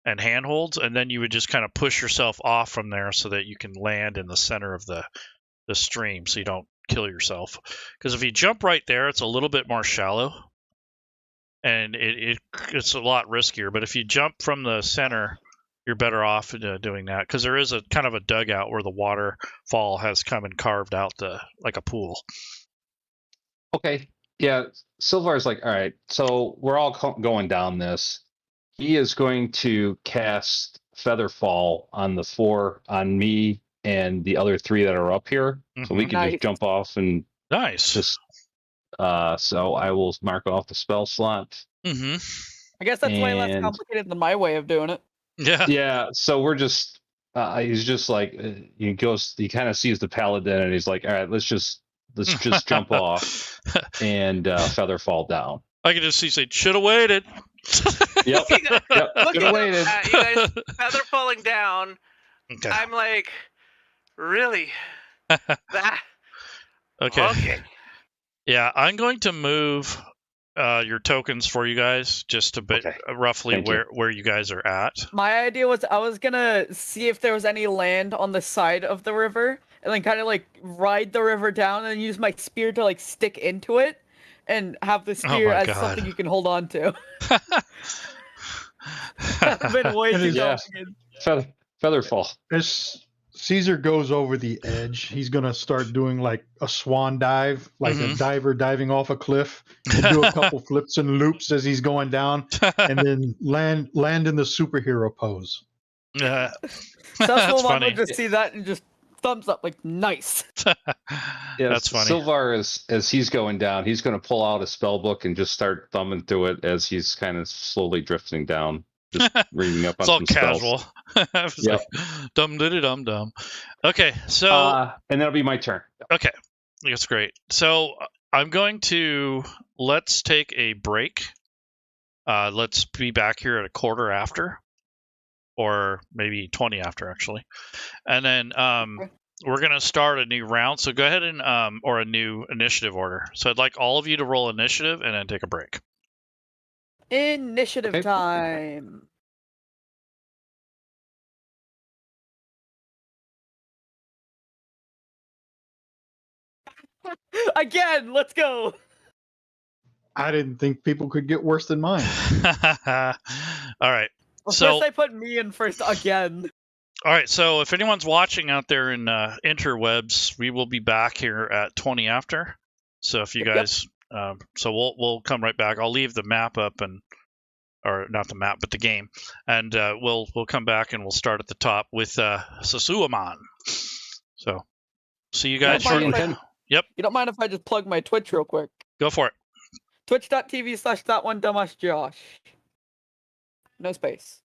and handholds, and then you would just kind of push yourself off from there so that you can land in the center of the stream so you don't kill yourself. Because if you jump right there, it's a little bit more shallow and it's a lot riskier. But if you jump from the center, you're better off doing that, because there is a kind of a dugout where the waterfall has come and carved out like a pool. Okay. Yeah. Sylvar's like, all right, so we're all going down this. He is going to cast Featherfall on me and the other 3 that are up here. So we can just jump off and just so I will mark off the spell slot. I guess that's way less complicated than my way of doing it. Yeah. So we're just he's just like he kind of sees the paladin and he's like, all right, let's just jump off and Featherfall down. I can just see say, should have waited. Yep. Should have waited. You guys feather falling down. Okay. I'm like, really? That? Okay. Yeah, I'm going to move your tokens for you guys just a bit, roughly where you guys are at. My idea was I was gonna see if there was any land on the side of the river, and then kind of like ride the river down and use my spear to like stick into it and have the spear as something you can hold on to. I've been way too complicated. Featherfall. As Caesar goes over the edge, he's gonna start doing like a swan dive, like a diver diving off a cliff, and do a couple flips and loops as he's going down, and then land in the superhero pose. Yeah, that's funny. Would just see that and just thumbs up, like nice. That's funny. Sylvar, as he's going down, he's going to pull out a spell book and just start thumbing through it as he's kind of slowly drifting down. Just reading up on some casual. Spells. Like, dum diddy dum dum. Okay, so and that'll be my turn. Okay, that's great. So I'm going to let's take a break. Let's be back here at a quarter after, or maybe 20 after actually, and then we're gonna start a new round. So go ahead and or a new initiative order. So I'd like all of you to roll initiative and then take a break. Initiative time. Again, let's go. I didn't think people could get worse than mine. All right. Well, so first I put me in first again. All right. So if anyone's watching out there in interwebs, we will be back here at 20 after. So if you guys, so we'll come right back. I'll leave the map up or not the map, but the game, and we'll come back and we'll start at the top with Sasuaman. So see you guys shortly. Yep. You don't mind if I just plug my Twitch real quick? Go for it. Twitch.tv/that1dumbassjosh. No space.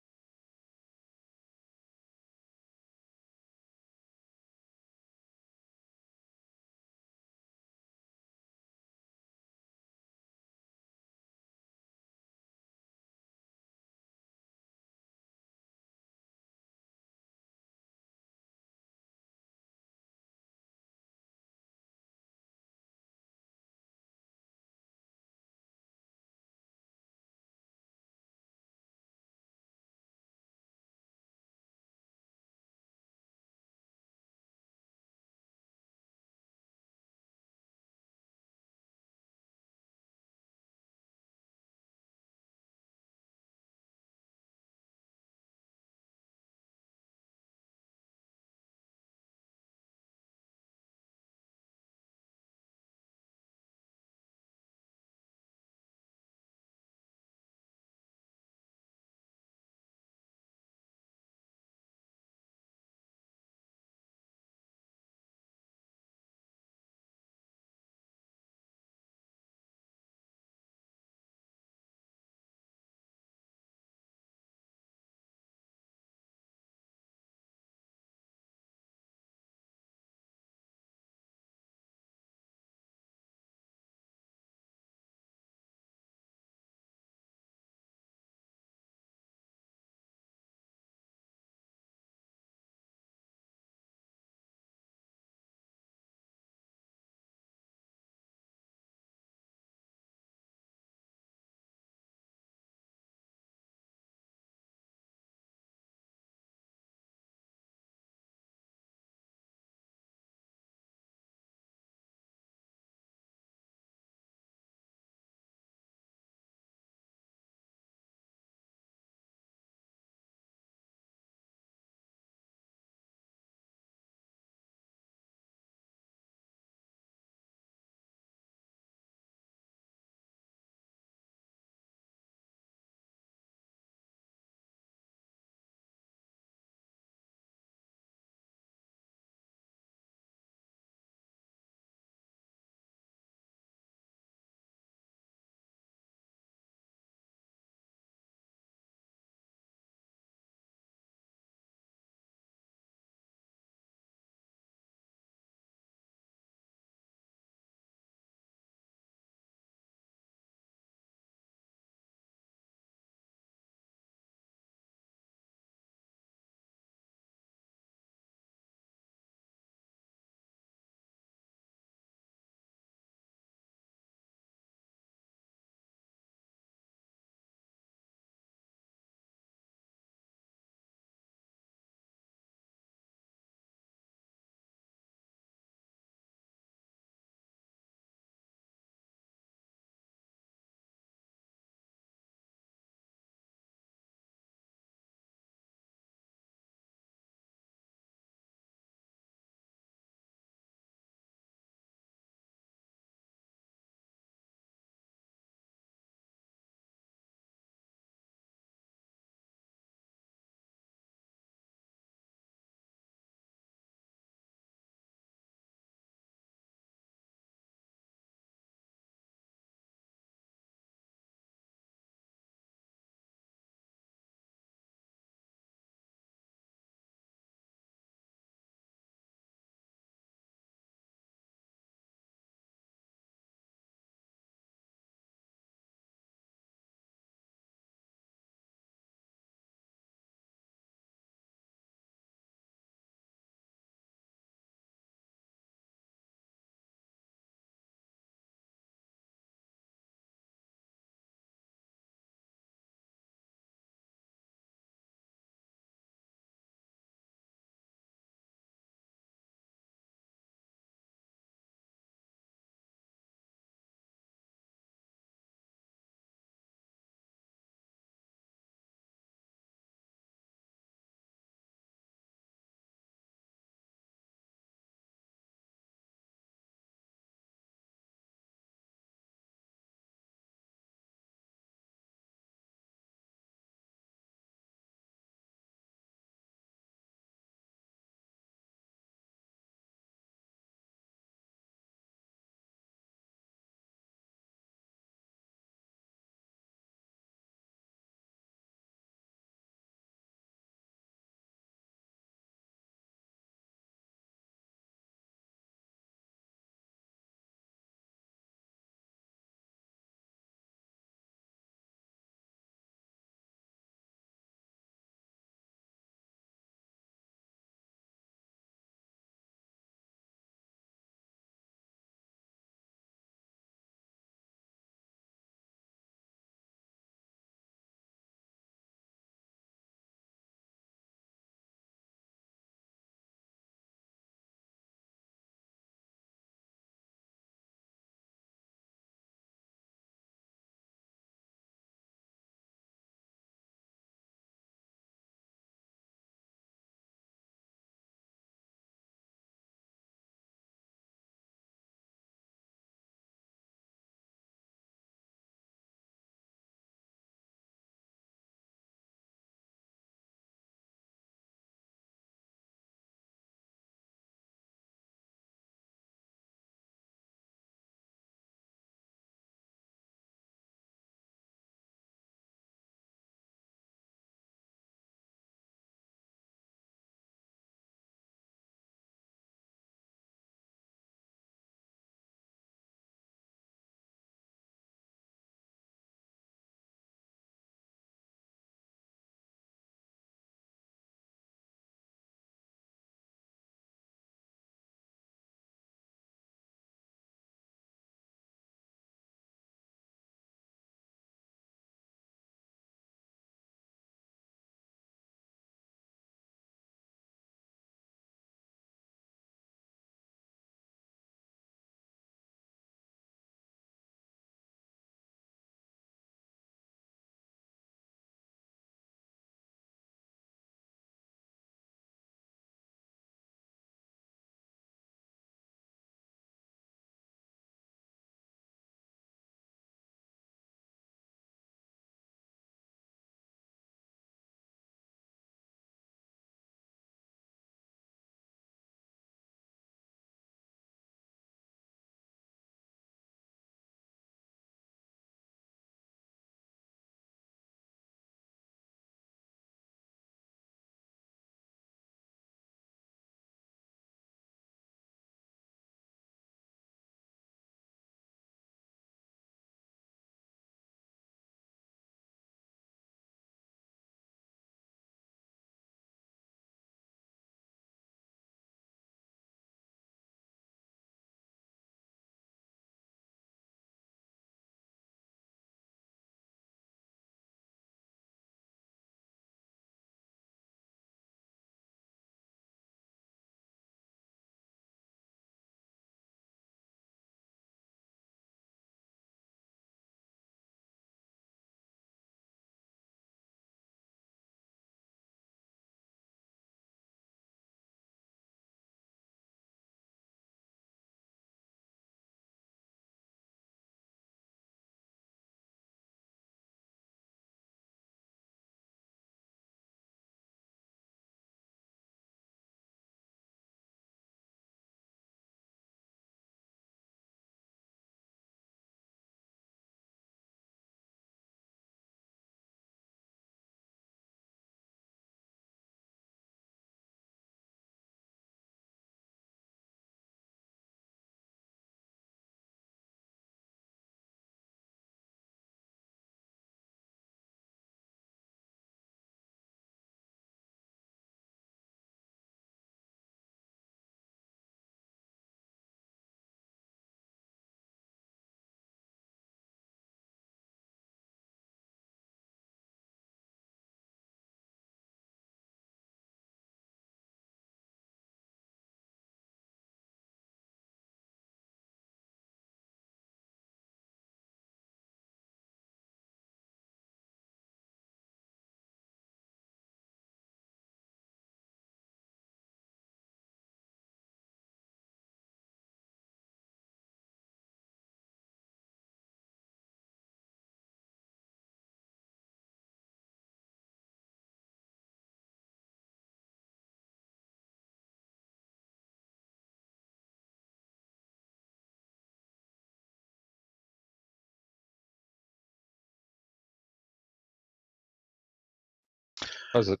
Present.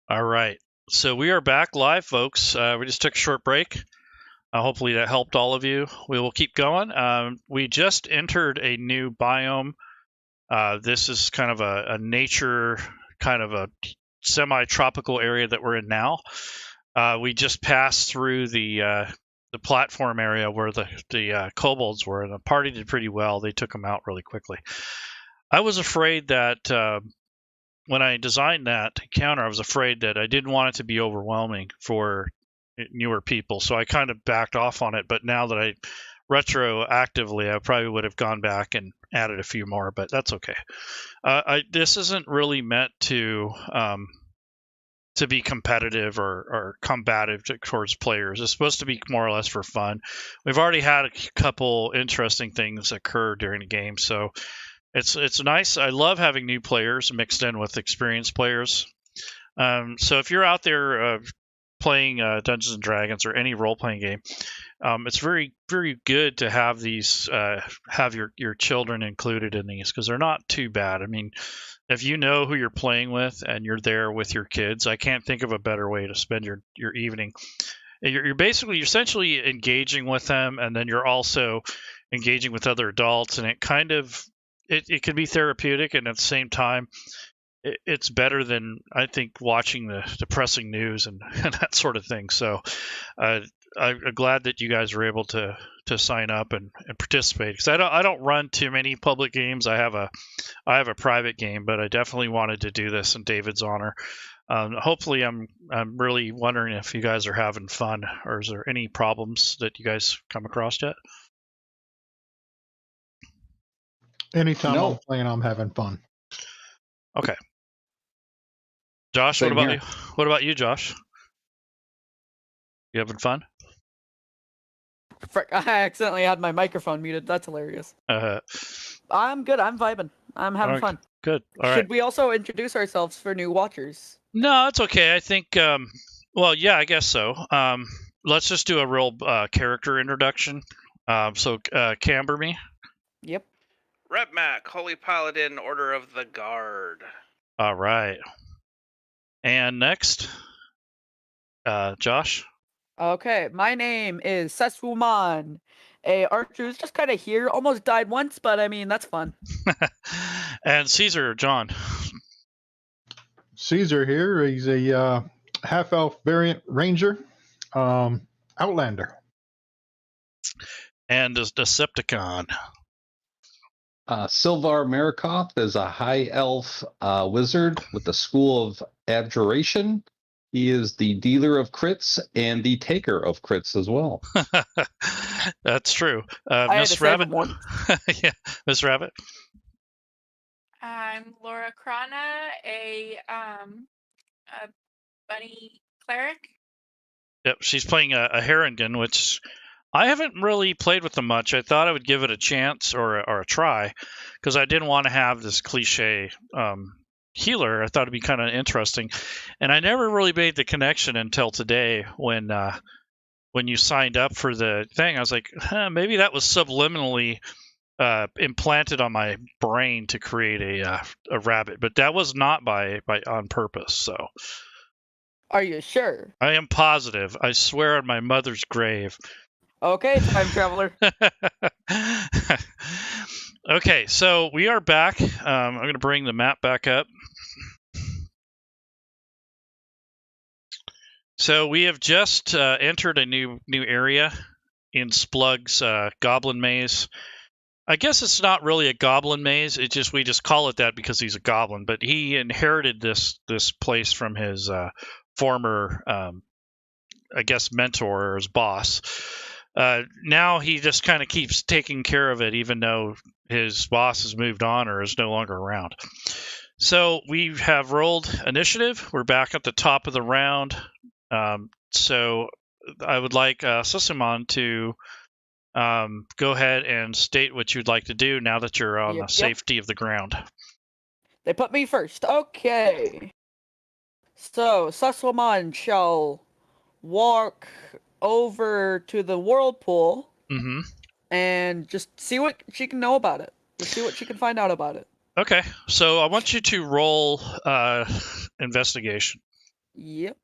All right. So we are back live, folks. We just took a short break. Hopefully that helped all of you. We will keep going. We just entered a new biome. This is kind of a nature, kind of a semi-tropical area that we're in now. We just passed through the platform area where the kobolds were, and the party did pretty well. They took them out really quickly. I was afraid that when I designed that encounter, I was afraid that I didn't want it to be overwhelming for newer people, so I kind of backed off on it. But now that I retroactively, I probably would have gone back and added a few more, but that's okay. This isn't really meant to be competitive or combative towards players. It's supposed to be more or less for fun. We've already had a couple interesting things occur during the game, so it's nice. I love having new players mixed in with experienced players. So if you're out there playing Dungeons and Dragons or any role-playing game, it's very, very good to have these have your children included in these, because they're not too bad. I mean, if you know who you're playing with and you're there with your kids, I can't think of a better way to spend your evening. You're essentially engaging with them, and then you're also engaging with other adults, and it kind of it can be therapeutic, and at the same time, it's better than, I think, watching the depressing news and that sort of thing. So I'm glad that you guys were able to sign up and participate, because I don't run too many public games. I have a private game, but I definitely wanted to do this in David's honor. Hopefully, I'm really wondering if you guys are having fun, or is there any problems that you guys come across yet? Anytime No. I'm playing, I'm having fun. Okay. Josh, Same what about here. you? What about you, Josh? You having fun? Frick, I accidentally had my microphone muted. That's hilarious. I'm good. I'm vibing. I'm having Okay, fun. good. All right. Should we also introduce ourselves for new watchers? No, it's okay. I think. Well, yeah, I guess so. Let's just do a real character introduction. So, Camberme. Yep. Rep Mac, Holy Paladin, Order of the Guard. All right. And next, Josh. Okay, my name is Seswuman, a archer who's just kind of here. Almost died once, but I mean, that's fun. And Caesar, John. Caesar here. He's a half-elf variant ranger, outlander. And Decepticon. Silvar Marikoth is a high elf wizard with the School of Abjuration. He is the dealer of crits and the taker of crits as well. That's true. I had to Miss save Rabbit. him one. Yeah, Miss Rabbit. I'm Laura Krana, a bunny cleric. Yep, she's playing a Harrigan, which I haven't really played with them much. I thought I would give it a chance or a try, because I didn't want to have this cliche healer. I thought it'd be kind of interesting, and I never really made the connection until today when you signed up for the thing. I was like, maybe that was subliminally implanted on my brain to create a rabbit, but that was not by on purpose. So, Are you sure? I am positive. I swear on my mother's grave. Okay, time traveler. Okay, so we are back. I'm going to bring the map back up. So we have just entered a new area in Splug's Goblin Maze. I guess it's not really a Goblin Maze. We just call it that because he's a goblin. But he inherited this place from his former, I guess, mentor or his boss. Now he just kind of keeps taking care of it, even though his boss has moved on or is no longer around. So we have rolled initiative. We're back at the top of the round. So I would like Susuman to go ahead and state what you'd like to do now that you're on the safety of the ground. They put me first. Okay. So Susuman shall walk over to the whirlpool and just see what she can know about it. Just see what she can find out about it. Okay, so I want you to roll investigation. Yep.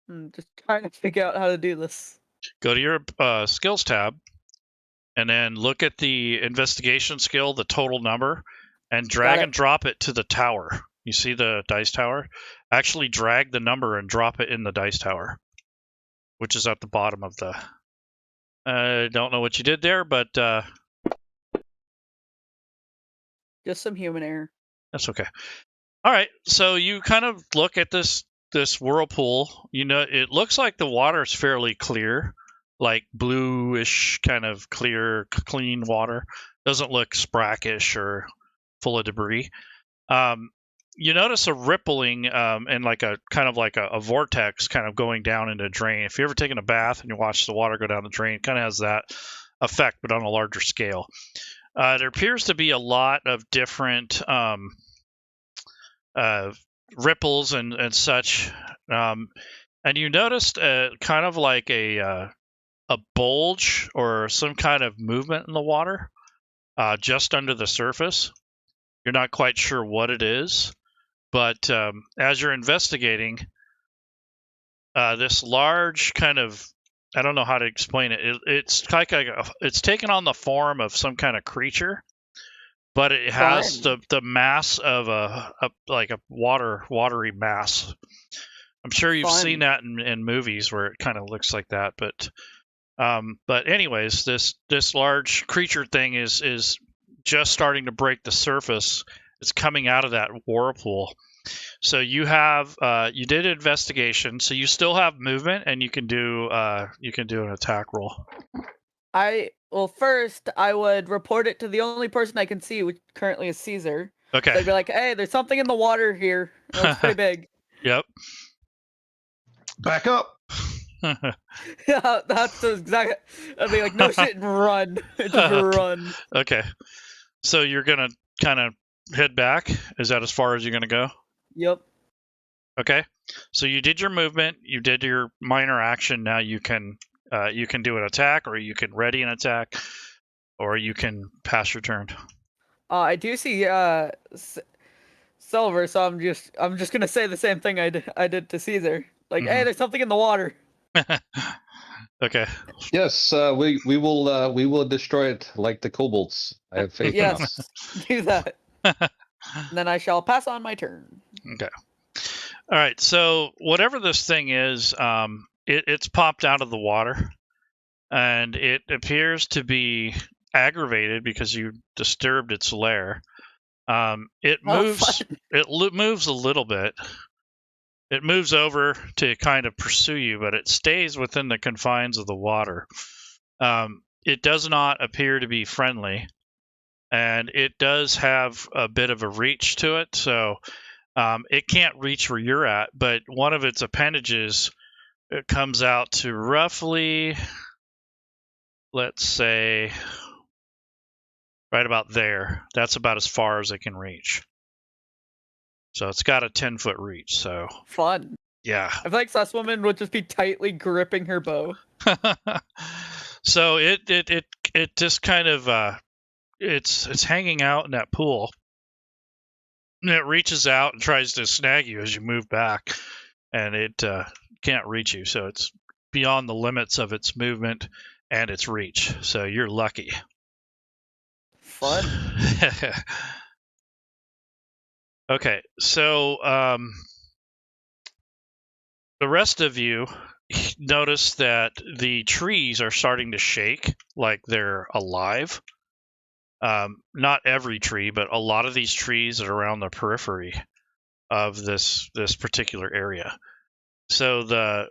I'm just trying to figure out how to do this. Go to your skills tab, and then look at the investigation skill, the total number, and drag and drop it to the tower. You see the dice tower? Actually drag the number and drop it in the dice tower, which is at the bottom of the... I don't know what you did there, but Just some human error. that's okay. All right, so you kind of look at this whirlpool. You know, it looks like the water is fairly clear, like bluish kind of clear, clean water. Doesn't look brackish or full of debris. You notice a rippling and like a kind of like a vortex kind of going down into a drain. If you've ever taken a bath and you watch the water go down the drain, it kind of has that effect, but on a larger scale. There appears to be a lot of different ripples and such, and you noticed kind of like a bulge or some kind of movement in the water just under the surface. You're not quite sure what it is, but as you're investigating, this large kind of, I don't know how to explain it. It's like it's taken on the form of some kind of creature, but it has the mass of a watery mass. I'm sure you've seen that in movies where it kind of looks like that, but anyways, this large creature thing is just starting to break the surface. It's coming out of that whirlpool. So you did investigation, so you still have movement, and you can do an attack roll. First I would report it to the only person I can see, which currently is Caesar. Okay. So I'd be like, hey, there's something in the water here. It looks pretty big. Yep. Back up. Yeah, that's exactly. I'd be like, no shit, and run. Just run. Okay. So you're gonna kind of head back. Is that as far as you're gonna go? Yep. Okay. So you did your movement. You did your minor action. Now you can do an attack, or you can ready an attack, or you can pass your turn. I do see Silver, so I'm just gonna say the same thing I did to Caesar. Like, hey, there's something in the water. Okay. Yes, we will destroy it like the kobolds. I have faith in us. Yes, do that. And then I shall pass on my turn. Okay. All right. So whatever this thing is, it's popped out of the water, and it appears to be aggravated because you disturbed its lair. It moves. It moves a little bit. It moves over to kind of pursue you, but it stays within the confines of the water. It does not appear to be friendly, and it does have a bit of a reach to it, so it can't reach where you're at, but one of its appendages, it comes out to roughly, let's say, right about there. That's about as far as it can reach. So it's got a 10-foot reach, so... Fun. Yeah. I feel like this woman would just be tightly gripping her bow. So it just kind of it's hanging out in that pool. And it reaches out and tries to snag you as you move back, and it can't reach you. So it's beyond the limits of its movement and its reach. So you're lucky. Fun. Okay, so the rest of you notice that the trees are starting to shake like they're alive. Not every tree, but a lot of these trees that are around the periphery of this particular area. So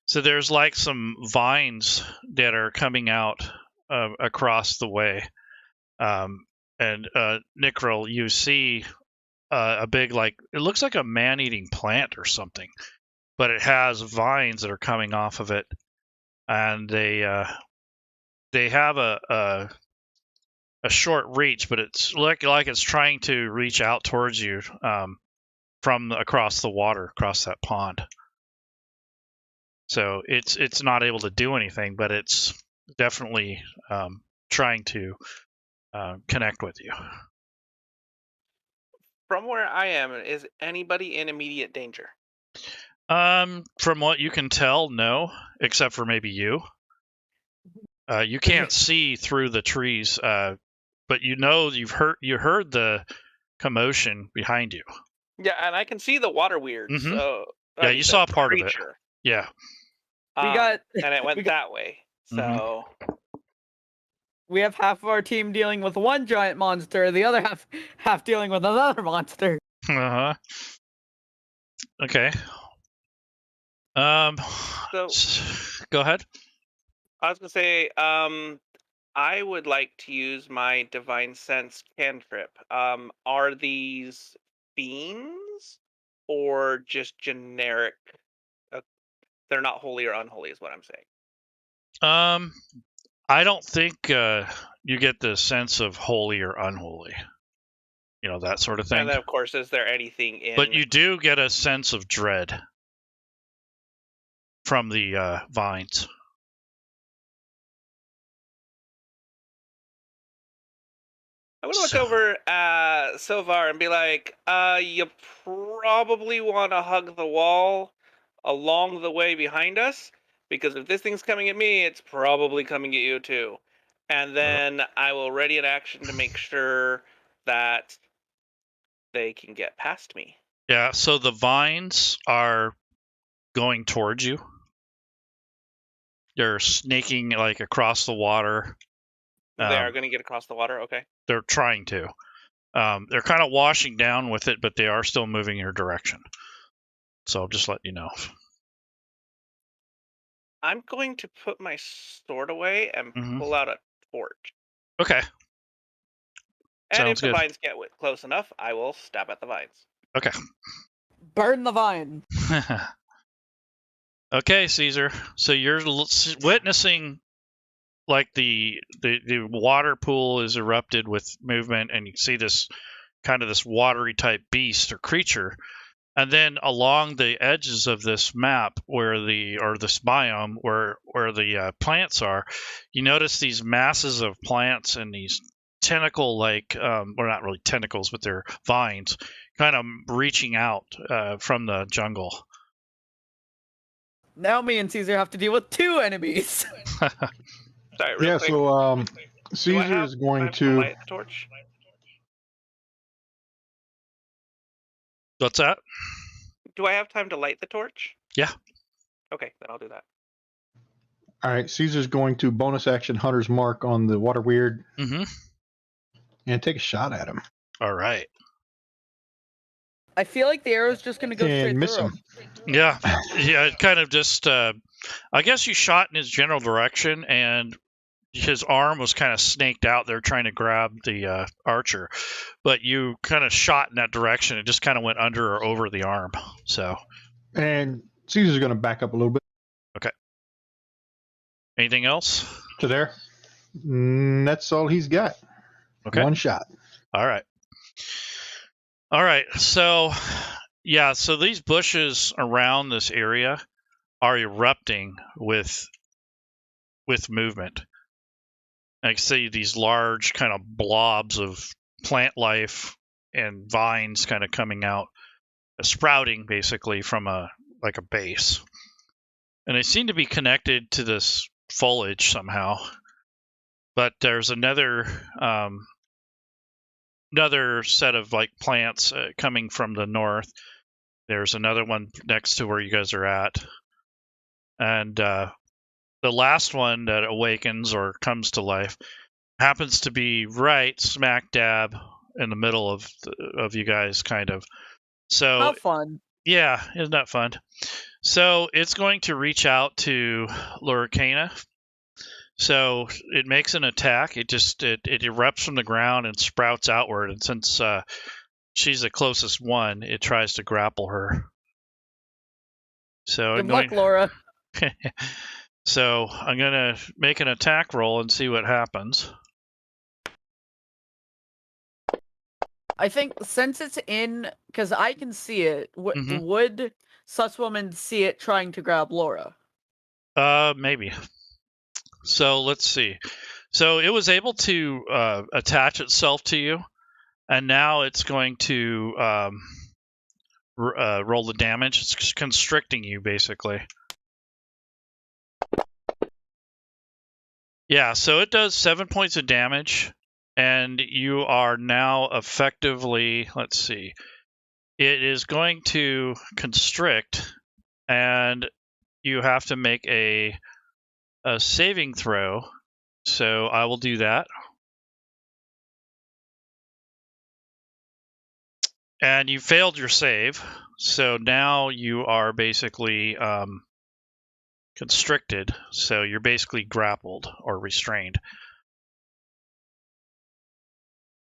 so there's like some vines that are coming out across the way. And Nickrel, you see a big, like, it looks like a man-eating plant or something, but it has vines that are coming off of it, and they have a short reach, but it's like it's trying to reach out towards you from across the water, across that pond. So it's not able to do anything, but it's definitely trying to connect with you. From where I am, is anybody in immediate danger? From what you can tell, no, except for maybe you. You can't see through the trees, but you know you heard the commotion behind you. Yeah, and I can see the water weird. Mhm. So Yeah, you saw part of it. Yeah. And it went that way. So we have half of our team dealing with one giant monster, the other half dealing with another monster. Uh-huh. Okay. So go ahead. I was gonna say, I would like to use my Divine Sense cantrip. Are these fiends or just generic? They're not holy or unholy, is what I'm saying. I don't think you get the sense of holy or unholy. You know, that sort of thing. And then, of course, is there anything in? But you do get a sense of dread from the vines. I would look over at Silvar and be like, you probably want to hug the wall along the way behind us, because if this thing's coming at me, it's probably coming at you too. And then I will ready an action to make sure that they can get past me. Yeah, so the vines are going towards you. They're snaking like across the water. They are going to get across the water? Okay. They're trying to. They're kind of washing down with it, but they are still moving your direction. So I'll just let you know. I'm going to put my sword away and pull out a torch. Okay. And Sounds if the good. vines get close enough, I will stab at the vines. Okay. Burn the vine. Okay, Caesar. So you're witnessing like the water pool is erupted with movement, and you see this kind of this watery type beast or creature. And then along the edges of this map, this biome where the plants are, you notice these masses of plants and these tentacle-like, well, not really tentacles, but they're vines, kind of reaching out from the jungle. Now me and Caesar have to deal with two enemies. Sorry, real quick. So Caesar is going to light the torch. What's that? Do I have time to light the torch? Yeah. Okay, then I'll do that. All right, Caesar's going to bonus action Hunter's Mark on the water weird and take a shot at him. All right. I feel like the arrow's just going to go straight miss through him. Yeah, it kind of just. I guess you shot in his general direction, and his arm was kind of snaked out there trying to grab the archer, but you kind of shot in that direction. It just kind of went under or over the arm. So. And Caesar's going to back up a little bit. Okay. Anything else? To there. That's all he's got. Okay. One shot. All right. All right. So, yeah. So these bushes around this area are erupting with movement. I see these large kind of blobs of plant life and vines kind of coming out, sprouting basically from a base, and they seem to be connected to this foliage somehow. But there's another set of like plants coming from the north. There's another one next to where you guys are at, and the last one that awakens or comes to life happens to be right smack dab in the middle of you guys, kind of. So How fun. Yeah, isn't that fun? So it's going to reach out to Arcana. So it makes an attack. It erupts from the ground and sprouts outward. And since she's the closest one, it tries to grapple her. So Good luck, Laura. So I'm going to make an attack roll and see what happens. I think since it's in, because I can see it, would Susswoman see it trying to grab Laura? Maybe. So let's see. So it was able to attach itself to you, and now it's going to roll the damage. It's constricting you, basically. Yeah, so it does 7 points of damage, and you are now effectively, let's see, it is going to constrict, and you have to make a saving throw. So I will do that. And you failed your save, so now you are basically constricted, so you're basically grappled or restrained.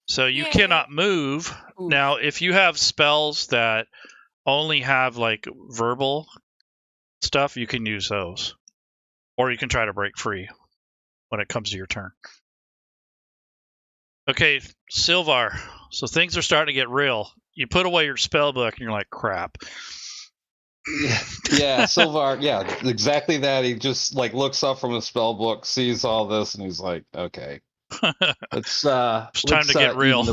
So you Yay. cannot move. Oof. Now, if you have spells that only have like verbal stuff, you can use those. Or you can try to break free when it comes to your turn. Okay, Silvar. So things are starting to get real. You put away your spell book and you're like, crap. Yeah, Silvar, yeah, exactly that. He just like looks up from the spell book, sees all this, and he's like, okay. It's time to get real.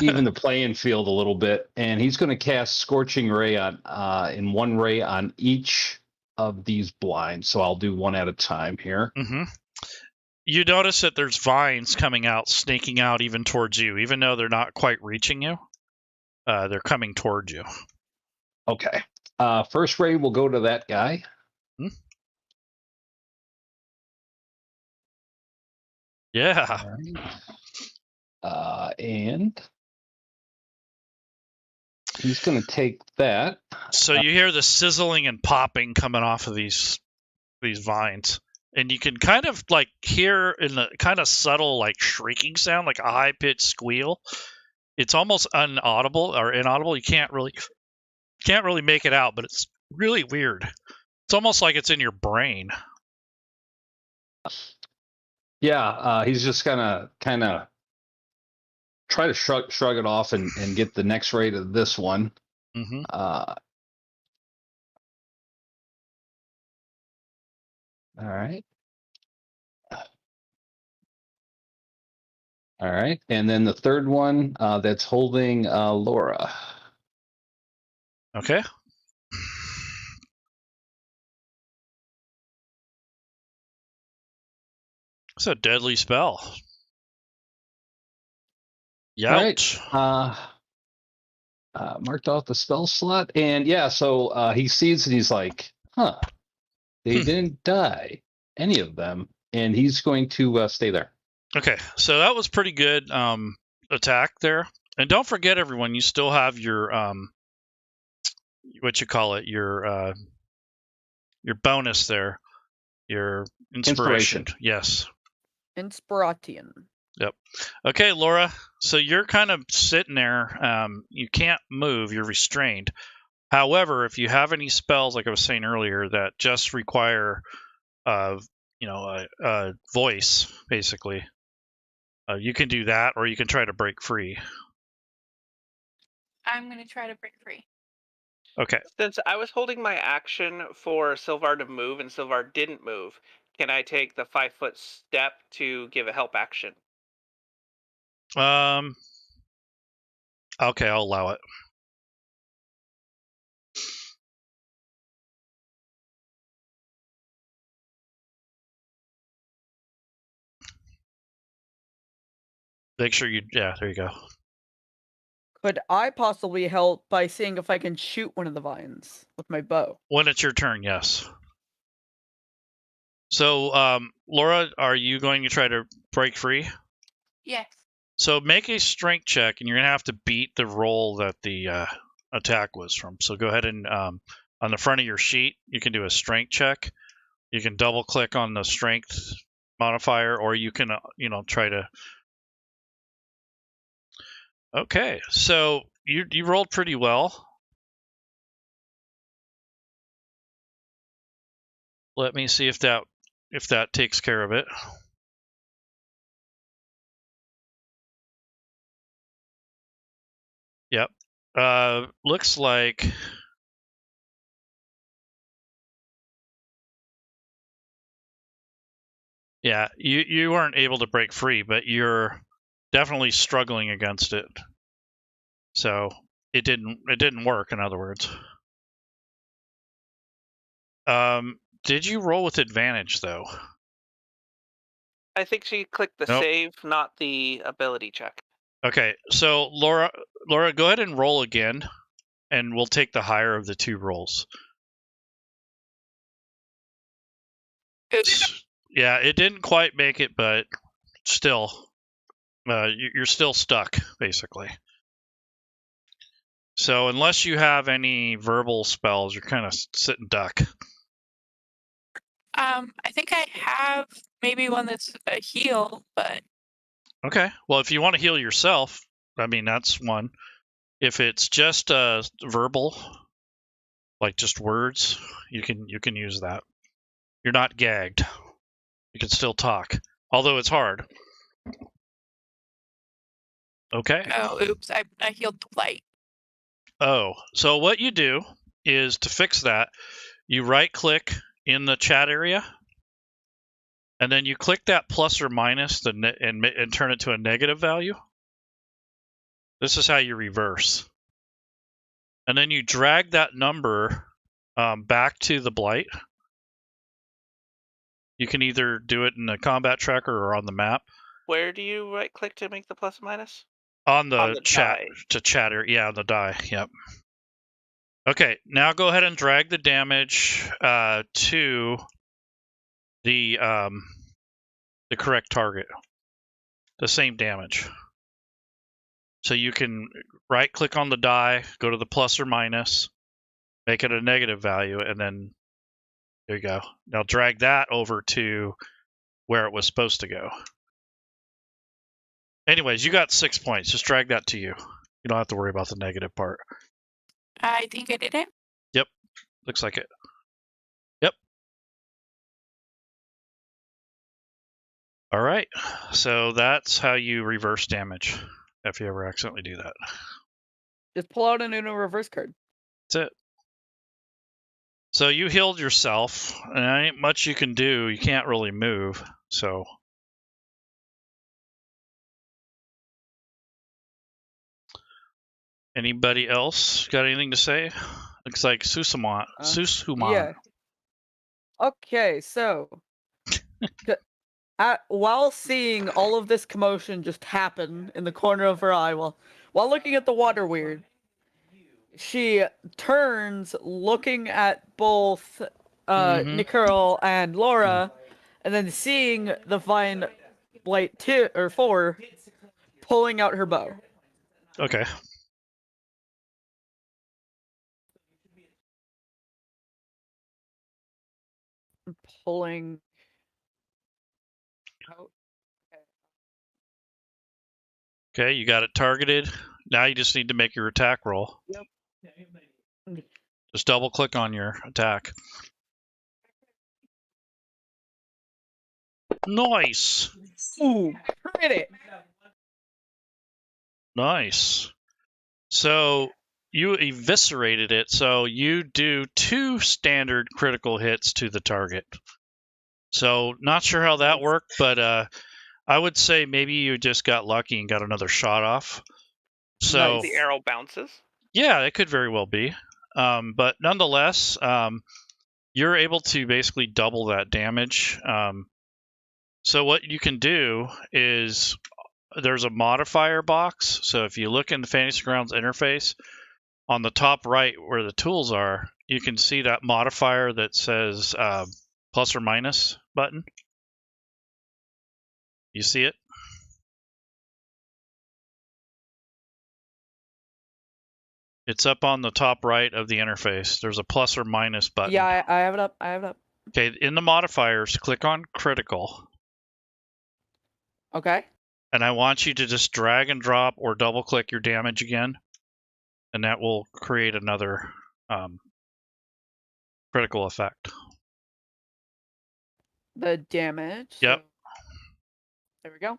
Even the playing field a little bit, and he's going to cast Scorching Ray on in one ray on each of these blinds. So I'll do one at a time here. Mm-hmm. You notice that there's vines coming out, snaking out even towards you, even though they're not quite reaching you. They're coming towards you. Okay. First ray will go to that guy. Hmm? Yeah. All right. And he's going to take that. So you hear the sizzling and popping coming off of these vines, and you can kind of like hear in the kind of subtle like shrieking sound, like a high pitched squeal. It's almost inaudible. You can't really make it out, but it's really weird. It's almost like it's in your brain. Yeah, he's just gonna kind of try to shrug it off and get the next ray to this one. Mm-hmm. All right. All right, and then the third one that's holding Laura. Okay. It's a deadly spell. Youch. All right. Marked off the spell slot, and yeah, so he sees and he's like, "Huh, they didn't die, any of them," and he's going to stay there. Okay, so that was pretty good attack there. And don't forget, everyone, you still have your your bonus there, your inspiration. Yes. Inspiration. Yep. Okay, Laura. So you're kind of sitting there. You can't move. You're restrained. However, if you have any spells, like I was saying earlier, that just require, a voice, basically, you can do that, or you can try to break free. I'm going to try to break free. Okay. Since I was holding my action for Silvar to move and Silvar didn't move, can I take the 5-foot step to give a help action? Okay, I'll allow it. Make sure there you go. Could I possibly help by seeing if I can shoot one of the vines with my bow? When it's your turn, yes. So, Laura, are you going to try to break free? Yes. So make a strength check, and you're going to have to beat the roll that the attack was from. So go ahead and on the front of your sheet, you can do a strength check. You can double click on the strength modifier, or you can try to. Okay, so you rolled pretty well. Let me see if that takes care of it. Yep. Looks like Yeah, you weren't able to break free, but you're definitely struggling against it. So it didn't work. In other words, did you roll with advantage though? I think she clicked the Nope. save, not the ability check. Okay, so Laura, go ahead and roll again, and we'll take the higher of the two rolls. Oops. Yeah, it didn't quite make it, but still, you're still stuck, basically. So unless you have any verbal spells, you're kind of sitting duck. I think I have maybe one that's a heal, but Okay, well, if you want to heal yourself, I mean, that's one. If it's just verbal, like just words, you can use that. You're not gagged. You can still talk, although it's hard. Okay. oh, oops, I healed the light. Oh, so what you do is to fix that, you right-click in the chat area, and then you click that plus or minus and turn it to a negative value. This is how you reverse. And then you drag that number back to the blight. You can either do it in the combat tracker or on the map. Where do you right click to make the plus or minus? On the chat die. to chatter, yeah, on the die. Yep. Okay, now go ahead and drag the damage to the correct target, the same damage. So you can right-click on the die, go to the plus or minus, make it a negative value, and then there you go. Now drag that over to where it was supposed to go. Anyways, you got 6 points. Just drag that to you. You don't have to worry about the negative part. I think I did it. Yep, looks like it. Yep. All right, so that's how you reverse damage if you ever accidentally do that. Just pull out an Uno reverse card. That's it. So you healed yourself, and there ain't much you can do. You can't really move, so. Anybody else got anything to say? Looks like Susuman. Yeah. Okay, so while seeing all of this commotion just happen in the corner of her eye, while looking at the water weird, she turns, looking at both Nicole and Laura, and then seeing the Vine Blight 2 or 4 pulling out her bow. Okay. Pulling out. Okay, you got it targeted. Now you just need to make your attack roll. Yep. Just double click on your attack. Nice. Ooh, hit it. Nice. So you eviscerated it. So you do 2 standard critical hits to the target. So not sure how that worked, but I would say maybe you just got lucky and got another shot off. So the arrow bounces. Yeah, it could very well be. But nonetheless, you're able to basically double that damage. So what you can do is there's a modifier box. So if you look in the Fantasy Grounds interface, on the top right where the tools are, you can see that modifier that says plus or minus button. You see it? It's up on the top right of the interface. There's a plus or minus button. Yeah, I have it up. I have it up. Okay, in the modifiers, click on critical. Okay. And I want you to just drag and drop or double click your damage again. And that will create another critical effect. The damage. Yep. So, there we go.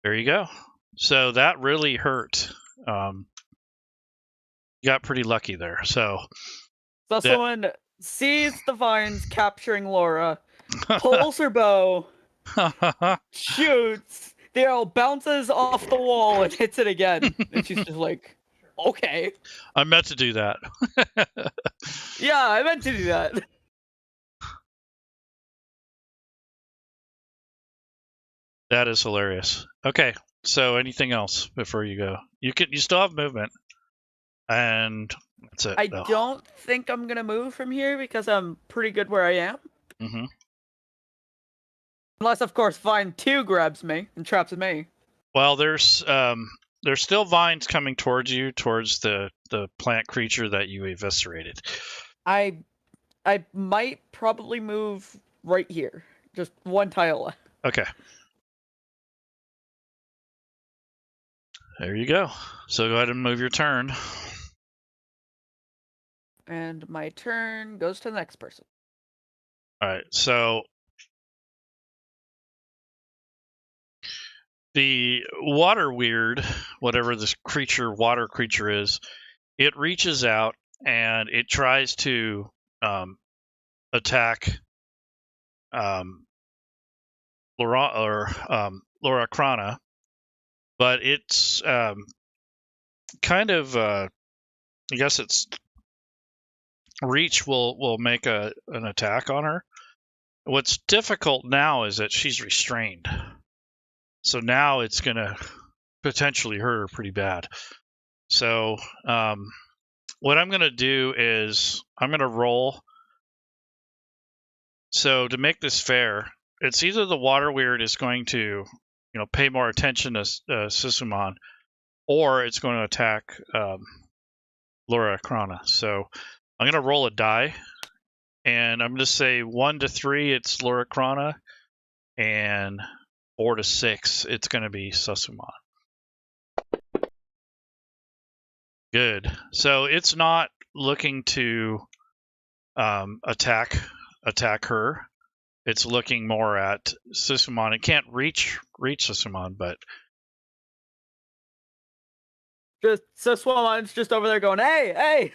There you go. So that really hurt. You got pretty lucky there. So someone sees the vines capturing Laura, pulls her bow, shoots. The arrow bounces off the wall and hits it again. And she's just like, okay. I meant to do that. Yeah, I meant to do that. That is hilarious. Okay, so anything else before you go? You still have movement, and that's it. I don't think I'm gonna move from here because I'm pretty good where I am. Mm-hmm. Unless, of course, Vine 2 grabs me and traps me. Well, there's still vines coming towards you, towards the plant creature that you eviscerated. I might probably move right here. Just one tile left. Okay. There you go. So go ahead and move your turn. And my turn goes to the next person. All right. So the water weird, whatever this water creature is, it reaches out and it tries to attack Arcana, but it's kind of I guess its reach will make an attack on her. What's difficult now is that she's restrained, so now it's gonna potentially hurt her pretty bad. So what I'm gonna do is I'm gonna roll. So to make this fair, it's either the water weird is going to, pay more attention to Sisumon, or it's going to attack Laura Krana. So I'm going to roll a die, and I'm going to say 1 to 3, it's Laura Krana, and 4 to 6, it's going to be Sisumon. Good. So it's not looking to attack her. It's looking more at Sisumon. It can't reach Sisumon, but just Sissumon's just over there going, hey,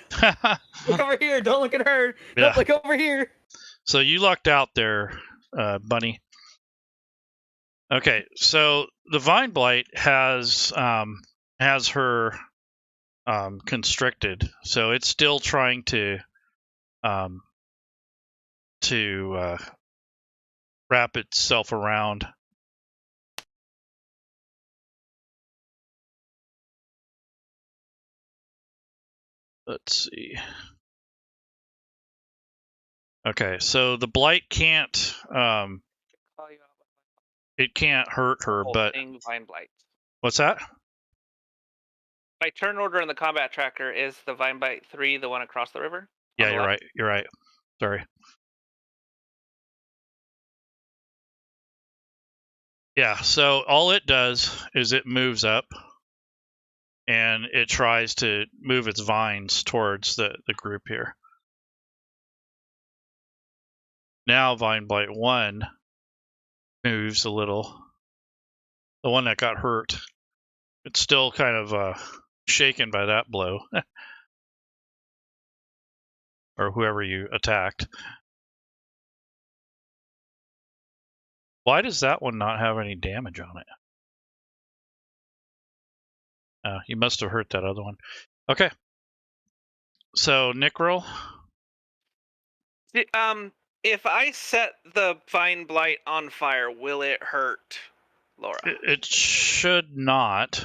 look over here, don't look at her. Yeah. Don't look over here. So you lucked out there, Bunny. Okay, so the Vine Blight has her constricted, so it's still trying to wrap itself around. Let's see. Okay, so the blight can't it can't hurt her, but Vine Blight. What's that? My turn order in the combat tracker is the Vine Blight 3, the one across the river. Yeah, you're right. You're right. Sorry. Yeah, so all it does is it moves up and it tries to move its vines towards the group here. Now Vine Blight 1 moves a little. The one that got hurt. It's still kind of shaken by that blow. Or whoever you attacked. Why does that one not have any damage on it? You must have hurt that other one. Okay. So, Nick roll. If I set the Vine Blight on fire, will it hurt Laura? It should not.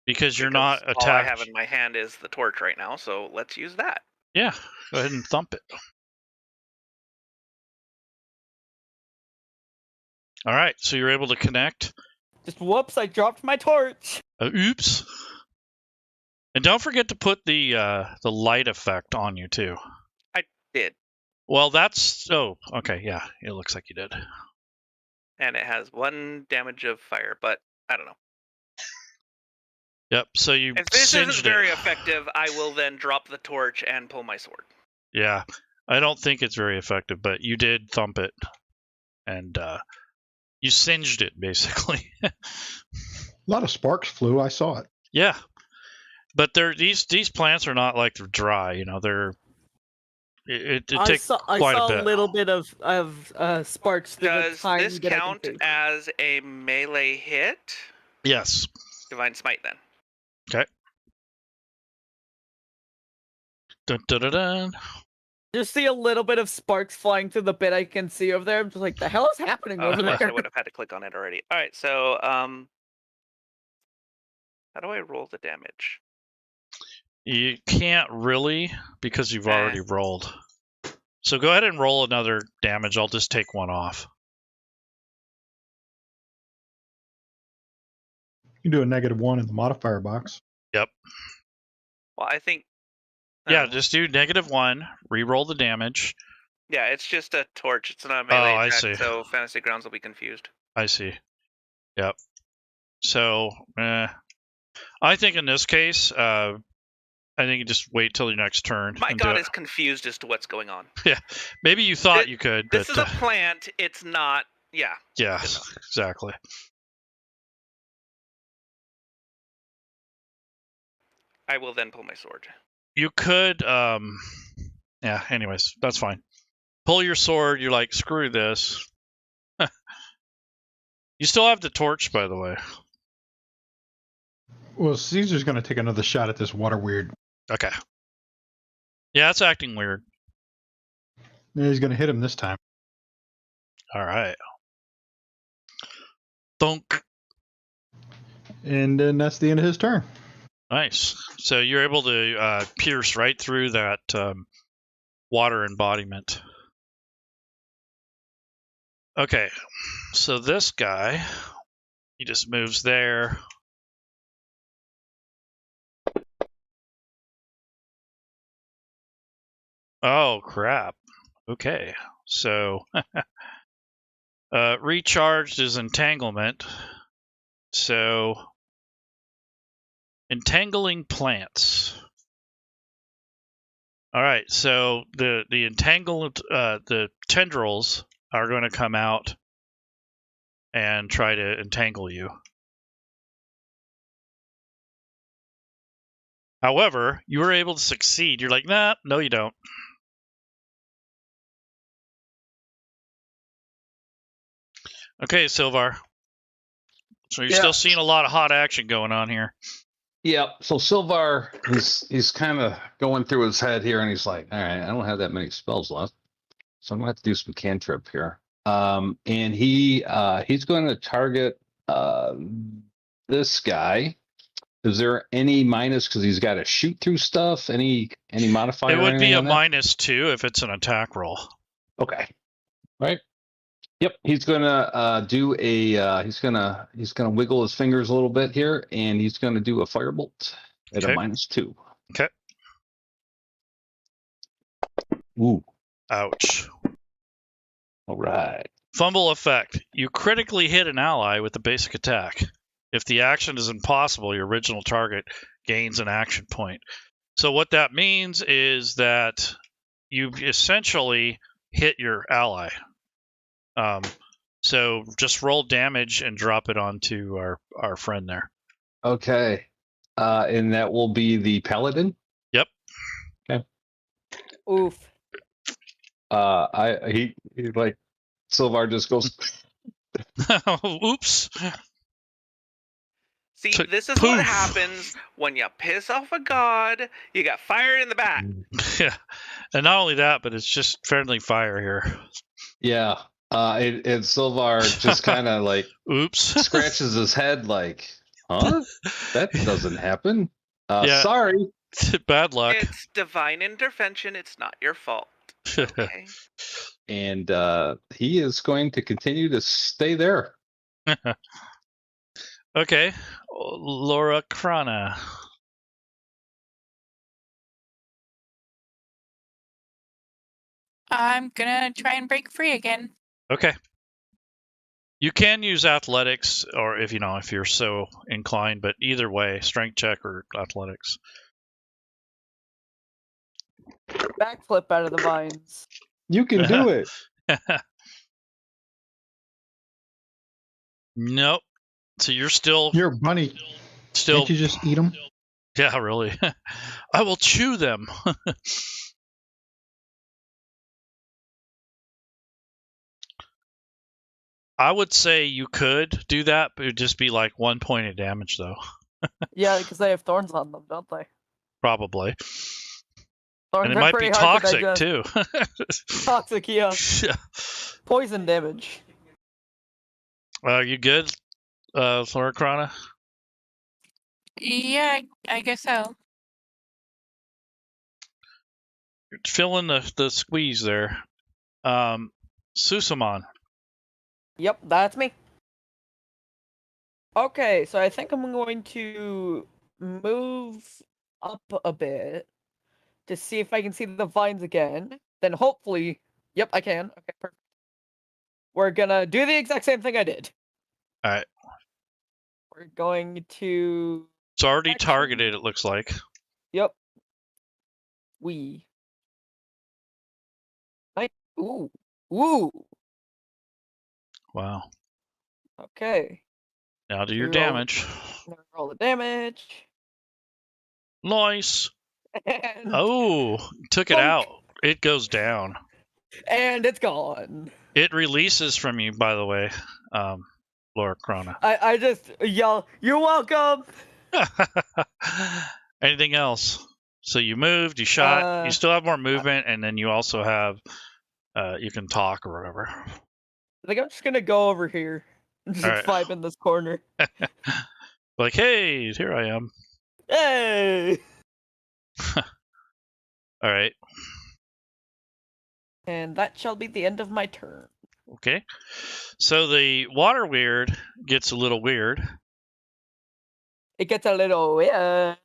Because you're not attacked. All I have in my hand is the torch right now, so let's use that. Yeah, go ahead and thump it. All right, so you're able to connect. Just whoops, I dropped my torch. Oops. And don't forget to put the light effect on you too. I did. Well, that's okay, yeah, it looks like you did. And it has 1 damage of fire, but I don't know. Yep. So you. If this isn't singed very it. effective, I will then drop the torch and pull my sword. Yeah, I don't think it's very effective, but you did thump it, and you singed it basically. A lot of sparks flew. I saw it. Yeah, but these plants are not like they're dry. It I takes saw quite a bit. a little bit of sparks. through the Does tiny this bit I can count see. as a melee hit? Yes. Divine Smite then. Okay. Dun, dun, dun, dun. Just see a little bit of sparks flying through the bit I can see over there. I'm just like, the hell is happening over Otherwise, I there? would have had to click on it already. All right, so how do I roll the damage? You can't really because you've already rolled. So go ahead and roll another damage. I'll just take one off. You can do a -1 in the modifier box. Yep. Well, I think. Yeah, oh, just do -1. Re-roll the damage. Yeah, it's just a torch. It's not a melee I attack, see. so Fantasy Grounds will be confused. I see. Yep. So, I think in this case, I think you just wait till your next turn. My and do god it. is confused as to what's going on. Maybe you thought you could, but This is a plant. It's not. Yeah. yeah, exactly. I will then pull my sword. You could, yeah. Anyways, that's fine. Pull your sword. You're like, screw this. You still have the torch, by the way. Well, Caesar's going to take another shot at this water weird. Okay. Yeah, it's acting weird. Yeah, he's going to hit him this time. All right. Thunk. And then that's the end of his turn. Nice. So you're able to pierce right through that water embodiment. Okay. So this guy, he just moves there. Oh, crap. Okay. So recharged is entanglement. So entangling plants. All right. So the entangled the tendrils are going to come out and try to entangle you. However, you were able to succeed. You're like, nah, no, you don't. Okay, Silvar. So you're still seeing a lot of hot action going on here. Yep. So Silvar, he's kind of going through his head here, and he's like, "All right, I don't have that many spells left, so I'm gonna have to do some cantrip here." And he's going to target this guy. Is there any minus because he's got to shoot through stuff? Any modifier? It would be a on that? -2 if it's an attack roll. Okay. Right. Yep. He's gonna do a. He's gonna wiggle his fingers a little bit here, and he's gonna do a firebolt at Okay. a -2. Okay. Ooh. Ouch. All right. Fumble effect. You critically hit an ally with a basic attack. If the action is impossible, your original target gains an action point. So what that means is that you essentially hit your ally. So just roll damage and drop it onto our friend there. Okay. And that will be the paladin. Yep. Okay. Oof. He like Silvar just goes. Oops. See, this is what happens when you piss off a god. You got fired in the back. Yeah. And not only that, but it's just friendly fire here. Yeah. And Silvar just kind of like Oops. scratches his head like, huh? That doesn't happen. Yeah. Sorry. Bad luck. It's divine intervention. It's not your fault. Okay. And he is going to continue to stay there. Okay. Laura Krana. I'm gonna try and break free again. Okay. You can use athletics, or if you're so inclined, but either way, strength check or athletics. Backflip out of the vines. You can do it. Nope. So you're still You're a bunny. still. Can't you just eat them? Yeah, really. I will chew them. I would say you could do that, but it would just be like 1 point of damage, though. Yeah, because they have thorns on them, don't they? Probably. Thorns And it are might pretty be hard toxic, to too. digest. Toxic, yeah. Poison damage. You good, Arcana? Yeah, I guess so. You're filling the squeeze there. Susamon. Yep, that's me. Okay, so I think I'm going to move up a bit to see if I can see the vines again. Then hopefully, yep, I can. Okay, perfect. We're gonna do the exact same thing I did. All right. We're going to. It's already Actually- targeted, it looks like. Yep. Ooh. Ooh. Wow. Okay. Now do your Roll- damage. I'm gonna roll the damage. Nice. And, Oh, took it Bonk. out. It goes down. and it's gone. It releases from you, by the way, Arcana. I just yell, "You're welcome!" Anything else? So you moved, you shot, you still have more movement, and then you also have, you can talk or whatever. I think I'm just gonna go over here and just Alright. vibe in this corner. Like, hey, here I am. Hey! All right. And that shall be the end of my turn. Okay. So the water weird gets a little weird. It gets a little weird.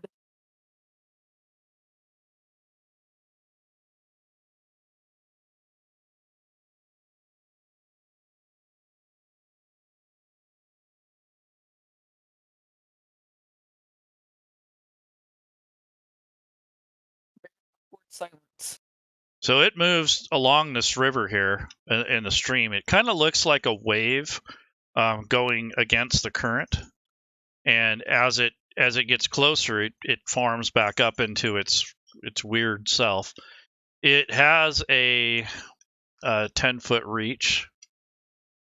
Silence. So it moves along this river here in the stream. It kind of looks like a wave going against the current, and as it gets closer, it forms back up into its weird self. It has a 10-foot reach,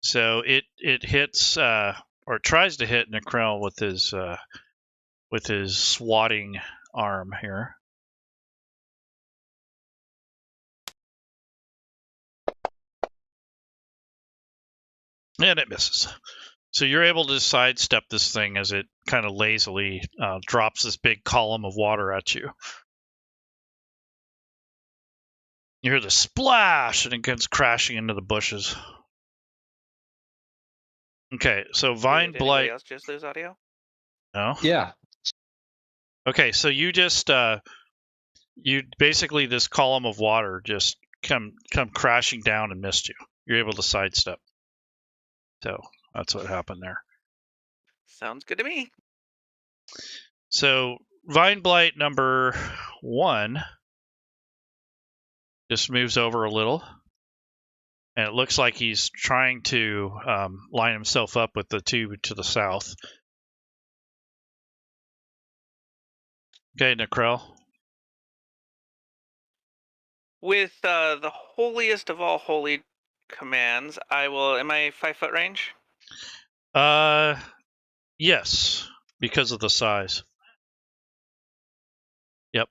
so it hits or tries to hit Necrel with his swatting arm here. And it misses. So you're able to sidestep this thing as it kind of lazily drops this big column of water at you. You hear the splash, and it comes crashing into the bushes. Okay, so Vine Did Blight. anybody else just lose audio? No. Yeah. Okay, so you just you basically this column of water just come crashing down and missed you. You're able to sidestep. So that's what happened there. Sounds good to me. So Vine Blight number 1 just moves over a little, and it looks like he's trying to line himself up with the two to the south. Okay, Necrel. With the holiest of all holy commands, I will. Am I 5-foot range? Yes, because of the size. Yep.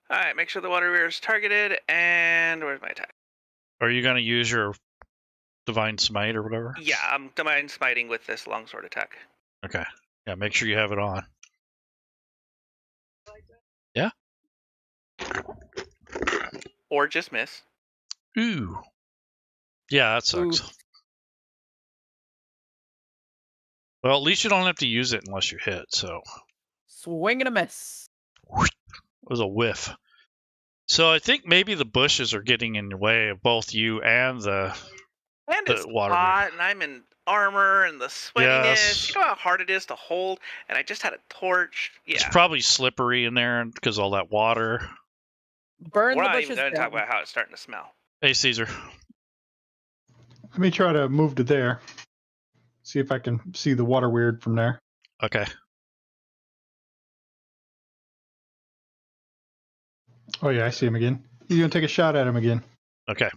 All right. Make sure the water weir is targeted. And where's my attack? Are you going to use your Divine Smite or whatever? Yeah, I'm divine smiting with this longsword attack. Okay. Yeah, make sure you have it on. Yeah. Or just miss. Ooh. Yeah, that sucks. Ooh. Well, at least you don't have to use it unless you hit, so. Swing and a miss. It was a whiff. So I think maybe the bushes are getting in the way of both you and the And it's water hot, and I'm in armor, and the sweatiness. Yes. You know how hard it is to hold, and I just had a torch. Yeah. It's probably slippery in there because all that water. Burn We're the not bushes even going to talk down. about how it's starting to smell. Hey, Caesar. Let me try to move to there. See if I can see the water weird from there. Okay. Oh yeah, I see him again. He's gonna take a shot at him again, Okay.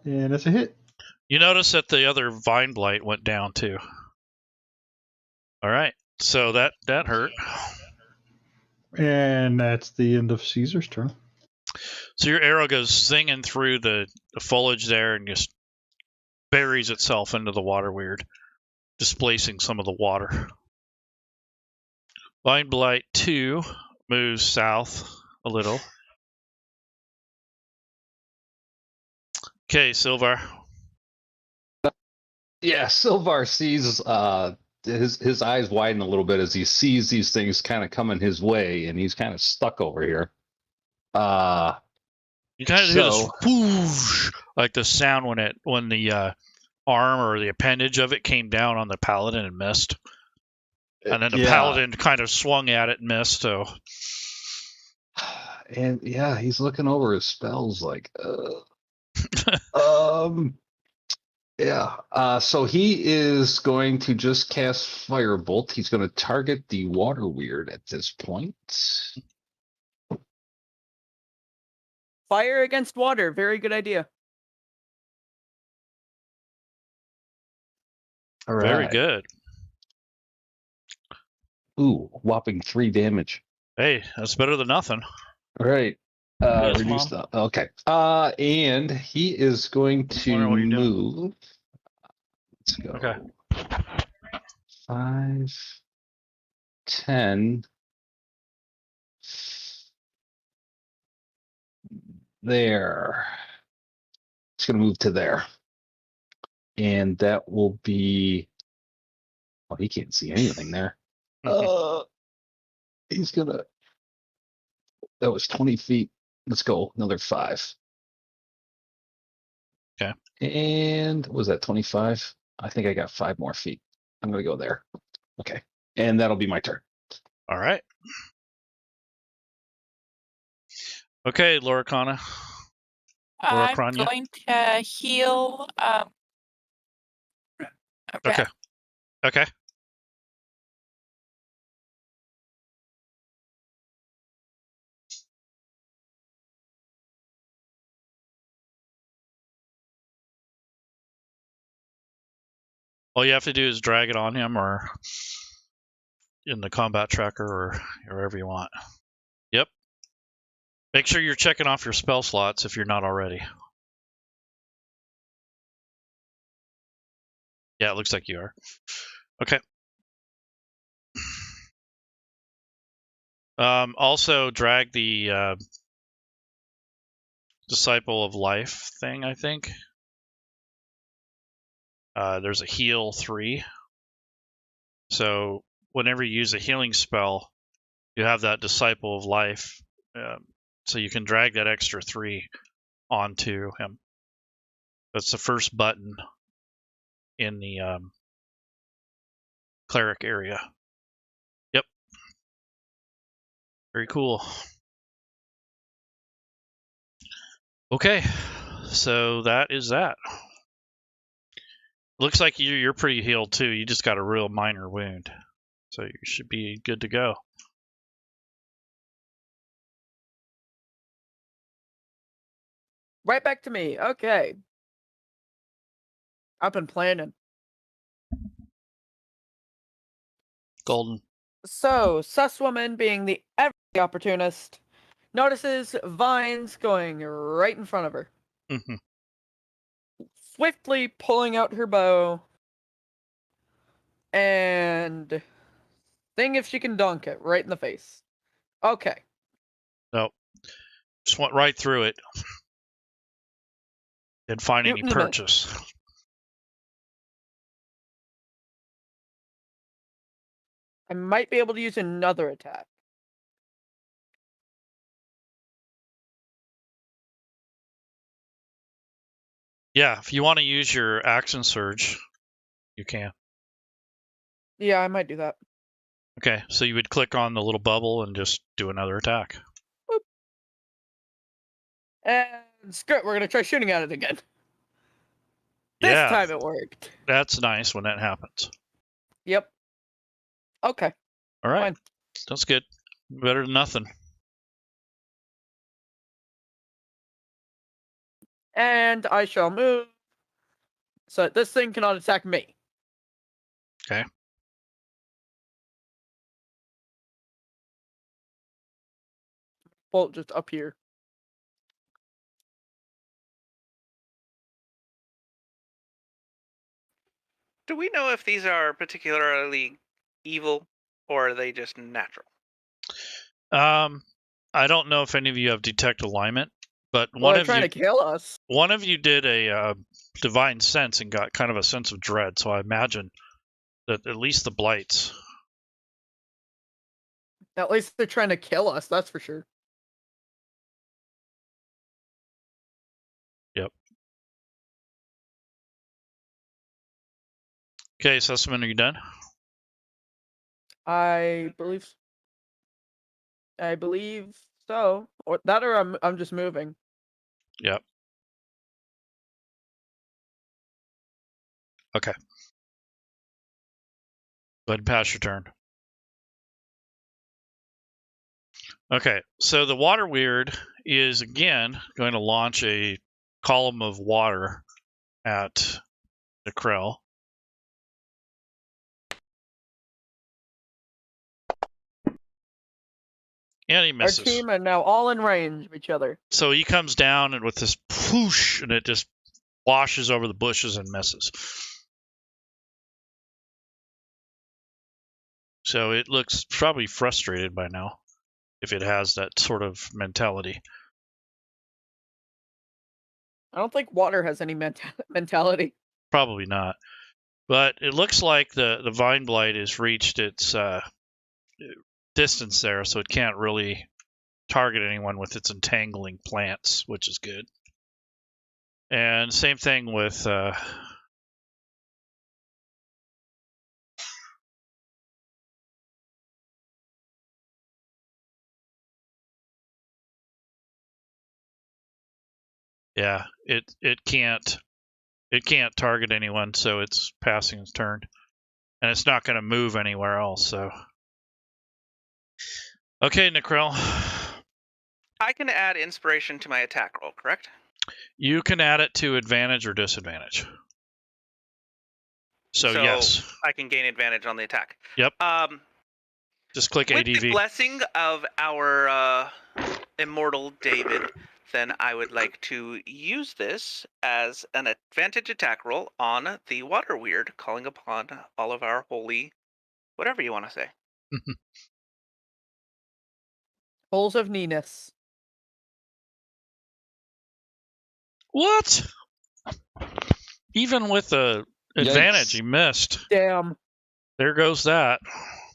and that's a hit. You notice that the other Vine Blight went down too. All right. So that hurt. And that's the end of Caesar's turn. So your arrow goes singing through the foliage there and just buries itself into the water weird, displacing some of the water. Vine Blight 2 moves south a little. Okay, Silvar. Yeah, Silvar sees his eyes widen a little bit as he sees these things kind of coming his way, and he's kind of stuck over here. You kind of hear this whoosh, like the sound when the arm or the appendage of it came down on the paladin and missed. And then the paladin kind of swung at it and missed, so. And yeah, he's looking over his spells like, yeah. So he is going to just cast Firebolt. He's going to target the water weird at this point. Fire against water. Very good idea. All right. Very good. Ooh, whopping 3 damage. Hey, that's better than nothing. All right. Yes, Reduce the. Okay. And he is going to Wondering what you're doing. move. Let's go. Okay. 5, 10. There. It's going to move to there. And that will be. Oh, he can't see anything there. He's going to. That was 20 feet. Let's go. Another 5. Okay. And was that 25? I think I got 5 more feet. I'm going to go there. Okay. And that'll be my turn. All right. Okay, Loricana. I'm Cranya? going to heal. Okay. Okay. All you have to do is drag it on him or in the combat tracker or wherever you want. Yep. Make sure you're checking off your spell slots if you're not already. Yeah, it looks like you are. Okay. Also, drag the Disciple of Life thing, I think. There's a heal 3. So whenever you use a healing spell, you have that Disciple of Life. So you can drag that extra 3 onto him. That's the first button in the cleric area. Yep. Very cool. Okay, so that is that. Looks like you're pretty healed too. You just got a real minor wound. So you should be good to go. Right back to me. Okay. I've been planning. Golden. So, sus woman, being the every opportunist, notices vines going right in front of her. Mm-hmm. Swiftly pulling out her bow and seeing if she can dunk it right in the face. Okay. Nope. Just went right through it. Didn't find any purchase. I might be able to use another attack. Yeah, if you want to use your action surge, you can. Yeah, I might do that. Okay, so you would click on the little bubble and just do another attack. Boop. And screw it, we're going to try shooting at it again. This time it worked. That's nice when that happens. Yep. Okay. All right. Fine. That's good. Better than nothing. And I shall move so that this thing cannot attack me. Okay. Bolt just up here. Do we know if these are particularly evil or are they just natural? I don't know if any of you have detect alignment, but Well, they're trying to kill us. one of you did a divine sense and got kind of a sense of dread. So I imagine that at least the blights. At least they're trying to kill us, that's for sure. Yep. Okay, Sussman, are you done? I believe so. Or that, or I'm just moving. Yep. Okay. Go ahead and pass your turn. Okay, so the water weird is again going to launch a column of water at the Krell. And he Our misses. team are now all in range of each other. So he comes down and with this whoosh, and it just washes over the bushes and misses. So it looks probably frustrated by now, if it has that sort of mentality. I don't think water has any mentality. Probably not. But it looks like the Vine Blight has reached its distance there, so it can't really target anyone with its entangling plants, which is good. And same thing with yeah, it can't target anyone, so it's passing its turn. And it's not going to move anywhere else, so. Okay, Necrel. I can add inspiration to my attack roll, correct? You can add it to advantage or disadvantage. So yes. I can gain advantage on the attack. Yep. Just click with ADV. the blessing of our immortal David, then I would like to use this as an advantage attack roll on the water weird, calling upon all of our holy, whatever you want to say. Holes of Ninus. What? Even with the advantage, he missed. Damn. There goes that.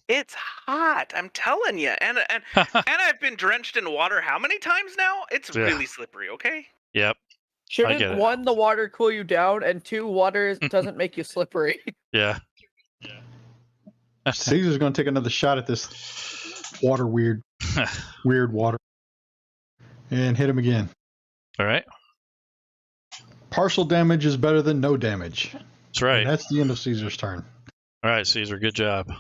It's hot, I'm telling you. And I've been drenched in water how many times now? It's really slippery, okay? Yep. Shouldn't one, the water cool you down, and two, water doesn't make you slippery. Yeah. Caesar's going to take another shot at this water weird water. And hit him again. All right. Partial damage is better than no damage. That's right. And that's the end of Caesar's turn. All right, Caesar, good job.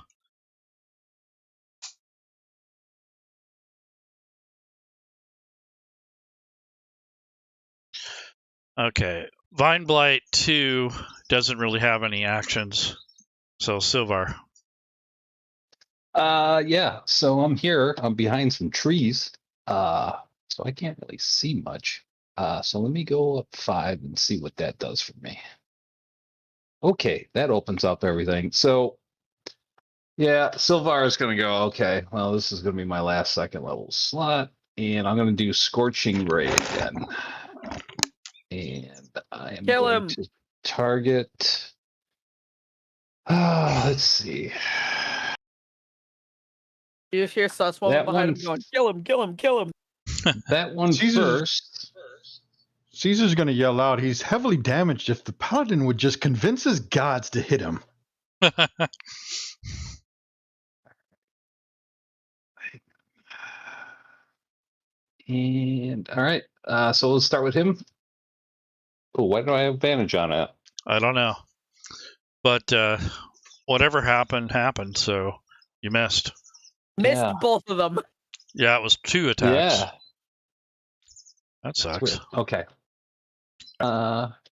Okay. Vine Blight 2 doesn't really have any actions. So, Silvar. Yeah. So I'm here. I'm behind some trees. So I can't really see much. So let me go up 5 and see what that does for me. Okay, that opens up everything. So, yeah, Silvar is going to go, okay, well, this is going to be my last second level slot. And I'm going to do Scorching Ray again. And I am going to target. Let's see. You just hear Susswoman behind him going, kill him, kill him, kill him. That one first. Caesar's going to yell out, he's heavily damaged. If the paladin would just convince his gods to hit him. And all right, so let's start with him. Oh, why do I have advantage on it? I don't know. But whatever happened, so you missed. Missed both of them. Yeah, it was 2 attacks. Yeah. That That's sucks. weird. Okay.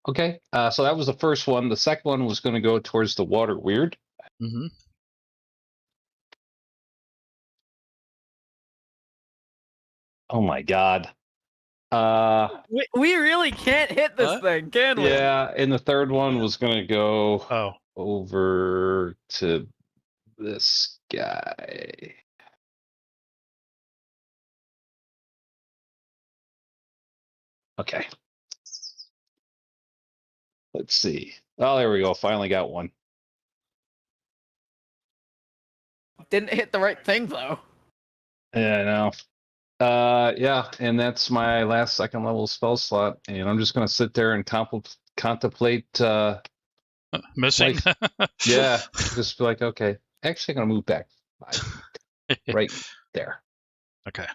Okay. So that was the first one. The second one was going to go towards the water weird. Mm-hmm. Oh my god. We really can't hit this What? thing, can we? Yeah, and the third one was going to go Oh, over to this guy. Okay. Let's see. Oh, there we go. Finally got one. Didn't hit the right thing though. Yeah, I know. Yeah, and that's my last second level spell slot, and I'm just gonna sit there and contemplate. missing. Yeah, just be like, okay, actually, I'm gonna move back 5 feet, right there. Okay.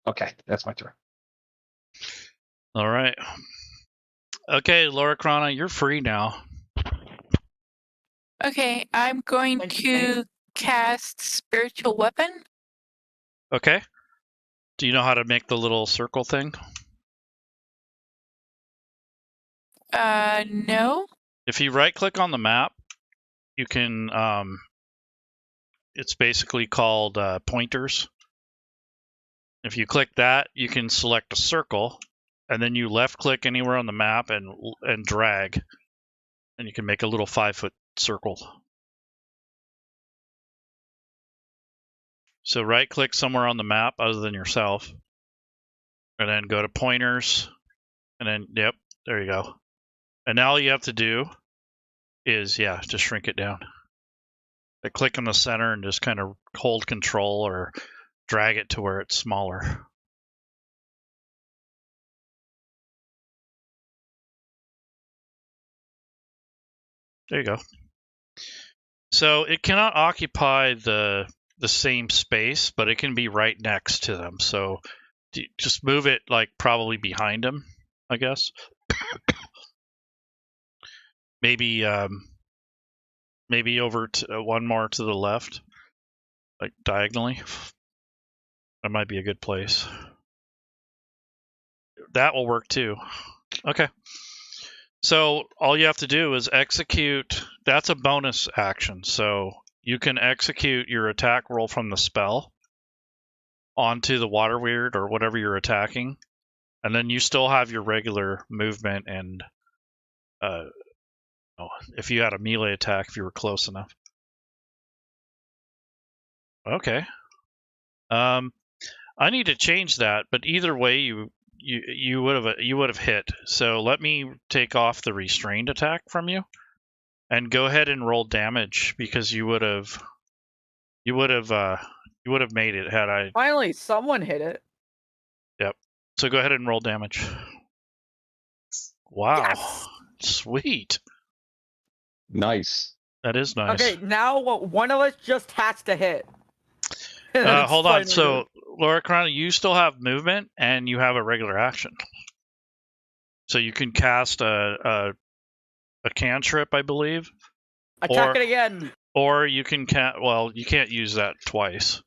Okay, that's my turn. All right. Okay, Laura Krana, you're free now. Okay, I'm going Thank to cast Spiritual Weapon. Okay. Do you know how to make the little circle thing? No. If you right-click on the map, you can. It's basically called pointers. If you click that, you can select a circle, and then you left-click anywhere on the map and drag, and you can make a little 5-foot circle. So right-click somewhere on the map other than yourself, and then go to pointers, and then yep, there you go. And now all you have to do is just shrink it down. I click in the center and just kind of hold control or drag it to where it's smaller. There you go. So it cannot occupy the same space, but it can be right next to them. So just move it like probably behind them, I guess. Maybe over to one more to the left, like diagonally. That might be a good place. That will work too. Okay. So all you have to do is execute. That's a bonus action. So you can execute your attack roll from the spell onto the water weird or whatever you're attacking. And then you still have your regular movement and if you had a melee attack, if you were close enough. Okay. I need to change that, but either way, you would have hit. So let me take off the restrained attack from you, and go ahead and roll damage because you would have made it had I. Finally, someone hit it. Yep. So go ahead and roll damage. Wow. Yes! Sweet. Nice. That is nice. Okay, now one of us just has to hit. Hold on. So, Laura Krana, you still have movement and you have a regular action. So you can cast a cantrip, I believe. Attack it again. Or you can well, you can't use that twice.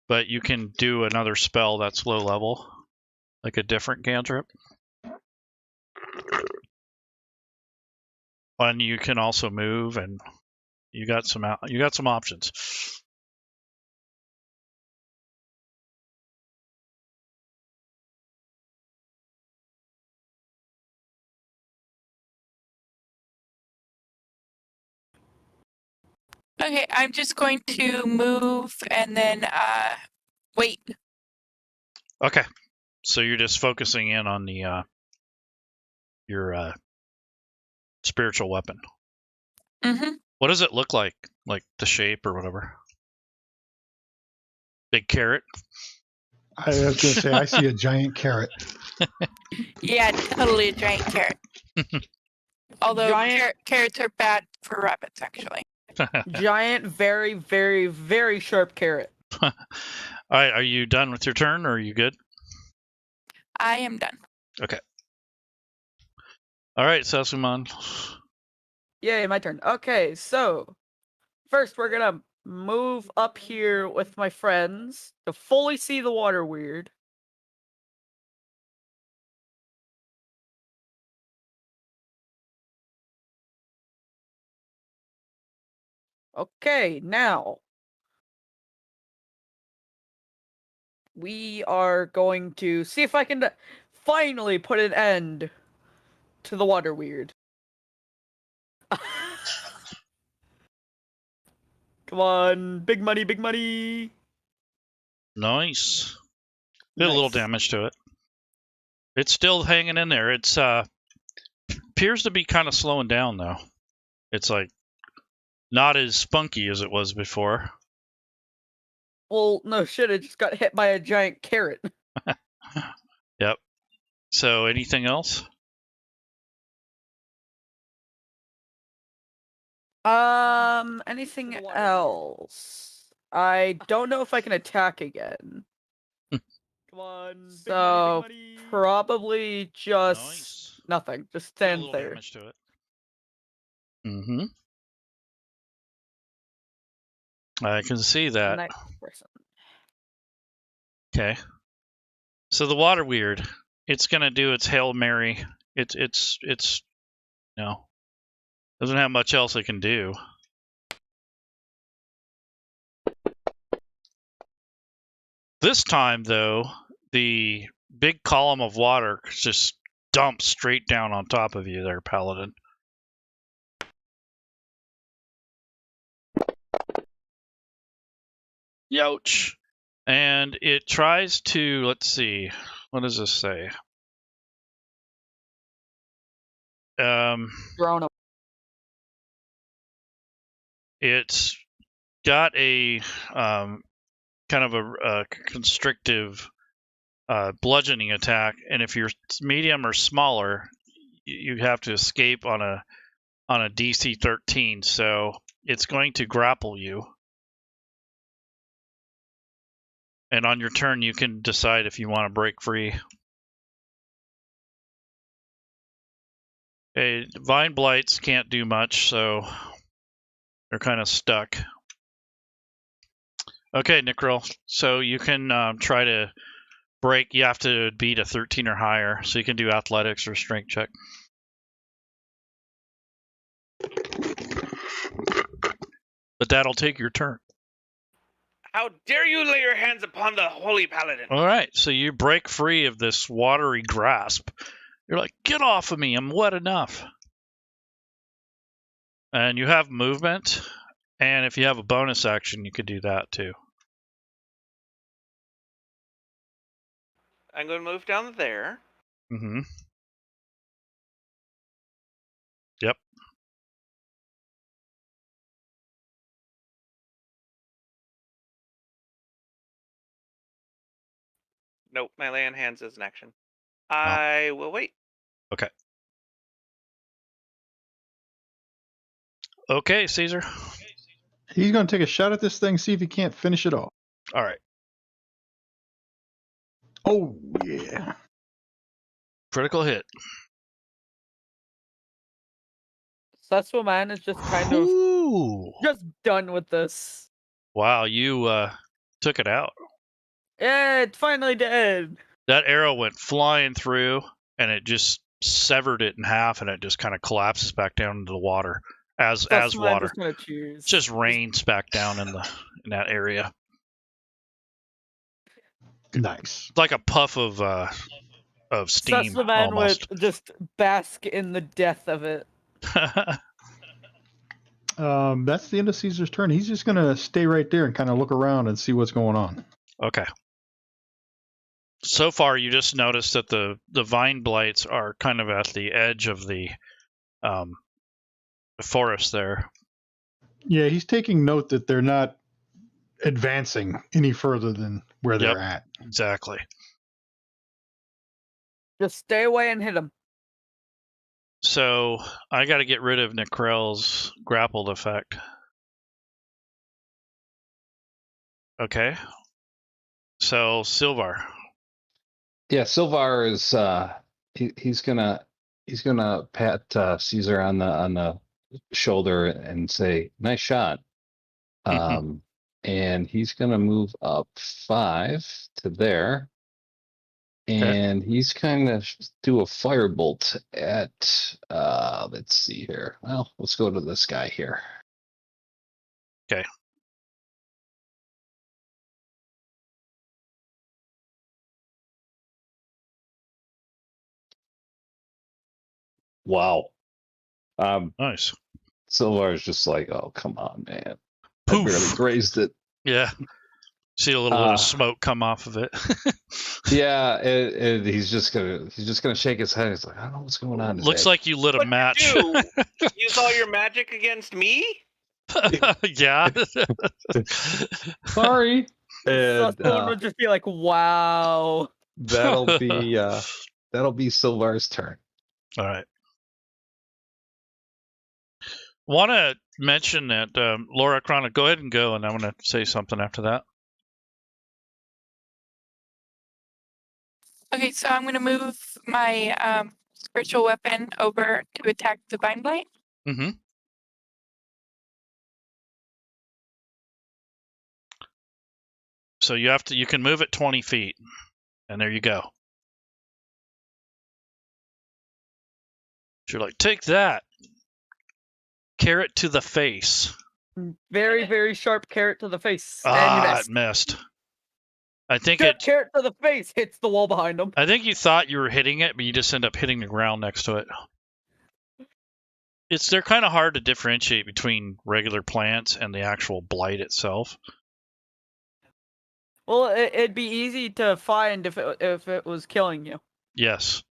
But you can do another spell that's low level, like a different cantrip. And you can also move, and you got some options. Okay, I'm just going to move and then wait. Okay, so you're just focusing in on the your spiritual weapon. Mm-hmm. What does it look like the shape or whatever? Big carrot? I was going to say, I see a giant carrot. Yeah, totally a giant carrot. Although carrots are bad for rabbits, actually. Giant, very, very, very sharp carrot. All right, are you done with your turn, or are you good? I am done. Okay. All right, Sasuman. Yay, my turn. Okay, so first we're gonna move up here with my friends to fully see the water weird. Okay, now we are going to see if I can finally put an end to the water weird. Come on, big money, big money. Nice. Did a little Nice. damage to it. It's still hanging in there. It's appears to be kind of slowing down though. It's like not as spunky as it was before. Well, no shit, it just got hit by a giant carrot. Yep. So anything else? Anything else? I don't know if I can attack again. Come on. So probably just Nice. nothing. Just Did a stand little there. damage to it. Mm-hmm. I can see that. Next person. Okay. So the water weird, it's gonna do its Hail Mary. It's no. Doesn't have much else it can do. This time though, the big column of water just dumps straight down on top of you there, Paladin. Youch. And it tries to, let's see, what does this say? Drone up. It's got a kind of a constrictive bludgeoning attack, and if you're medium or smaller, you have to escape on a DC 13. So it's going to grapple you, and on your turn, you can decide if you want to break free. Okay, Vine Blights can't do much, so they're kind of stuck. Okay, Nickrel, so you can try to break. You have to beat a 13 or higher, so you can do athletics or strength check. But that'll take your turn. How dare you lay your hands upon the holy paladin? All right, so you break free of this watery grasp. You're like, get off of me, I'm wet enough. And you have movement, and if you have a bonus action, you could do that too. I'm going to move down there. Mm-hmm. Yep. Nope, my lay on hands is an action. I will wait. Okay, Caesar. He's going to take a shot at this thing, see if he can't finish it off. All right. Oh, yeah. Critical hit. Seswa Man is just kind of Ooh. just done with this. Wow, you took it out. Yeah, it finally did. That arrow went flying through, and it just severed it in half, and it just kind of collapses back down into the water as Seswa Man water. just gonna choose. It just rains back down in that area. Nice. It's like a puff of steam. Seswa Man almost. would just bask in the death of it. That's the end of Caesar's turn. He's just going to stay right there and kind of look around and see what's going on. Okay. So far, you just noticed that the vine blights are kind of at the edge of the forest there. Yeah, he's taking note that they're not advancing any further than where they're at. Exactly. Just stay away and hit him. So I got to get rid of Nickrel's grappled effect. Okay. So Silvar. Yeah, Silvar is he's gonna pat Caesar on the shoulder and say, "Nice shot." And he's going to move up 5 to there. And he's kind of do a firebolt at, let's see here. Well, let's go to this guy here. Okay. Wow. Nice. Silvar's just like, oh, come on, man. Poof. I barely grazed it. Yeah. See a little bit of smoke come off of it. Yeah, and he's just gonna shake his head. He's like, I don't know what's going on today. Looks like you lit a match. You use all your magic against me? Yeah. Sorry. So And someone would just be like, "Wow." that'll be Silvar's turn. All right. Want to mention that Laura Chronic, go ahead and go, and I'm going to say something after that. Okay, so I'm going to move my spiritual weapon over to attack Divine Blight. Mm-hmm. So you can move it 20 feet, and there you go. So you're like, take that. Carrot to the face. Very, very sharp carrot to the face. And you Ah, missed. it missed. I think Sharp carrot to the face hits the wall behind him. I think you thought you were hitting it, but you just end up hitting the ground next to it. They're kind of hard to differentiate between regular plants and the actual blight itself. Well, it'd be easy to find if it was killing you. Yes.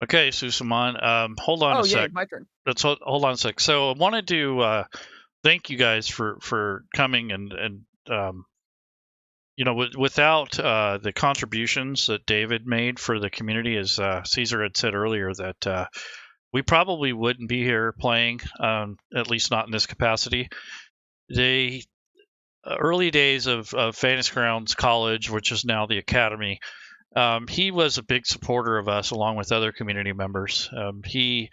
Okay, Susaman. Hold on a sec. My turn. Let's hold on a sec. So I wanted to thank you guys for coming and without the contributions that David made for the community, as Caesar had said earlier, that we probably wouldn't be here playing, at least not in this capacity. The early days of Fantasy Grounds College, which is now the Academy, he was a big supporter of us along with other community members. He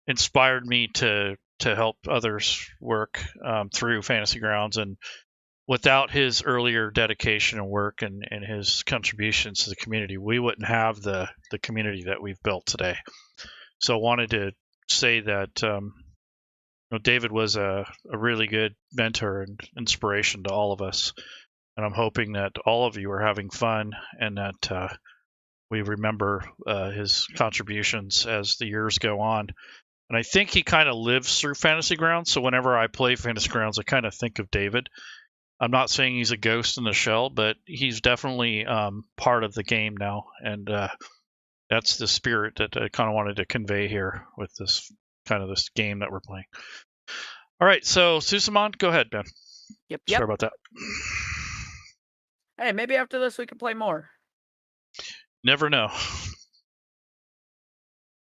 inspired me to help others work through Fantasy Grounds, and without his earlier dedication and work and his contributions to the community, we wouldn't have the community that we've built today. So I wanted to say that David was a really good mentor and inspiration to all of us. And I'm hoping that all of you are having fun and that we remember his contributions as the years go on. And I think he kind of lives through Fantasy Grounds. So whenever I play Fantasy Grounds, I kind of think of David. I'm not saying he's a ghost in the shell, but he's definitely part of the game now. And that's the spirit that I kind of wanted to convey here with this game that we're playing. All right, so Susaman, go ahead, Ben. Yep. Sorry about that. Hey, maybe after this we can play more. Never know.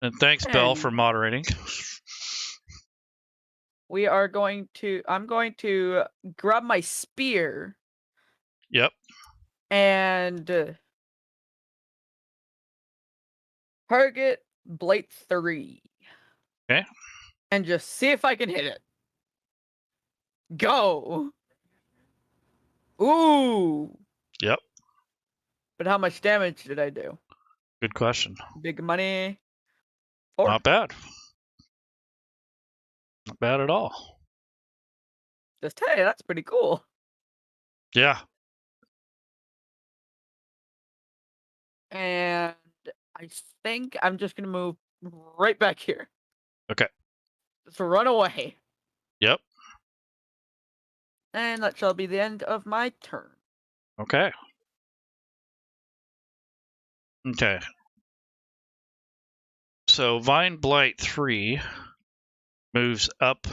And thanks, Belle, for moderating. I'm going to grab my spear. Yep. And target Blight 3. Okay. And just see if I can hit it. Go. Ooh. Yep. But how much damage did I do? Good question. Big money. 4. Not bad. Not bad at all. Just hey, that's pretty cool. Yeah. And I think I'm just gonna move right back here. Okay. Just run away. Yep. And that shall be the end of my turn. Okay. Okay. So Vine Blight 3 moves up.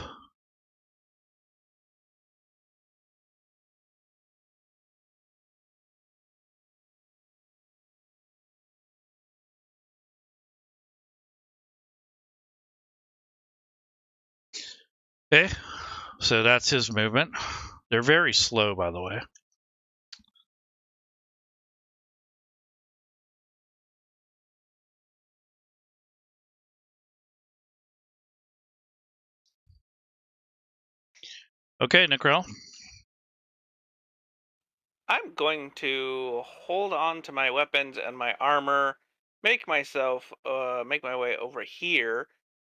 Okay. So that's his movement. They're very slow, by the way. Okay, Nickrell. I'm going to hold on to my weapons and my armor, make my way over here.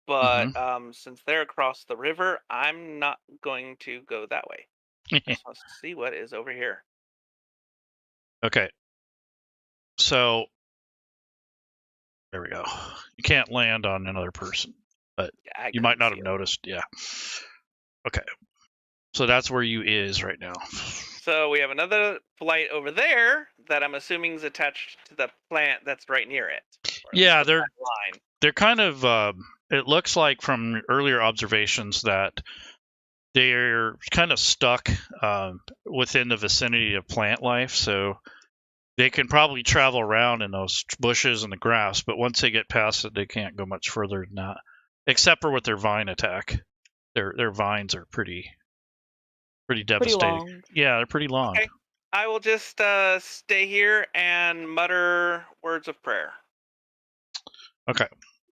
But since they're across the river, I'm not going to go that way. I just want to see what is over here. Okay. So there we go. You can't land on another person, but Yeah, you might not have noticed. Yeah. Okay. So that's where you is right now. So we have another flight over there that I'm assuming is attached to the plant that's right near it. Yeah, the line. They're kind of. It looks like from earlier observations that they're kind of stuck within the vicinity of plant life, so they can probably travel around in those bushes and the grass, but once they get past it, they can't go much further than that, except for with their vine attack. Their vines are pretty devastating. long. Yeah, they're pretty long. Okay. I will just stay here and mutter words of prayer. Okay.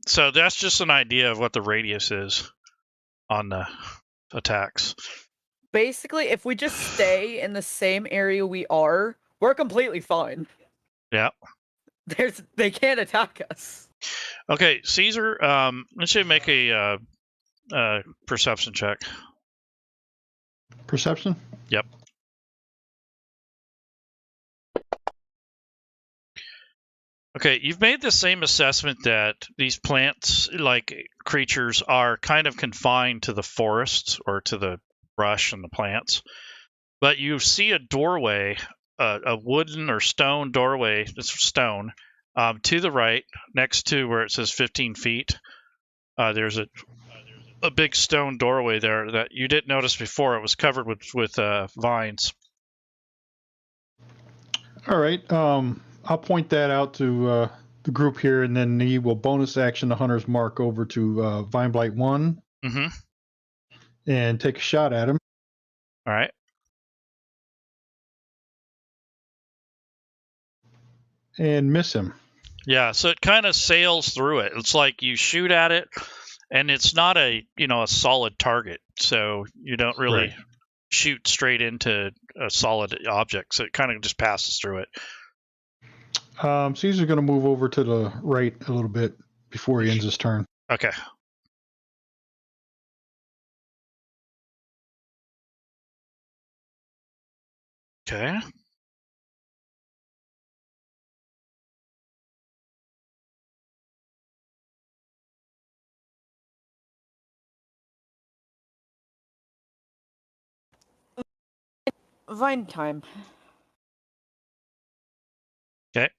So that's just an idea of what the radius is on the attacks. Basically, if we just stay in the same area we are, we're completely fine. Yeah. They can't attack us. Okay, Caesar, let's say make a perception check. Perception? Yep. Okay, you've made the same assessment that these plants, like creatures, are kind of confined to the forests or to the brush and the plants. But you see a doorway, a wooden or stone doorway, it's stone, to the right, next to where it says 15 feet. There's a big stone doorway there that you didn't notice before. It was covered with vines. All right. I'll point that out to the group here, and then he will bonus action the Hunter's Mark over to Vine Blight 1 and take a shot at him. All right. And miss him. Yeah, so it kind of sails through it. It's like you shoot at it, and it's not a solid target, so you don't really shoot straight into a solid object. So it kind of just passes through it. Caesar's going to move over to the right a little bit before he ends his turn. Okay. Okay. Vine time. Okay.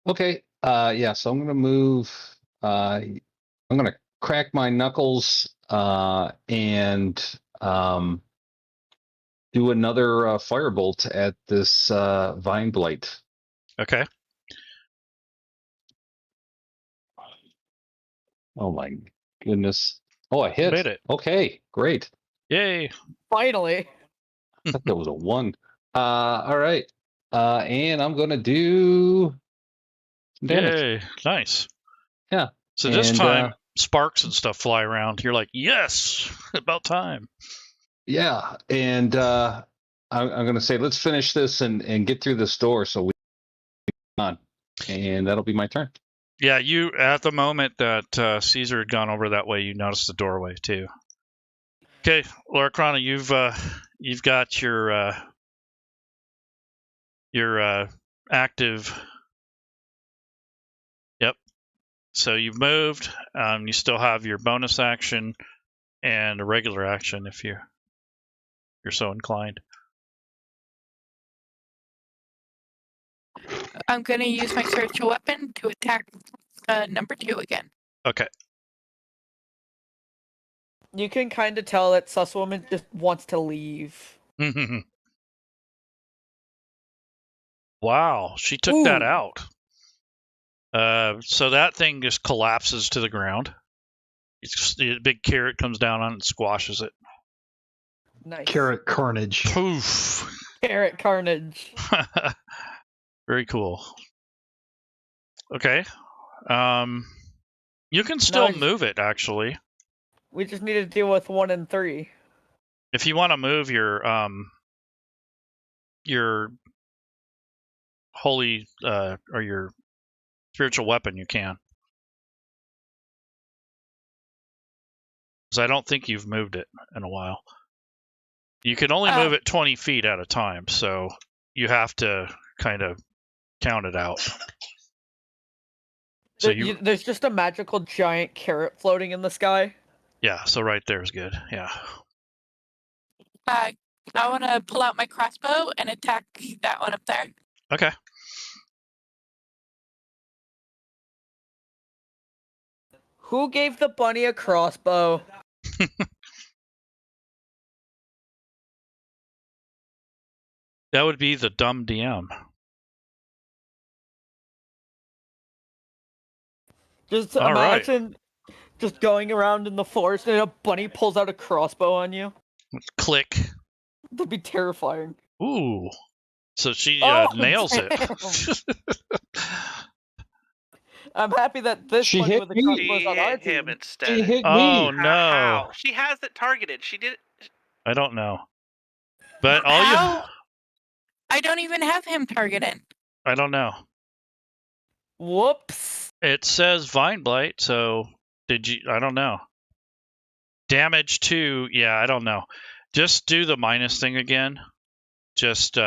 Okay. Yeah. So I'm gonna move. I'm gonna crack my knuckles and do another firebolt at this vine blight. Okay. Oh my goodness! Oh, I hit. Made it. Okay, great. Yay! Finally. I thought that was a 1. All right. And I'm gonna do some damage. Yay! Nice. Yeah. So this time, sparks and stuff fly around. You're like, yes, about time. Yeah, and I'm going to say, let's finish this and get through this door so we on, and that'll be my turn. Yeah, you at the moment that Caesar had gone over that way, you noticed the doorway too. Okay, Arcana, you've got your active. Yep. So you've moved. You still have your bonus action and a regular action if you're so inclined. I'm going to use my spiritual weapon to attack number 2 again. Okay. You can kind of tell that Susswoman just wants to leave. Wow, she took that out. So that thing just collapses to the ground. The big carrot comes down on it and squashes it. Nice. Carrot carnage. Poof. Carrot carnage. Very cool. Okay. You can still Nice. move it, actually. We just need to deal with 1 and 3. If you want to move your holy or your spiritual weapon, you can. Because I don't think you've moved it in a while. You can only move it 20 feet at a time, so you have to kind of count it out. So There's just a magical giant carrot floating in the sky. yeah, so right there is good. Yeah. I want to pull out my crossbow and attack that one up there. Okay. Who gave the bunny a crossbow? That would be the dumb DM. Just All right. imagine just going around in the forest and a bunny pulls out a crossbow on you. Click. That'd be terrifying. Ooh. So she Oh, nails it. I'm happy that this She bunny hit with the me. crossbow is She on our hit him team. instead. She hit Oh me. no. How? She has it targeted. She did. I don't know. But all How? you I don't even have him targeted. I don't know. Whoops. It says Vine Blight, so did you I don't know. Damage 2, yeah, I don't know. Just do the minus thing again. Just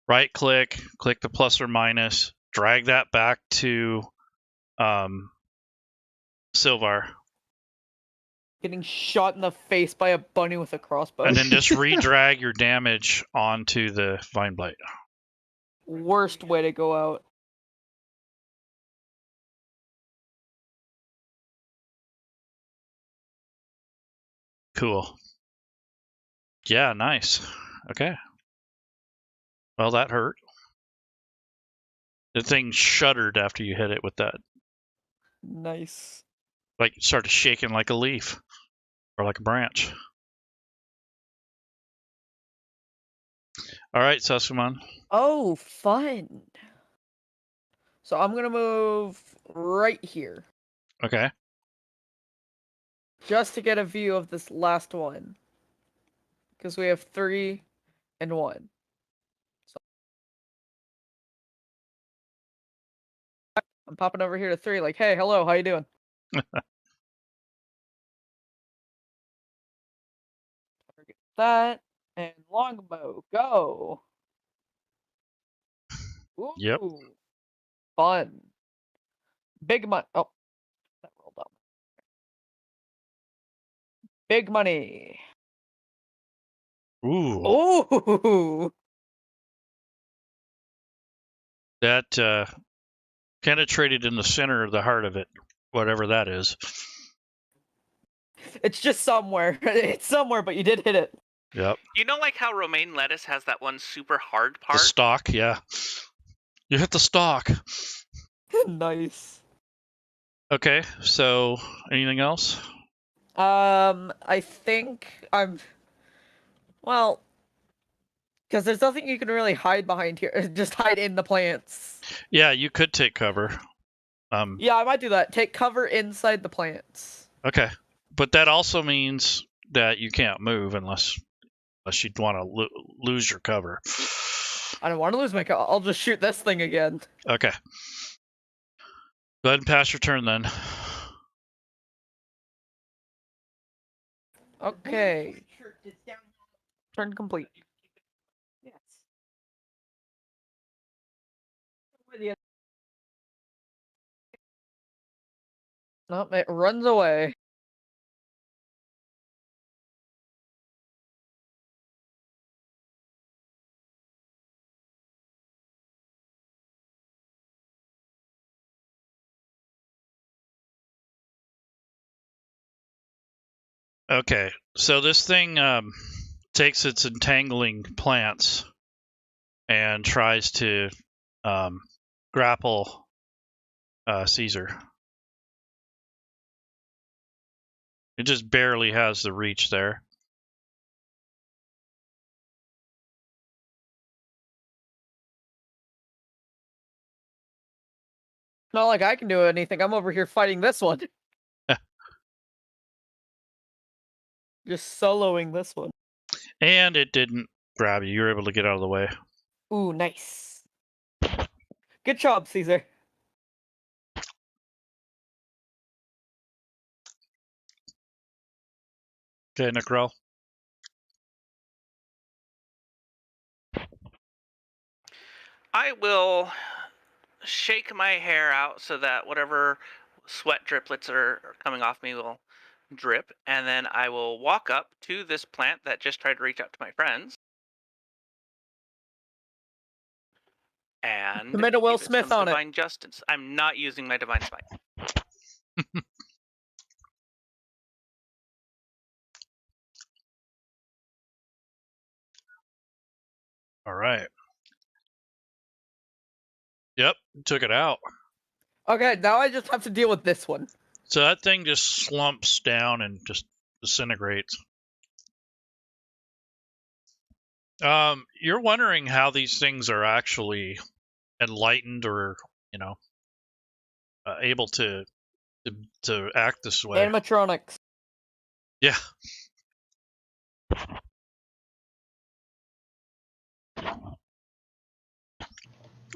right click the plus or minus, drag that back to Silvar, Getting shot in the face by a bunny with a crossbow. and then just redrag your damage onto the Vine Blight. Worst way to go out. Cool. Yeah, nice. Okay. Well, that hurt. The thing shuddered after you hit it with that. Nice. Like, it started shaking like a leaf. Or like a branch. Alright, Sasuman. Oh, fun. So I'm gonna move right here. Okay. Just to get a view of this last one. Because we have 3 and 1. So I'm popping over here to 3 like, hey, hello, how you doing? Target that. And longbow, go. Ooh, Yep. fun. Big money. Oh, that rolled up. Big money. Ooh. Ooh. That penetrated in the center of the heart of it. Whatever that is. It's just somewhere. It's somewhere, but you did hit it. Yep. You know, like how romaine lettuce has that one super hard The part? stalk, yeah. You hit the stalk. Nice. Okay, so anything else? I think well, because there's nothing you can really hide behind here. Just hide in the plants. Yeah, you could take cover. Yeah, I might do that. Take cover inside the plants. Okay. But that also means that you can't move unless you'd want to lose your cover. I don't want to lose my cover. I'll just shoot this thing again. Okay. Go ahead and pass your turn then. Okay. Turn complete. Yes. Nope, it runs away. Okay, so this thing takes its entangling plants and tries to grapple Caesar. It just barely has the reach there. Not like I can do anything. I'm over here fighting this one. Just soloing this one. And it didn't grab you. You were able to get out of the way. Ooh, nice. Good job, Caesar. Okay, Nickrel. I will shake my hair out so that whatever sweat driplets are coming off me will drip, and then I will walk up to this plant that just tried to reach out to my friends. And Commit a Will give it Smith some on it. divine justice. I'm not using my divine smite. All right. Yep, took it out. Okay, now I just have to deal with this one. So that thing just slumps down and just disintegrates. You're wondering how these things are actually enlightened or, able to act this way. Animatronics. Yeah.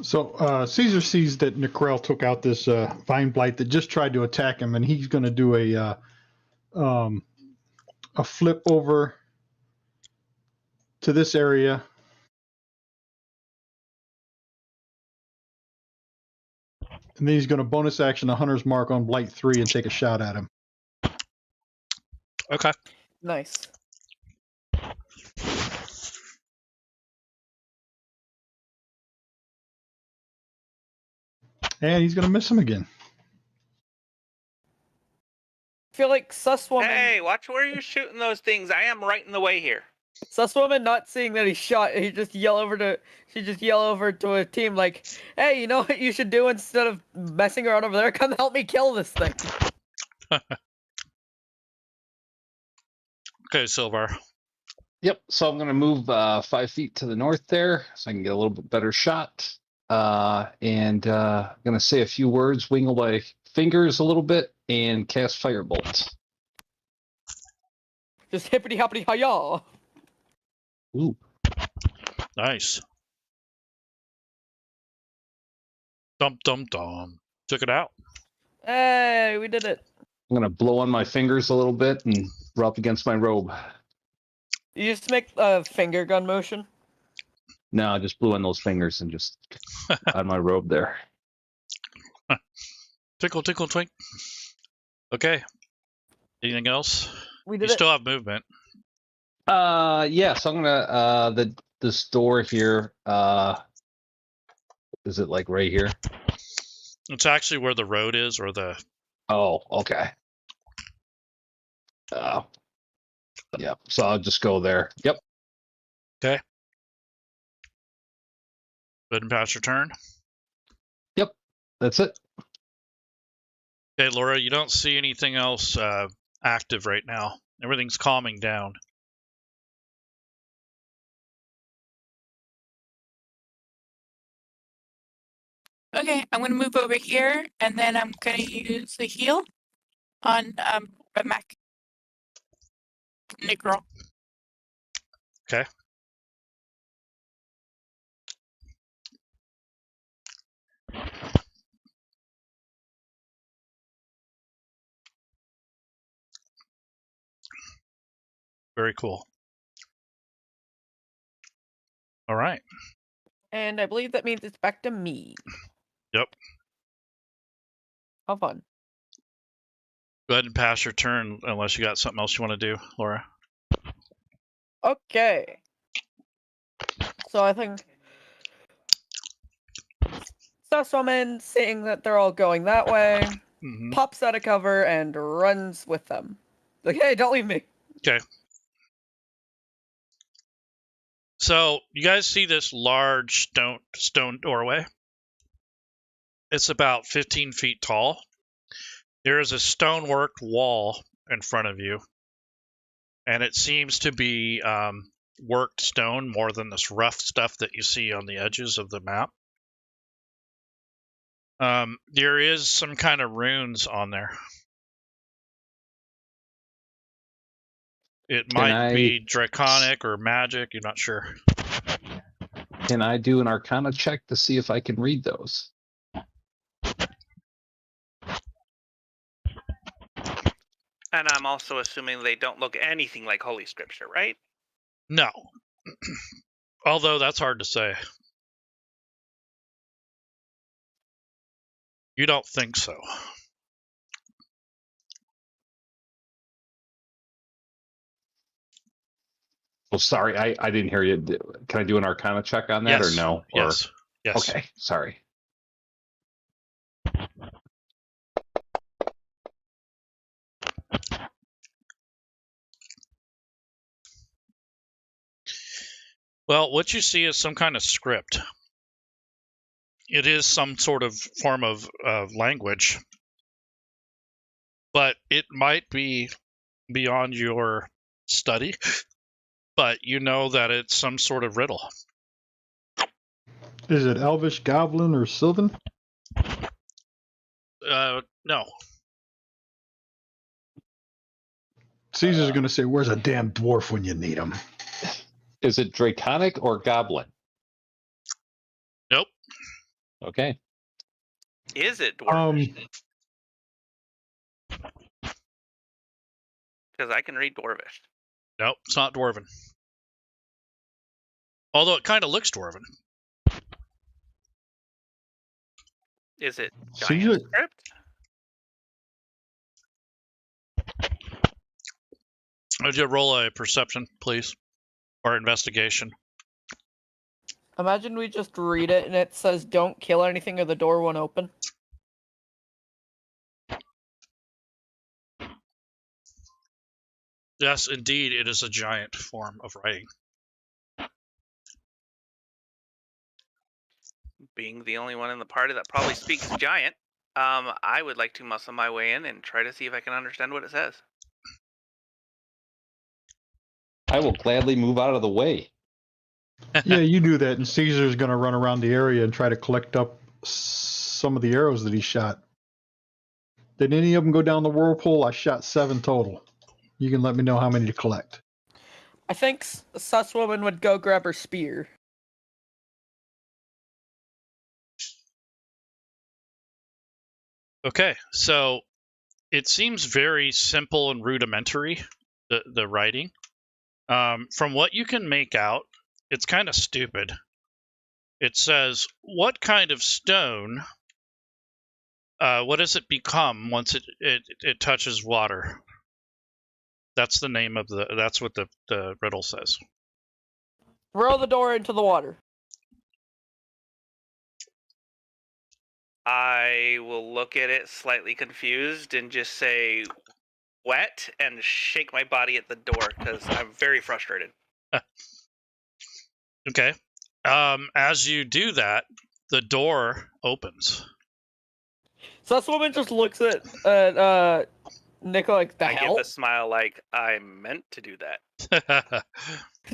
So Caesar sees that Nickrel took out this vine blight that just tried to attack him, and he's going to do a flip over to this area. And then he's going to bonus action a Hunter's Mark on Blight 3 and take a shot at him. Okay. Nice. And he's going to miss him again. I feel like Sus Woman. Hey, watch where you're shooting those things. I am right in the way here. Sus Woman not seeing that he's shot, she just yell over to a team like, hey, you know what you should do instead of messing around over there? Come help me kill this thing. Okay, Silvar. Yep. So I'm going to move 5 feet to the north there so I can get a little bit better shot. And I'm going to say a few words, wiggle my fingers a little bit, and cast Firebolt. Just hippity hoppity hi-yah. Ooh. Nice. Dum dum dum. Took it out. Hey, we did it. I'm going to blow on my fingers a little bit and rub against my robe. You just make a finger gun motion. No, I just blew on those fingers and just on my robe there. Tickle, tickle, twink. Okay. Anything else? We You did it. still have movement. Yeah, so I'm gonna this door here, is it like right here? It's actually where the road is, or the. Oh, okay. Yeah, so I'll just go there. Yep. Okay. Go ahead and pass your turn. Yep. That's it. Okay, Laura, you don't see anything else active right now. Everything's calming down. Okay, I'm gonna move over here, and then I'm gonna use the heal on Mac Nickrel. Okay. Very cool. All right. And I believe that means it's back to me. Yep. How fun. Go ahead and pass your turn unless you got something else you want to do, Laura. Okay. So I think Sus Woman, seeing that they're all going that way, pops out of cover and runs with them. Like, hey, don't leave me. Okay. So you guys see this large stone doorway? It's about 15 feet tall. There is a stoneworked wall in front of you, and it seems to be worked stone more than this rough stuff that you see on the edges of the map. There is some kind of runes on there. It might be draconic or magic. You're not sure. Can I do an Arcana check to see if I can read those? And I'm also assuming they don't look anything like Holy Scripture, right? No. Although that's hard to say. You don't think so. Well, sorry, I didn't hear you. Can I do an Arcana check on that, Yes. or no? Yes. Or, Yes. okay, sorry. Well, what you see is some kind of script. It is some sort of form of language, but it might be beyond your study, but you know that it's some sort of riddle. Is it Elvish, Goblin, or Sylvan? No. Caesar's going to say, where's a damn dwarf when you need him? Is it Draconic or Goblin? Nope. Okay. Is it Dwarvish? Because I can read Dwarvish. Nope, it's not Dwarven. Although it kind of looks Dwarven. Is it Caesar, Giant Script? Would you roll a perception, please? Or investigation? Imagine we just read it and it says don't kill anything or the door won't open. Yes, indeed, it is a giant form of writing. Being the only one in the party that probably speaks giant, I would like to muscle my way in and try to see if I can understand what it says. I will gladly move out of the way. yeah, you do that, and Caesar's going to run around the area and try to collect up some of the arrows that he shot. Did any of them go down the whirlpool? I shot 7 total. You can let me know how many to collect. I think sus woman would go grab her spear. Okay, so it seems very simple and rudimentary, the writing. From what you can make out, it's kind of stupid. It says, what kind of stone, what does it become once it touches water? That's the name of that's what the riddle says. Throw the door into the water. I will look at it slightly confused and just say wet and shake my body at the door because I'm very frustrated. Okay. As you do that, the door opens. Sus woman just looks at Nico like, the I hell? give a smile like, I meant to do that.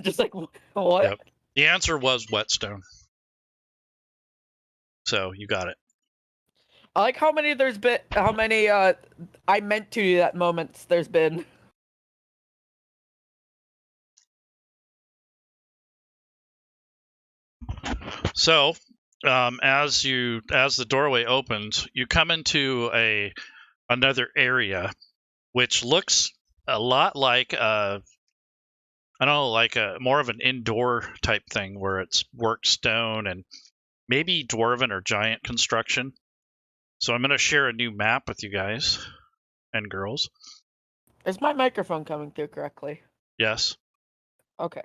Just like, what? Yep. The answer was whetstone. So you got it. I like how many I meant to do that moments there's been. So, as the doorway opens, you come into another area, which looks a lot like more of an indoor type thing where it's worked stone and maybe dwarven or giant construction. So I'm going to share a new map with you guys and girls. Is my microphone coming through correctly? Yes. Okay.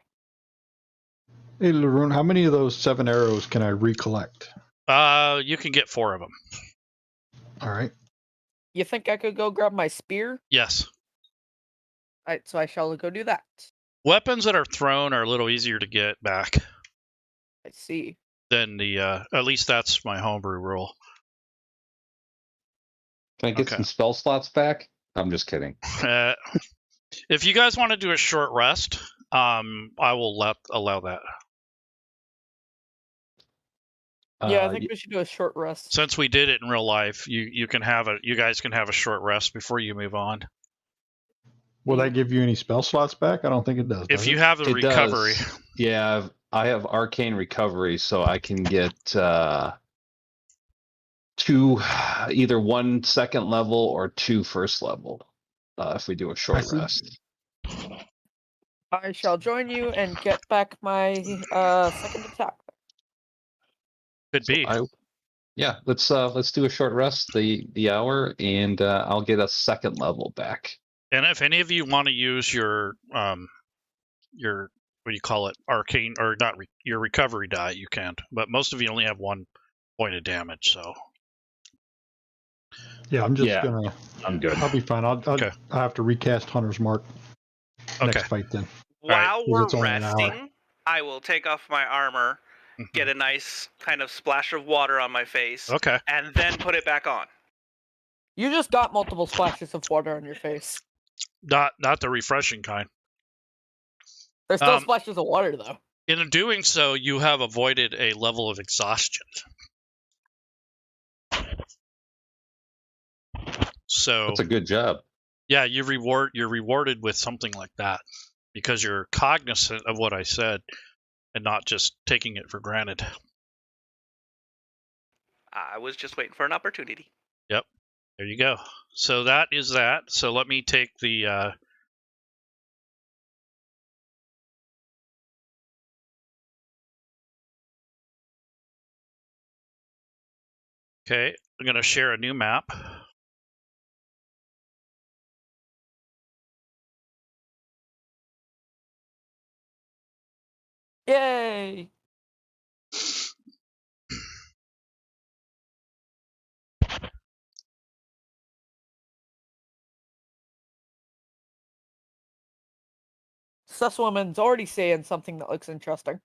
Hey, Laroon, how many of those 7 arrows can I recollect? You can get 4 of them. All right. You think I could go grab my spear? Yes. Alright, so I shall go do that. Weapons that are thrown are a little easier to get back I see. than at least that's my homebrew rule. Can I get Okay. some spell slots back? I'm just kidding. If you guys want to do a short rest, I will allow that. Yeah, I think we should do a short rest. Since we did it in real life, you guys can have a short rest before you move on. Will that give you any spell slots back? I don't think it does. If does you it? have the It recovery, does. Yeah, I have arcane recovery, so I can get 2, either 1 second level or 2 first level if we do a short see. rest. I shall join you and get back my second attack. could be. Yeah, let's do a short rest, the hour, and I'll get a second level back. And if any of you want to use your what do you call it, arcane or not your recovery die, you can. But most of you only have 1 point of damage, so Yeah, I'm just gonna. I'm good. I'll be fine. I'll have to recast Hunter's Mark next fight then. While we're it's only an hour. resting, I will take off my armor, get a nice kind of splash of water on my face, Okay. and then put it back on. You just got multiple splashes of water on your face. Not the refreshing kind. There's still splashes of water though. In doing so, you have avoided a level of exhaustion. So That's a good job. Yeah, you're rewarded with something like that because you're cognizant of what I said and not just taking it for granted. I was just waiting for an opportunity. Yep. There you go. So that is that. So let me take the Okay, I'm going to share a new map. Yay! Susswoman's already saying something that looks interesting.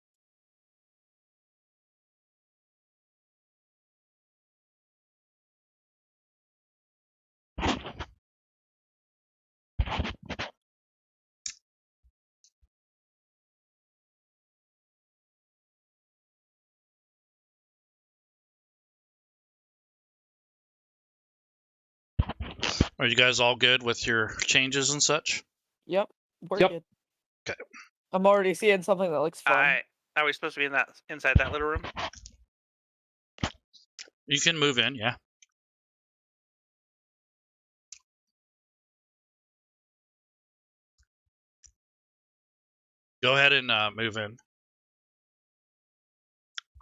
Are you guys all good with your changes and such? Yep, we're Yep. good. Okay. I'm already seeing something that looks fun. Are we supposed to be inside that little room? You can move in, yeah. Go ahead and move in.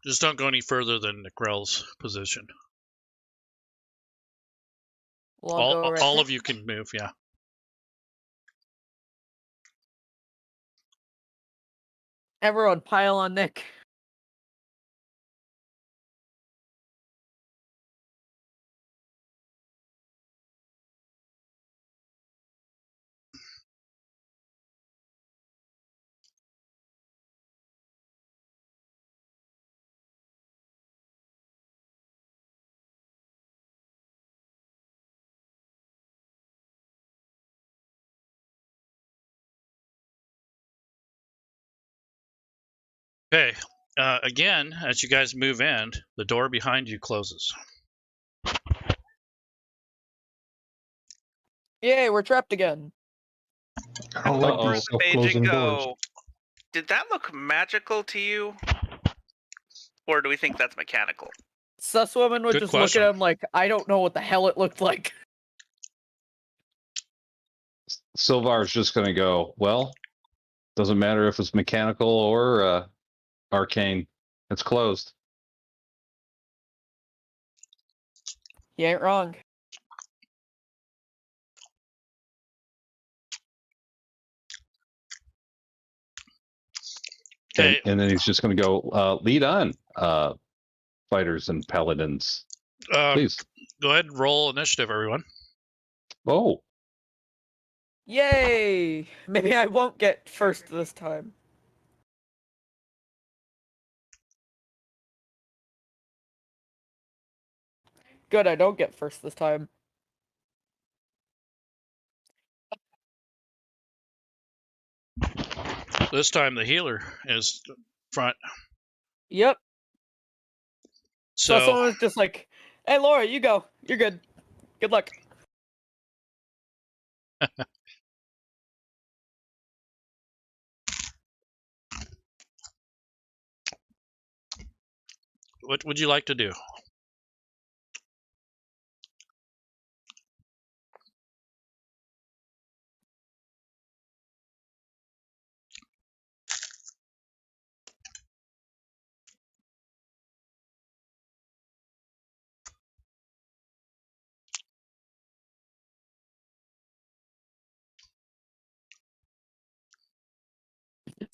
Just don't go any further than Grell's position. Well, I'll go right All there. of you can move, yeah. Everyone pile on Nick. Okay. Again, as you guys move in, the door behind you closes. Yay, we're trapped again. I don't like Where'd these the page self-closing doors. go? Did that look magical to you? Or do we think that's mechanical? Susswoman would Good just question. look at him like, I don't know what the hell it looked like. Silvar's just going to go, well, doesn't matter if it's mechanical or arcane. It's closed. You ain't wrong. Okay. And then he's just going to go, lead on, fighters and paladins. Please. Go ahead and roll initiative, everyone. Oh, Yay! Maybe I won't get first this time. Good, I don't get first this time. This time the healer is front. Yep. So So someone was just like, "Hey, Laura, you go. You're good. Good luck." what would you like to do?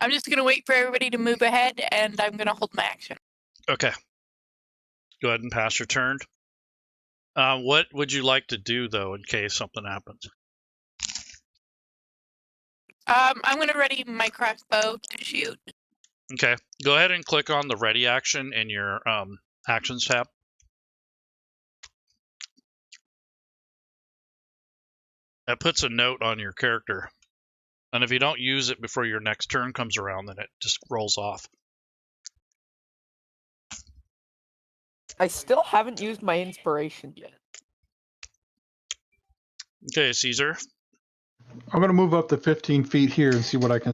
I'm just gonna wait for everybody to move ahead, and I'm gonna hold my action. Okay. Go ahead and pass your turn. What would you like to do, though, in case something happens? I'm gonna ready my crossbow to shoot. Okay. Go ahead and click on the ready action in your actions tab. That puts a note on your character. And if you don't use it before your next turn comes around, then it just rolls off. I still haven't used my inspiration yet. Okay, Caesar. I'm going to move up to 15 feet here and see what I can.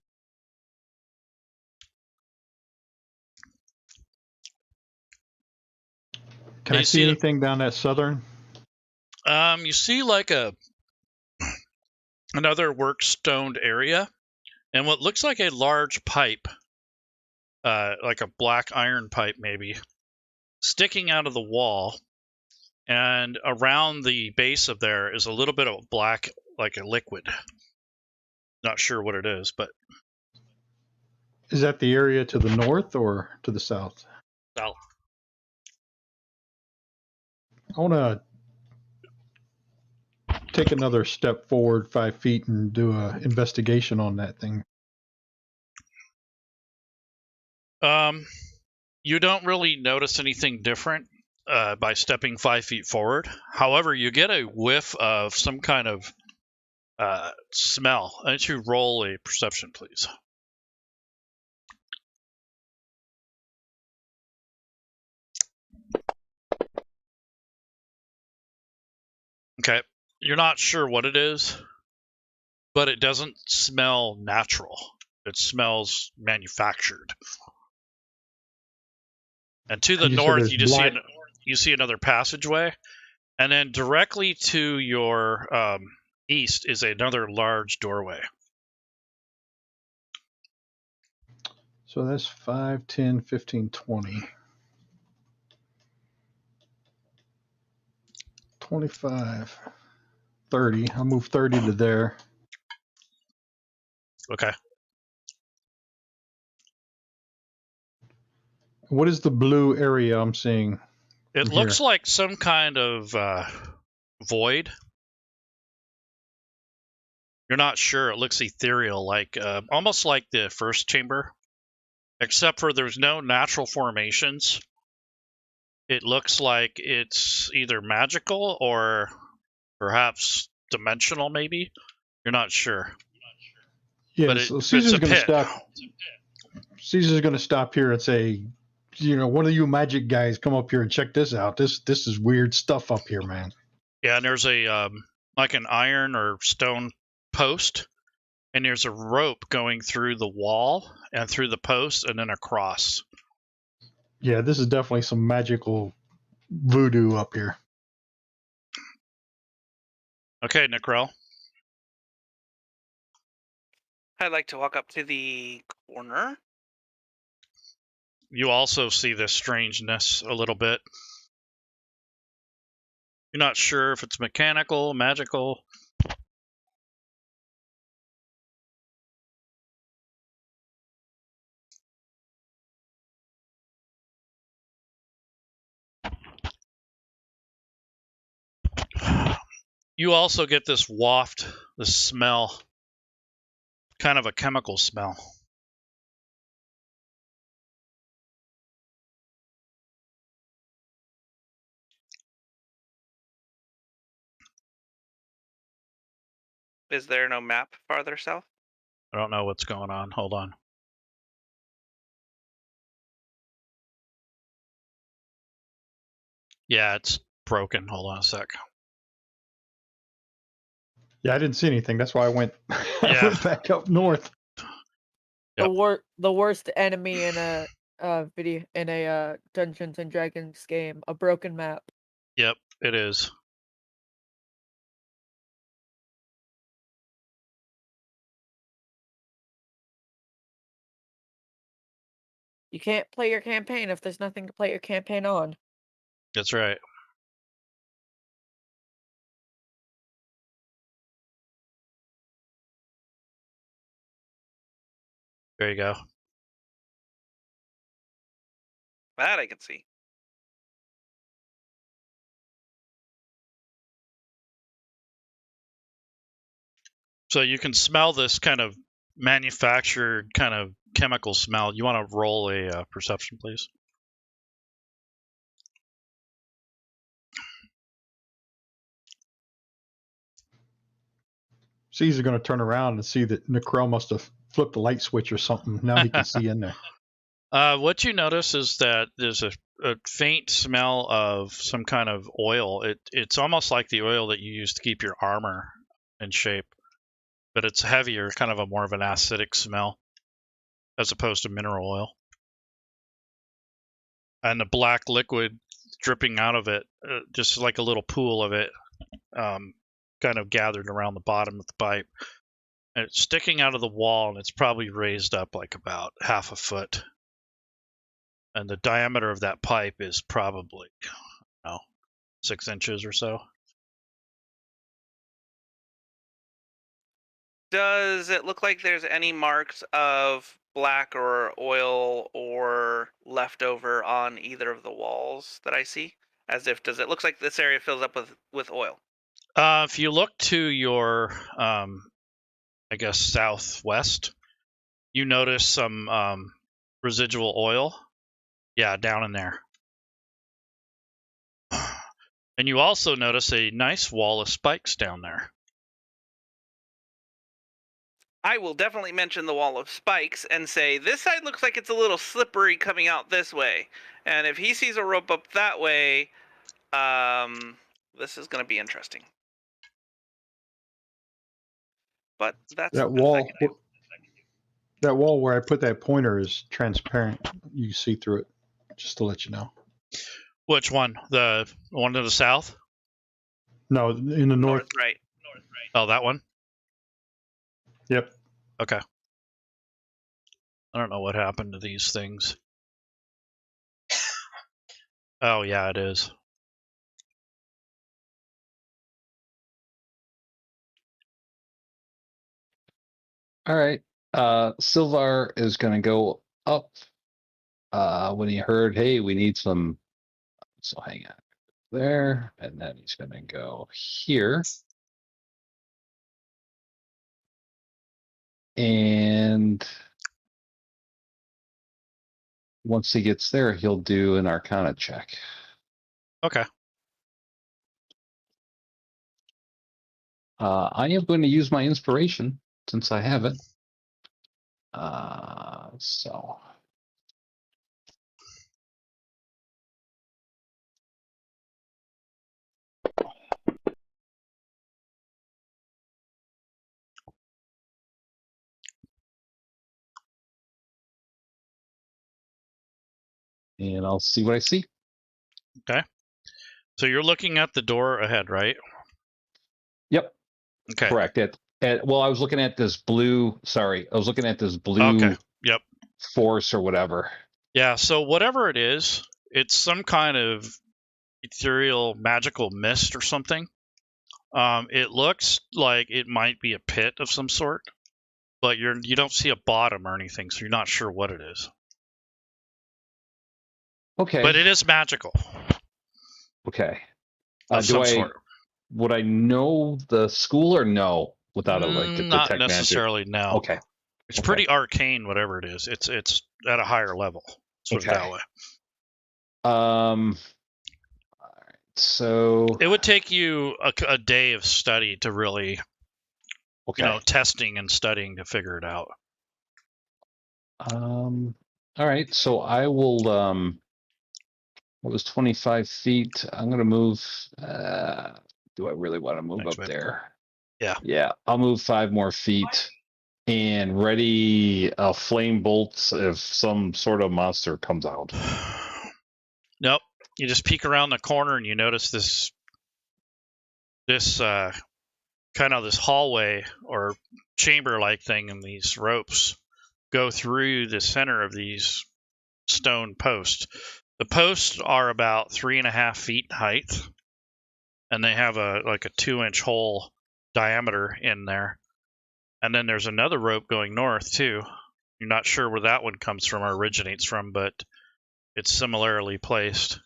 Can I see anything down that southern? You see like another work stoned area, and what looks like a large pipe, like a black iron pipe maybe, sticking out of the wall, and around the base of there is a little bit of black, like a liquid. Not sure what it is, but Is that the area to the north or to the south? south. I want to take another step forward 5 feet and do an investigation on that thing. You don't really notice anything different by stepping 5 feet forward. However, you get a whiff of some kind of smell. Why don't you roll a perception, please? Okay. You're not sure what it is, but it doesn't smell natural. It smells manufactured. And to the north, you just see another passageway, and then directly to your east is another large doorway. So that's 5, 10, 15, 20. 25, 30. I'll move 30 to there. Okay. What is the blue area I'm seeing? It looks like some kind of void. You're not sure. It looks ethereal, like almost like the first chamber, except for there's no natural formations. It looks like it's either magical or perhaps dimensional, maybe. You're not sure. Yeah, but so Caesar's going to stop. Caesar's going to stop here and say, one of you magic guys come up here and check this out. This is weird stuff up here, man. Yeah, and there's a like an iron or stone post, and there's a rope going through the wall and through the post and then across. Yeah, this is definitely some magical voodoo up here. Okay, Necrel. I'd like to walk up to the corner. You also see this strangeness a little bit. You're not sure if it's mechanical, magical. You also get this waft, this smell, kind of a chemical smell. Is there no map farther south? I don't know what's going on. Hold on. Yeah, it's broken. Hold on a sec. Yeah, I didn't see anything. That's why I went, Yeah. I went back up north. Yep. The worst enemy in a Dungeons and Dragons game, a broken map. Yep, it is. You can't play your campaign if there's nothing to play your campaign on. That's right. There you go. That I can see. So you can smell this kind of manufactured kind of chemical smell. You want to roll a perception, please? Caesar's going to turn around and see that Necro must have flipped the light switch or something. Now he can see in there. What you notice is that there's a faint smell of some kind of oil. It's almost like the oil that you use to keep your armor in shape, but it's heavier, kind of a more of an acidic smell as opposed to mineral oil. And the black liquid dripping out of it, just like a little pool of it, kind of gathered around the bottom of the pipe. And it's sticking out of the wall, and it's probably raised up like about half a foot. And the diameter of that pipe is probably, 6 inches or so. Does it look like there's any marks of black or oil or leftover on either of the walls that I see? As if, does it look like this area fills up with oil? If you look to your, I guess, southwest, you notice some residual oil. Yeah, down in there. And you also notice a nice wall of spikes down there. I will definitely mention the wall of spikes and say, this side looks like it's a little slippery coming out this way. And if he sees a rope up that way, this is going to be interesting. But that's That wall, that wall where I put that pointer is transparent. You see through it, just to let you know. Which one? The one to the south? No, in the north. Right. Oh, that one? Yep. Okay. I don't know what happened to these things. Oh, yeah, it is. All right. Silvar is going to go up when he heard, hey, we need some. So hang on there. And then he's going to go here. And once he gets there, he'll do an Arcana check. Okay. I am going to use my inspiration since I have it. So. And I'll see what I see. Okay. So you're looking at the door ahead, right? Yep. Okay. Correct. Well, I was looking at this blue. Sorry, I was looking at this blue. Okay. Yep. Force or whatever. Yeah. So whatever it is, it's some kind of ethereal magical mist or something. It looks like it might be a pit of some sort, but you don't see a bottom or anything, so you're not sure what it is. Okay. But it is magical. Okay. Would I know the school or no without a like to not detect necessarily magic? no. Okay. It's pretty arcane, whatever it is. It's at a higher level. Let's put it that way. All right. So it would take you a day of study to really, testing and studying to figure it out. All right. So I will What was 25 feet? I'm going to move. Do I really want to move Next up way. there? Yeah. Yeah, I'll move 5 more feet and ready a flame bolt if some sort of monster comes out. Nope. You just peek around the corner and you notice this kind of this hallway or chamber-like thing, and these ropes go through the center of these stone posts. The posts are about 3.5 feet in height, and they have a 2-inch hole diameter in there. And then there's another rope going north too. You're not sure where that one comes from or originates from, but it's similarly placed.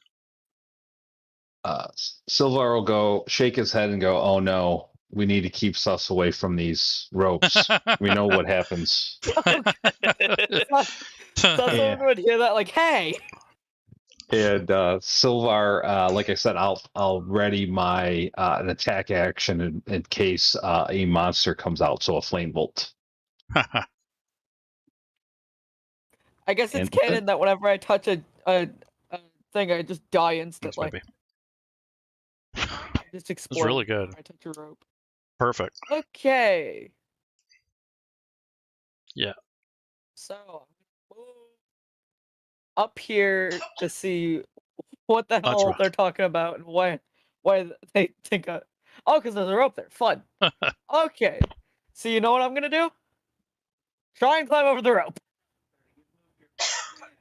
Silvar will go shake his head and go, "Oh no, we need to keep sus away from these ropes. We know what happens." So someone would hear that like, hey. And Silvar, like I said, I'll ready my an attack action in case a monster comes out. So a flame bolt. I guess it's And- canon that whenever I touch a thing, I just die instantly. Maybe. Just explode. It's really good. Whenever I touch a rope. Perfect. Okay. Yeah. So up here to see what the That's hell right. they're talking about and why they think because there's a rope there. Fun. Okay. So you know what I'm gonna do? Try and climb over the rope.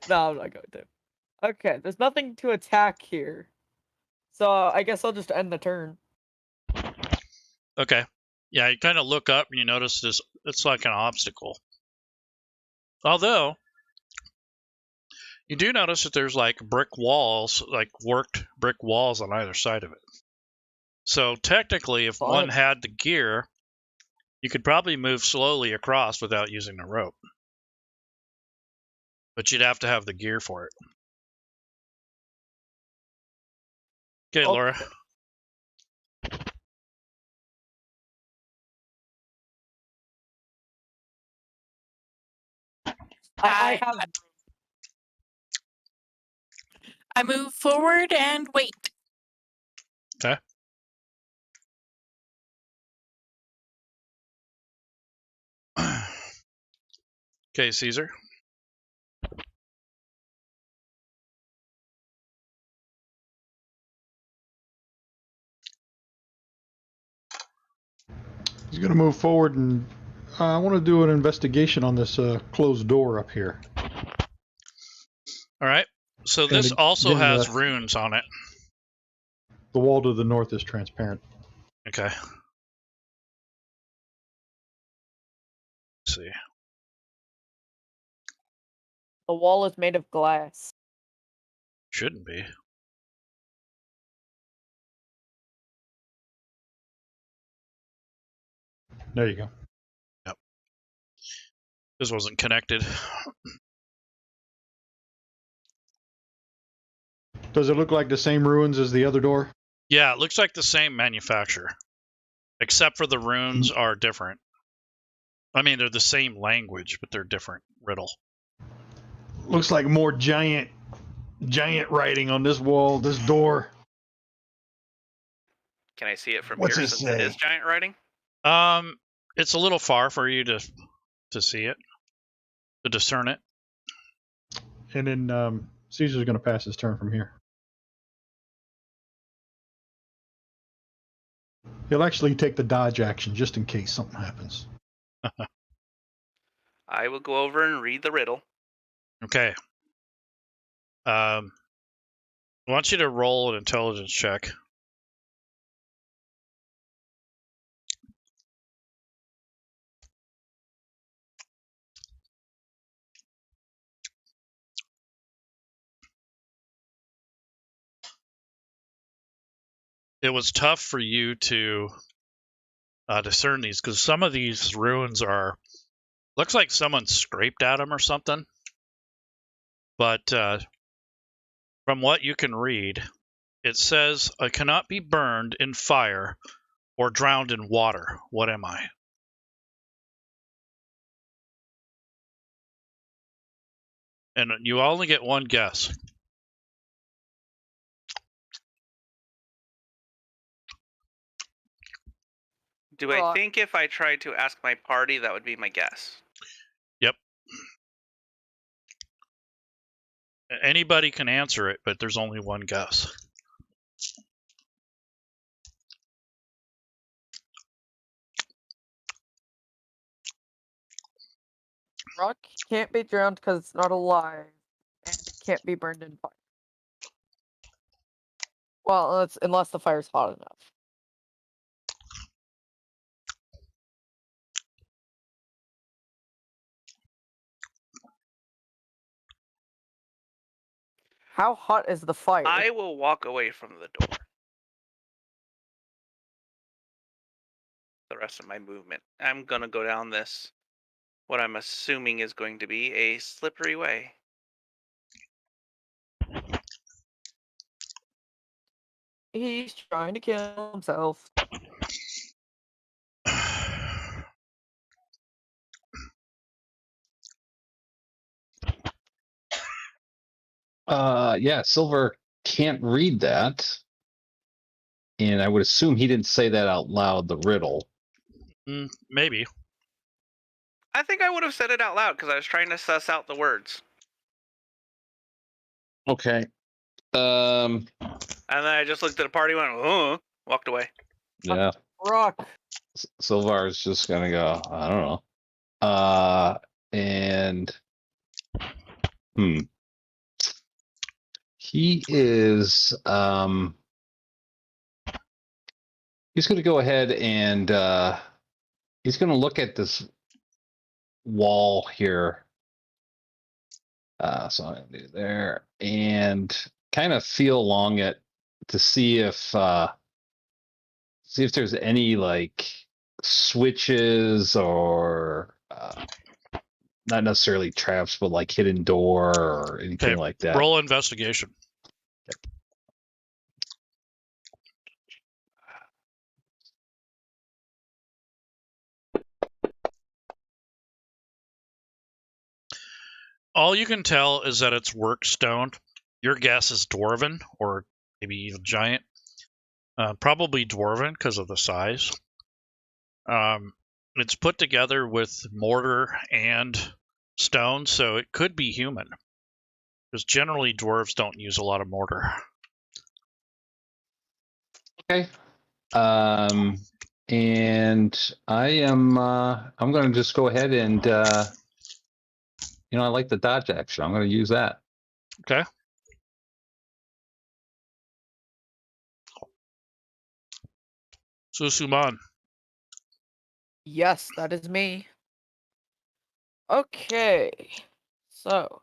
No, I'm not going to. Okay, there's nothing to attack here. So I guess I'll just end the turn. Okay. Yeah, you kind of look up and you notice this. It's like an obstacle. Although, you do notice that there's like brick walls, like worked brick walls on either side of it. So technically, if Fun. one had the gear, you could probably move slowly across without using the rope. But you'd have to have the gear for it. Okay, Laura. I have. I move forward and wait. Okay. Okay, Caesar. He's going to move forward, and I want to do an investigation on this closed door up here. All right. So this And also again, has runes on it. The wall to the north is transparent. Okay. Let's see. The wall is made of glass. Shouldn't be. There you go. Yep. This wasn't connected. Does it look like the same ruins as the other door? Yeah, it looks like the same manufacturer, except for the runes are different. I mean, they're the same language, but they're different riddle. Looks like more giant writing on this wall, this door. Can I see it from What's here it since say? it is giant writing? It's a little far for you to see it, to discern it. And then Caesar's going to pass his turn from here. He'll actually take the dodge action just in case something happens. I will go over and read the riddle. Okay. I want you to roll an intelligence check. It was tough for you to discern these because some of these runes looks like someone scraped at them or something. But from what you can read, it says, "I cannot be burned in fire or drowned in water. What am I?" And you only get one guess. Do I Right. think if I tried to ask my party, that would be my guess? Yep. Anybody can answer it, but there's only one guess. Rock can't be drowned because it's not alive, and it can't be burned in fire. Well, unless the fire's hot enough. How hot is the fire? I will walk away from the door. The rest of my movement. I'm going to go down this, what I'm assuming is going to be a slippery way. He's trying to kill himself. Yeah, Silver can't read that. And I would assume he didn't say that out loud, the riddle. Maybe. I think I would have said it out loud because I was trying to suss out the words. Okay. And then I just looked at the party, went, walked away. Yeah. Rock. Silvar is just gonna go, I don't know. And he is he's gonna go ahead and he's gonna look at this wall here. So I'm gonna do there and kind of feel along it to see if there's any like switches or not necessarily traps, but like hidden door or anything like that. Roll investigation. All you can tell is that it's work stone. Your guess is dwarven or maybe even giant. Probably dwarven because of the size. It's put together with mortar and stone, so it could be human. Because generally dwarves don't use a lot of mortar. Okay. And I am I'm gonna just go ahead and I like the dodge action. I'm gonna use that. Okay. Susuman. Yes, that is me. Okay. So.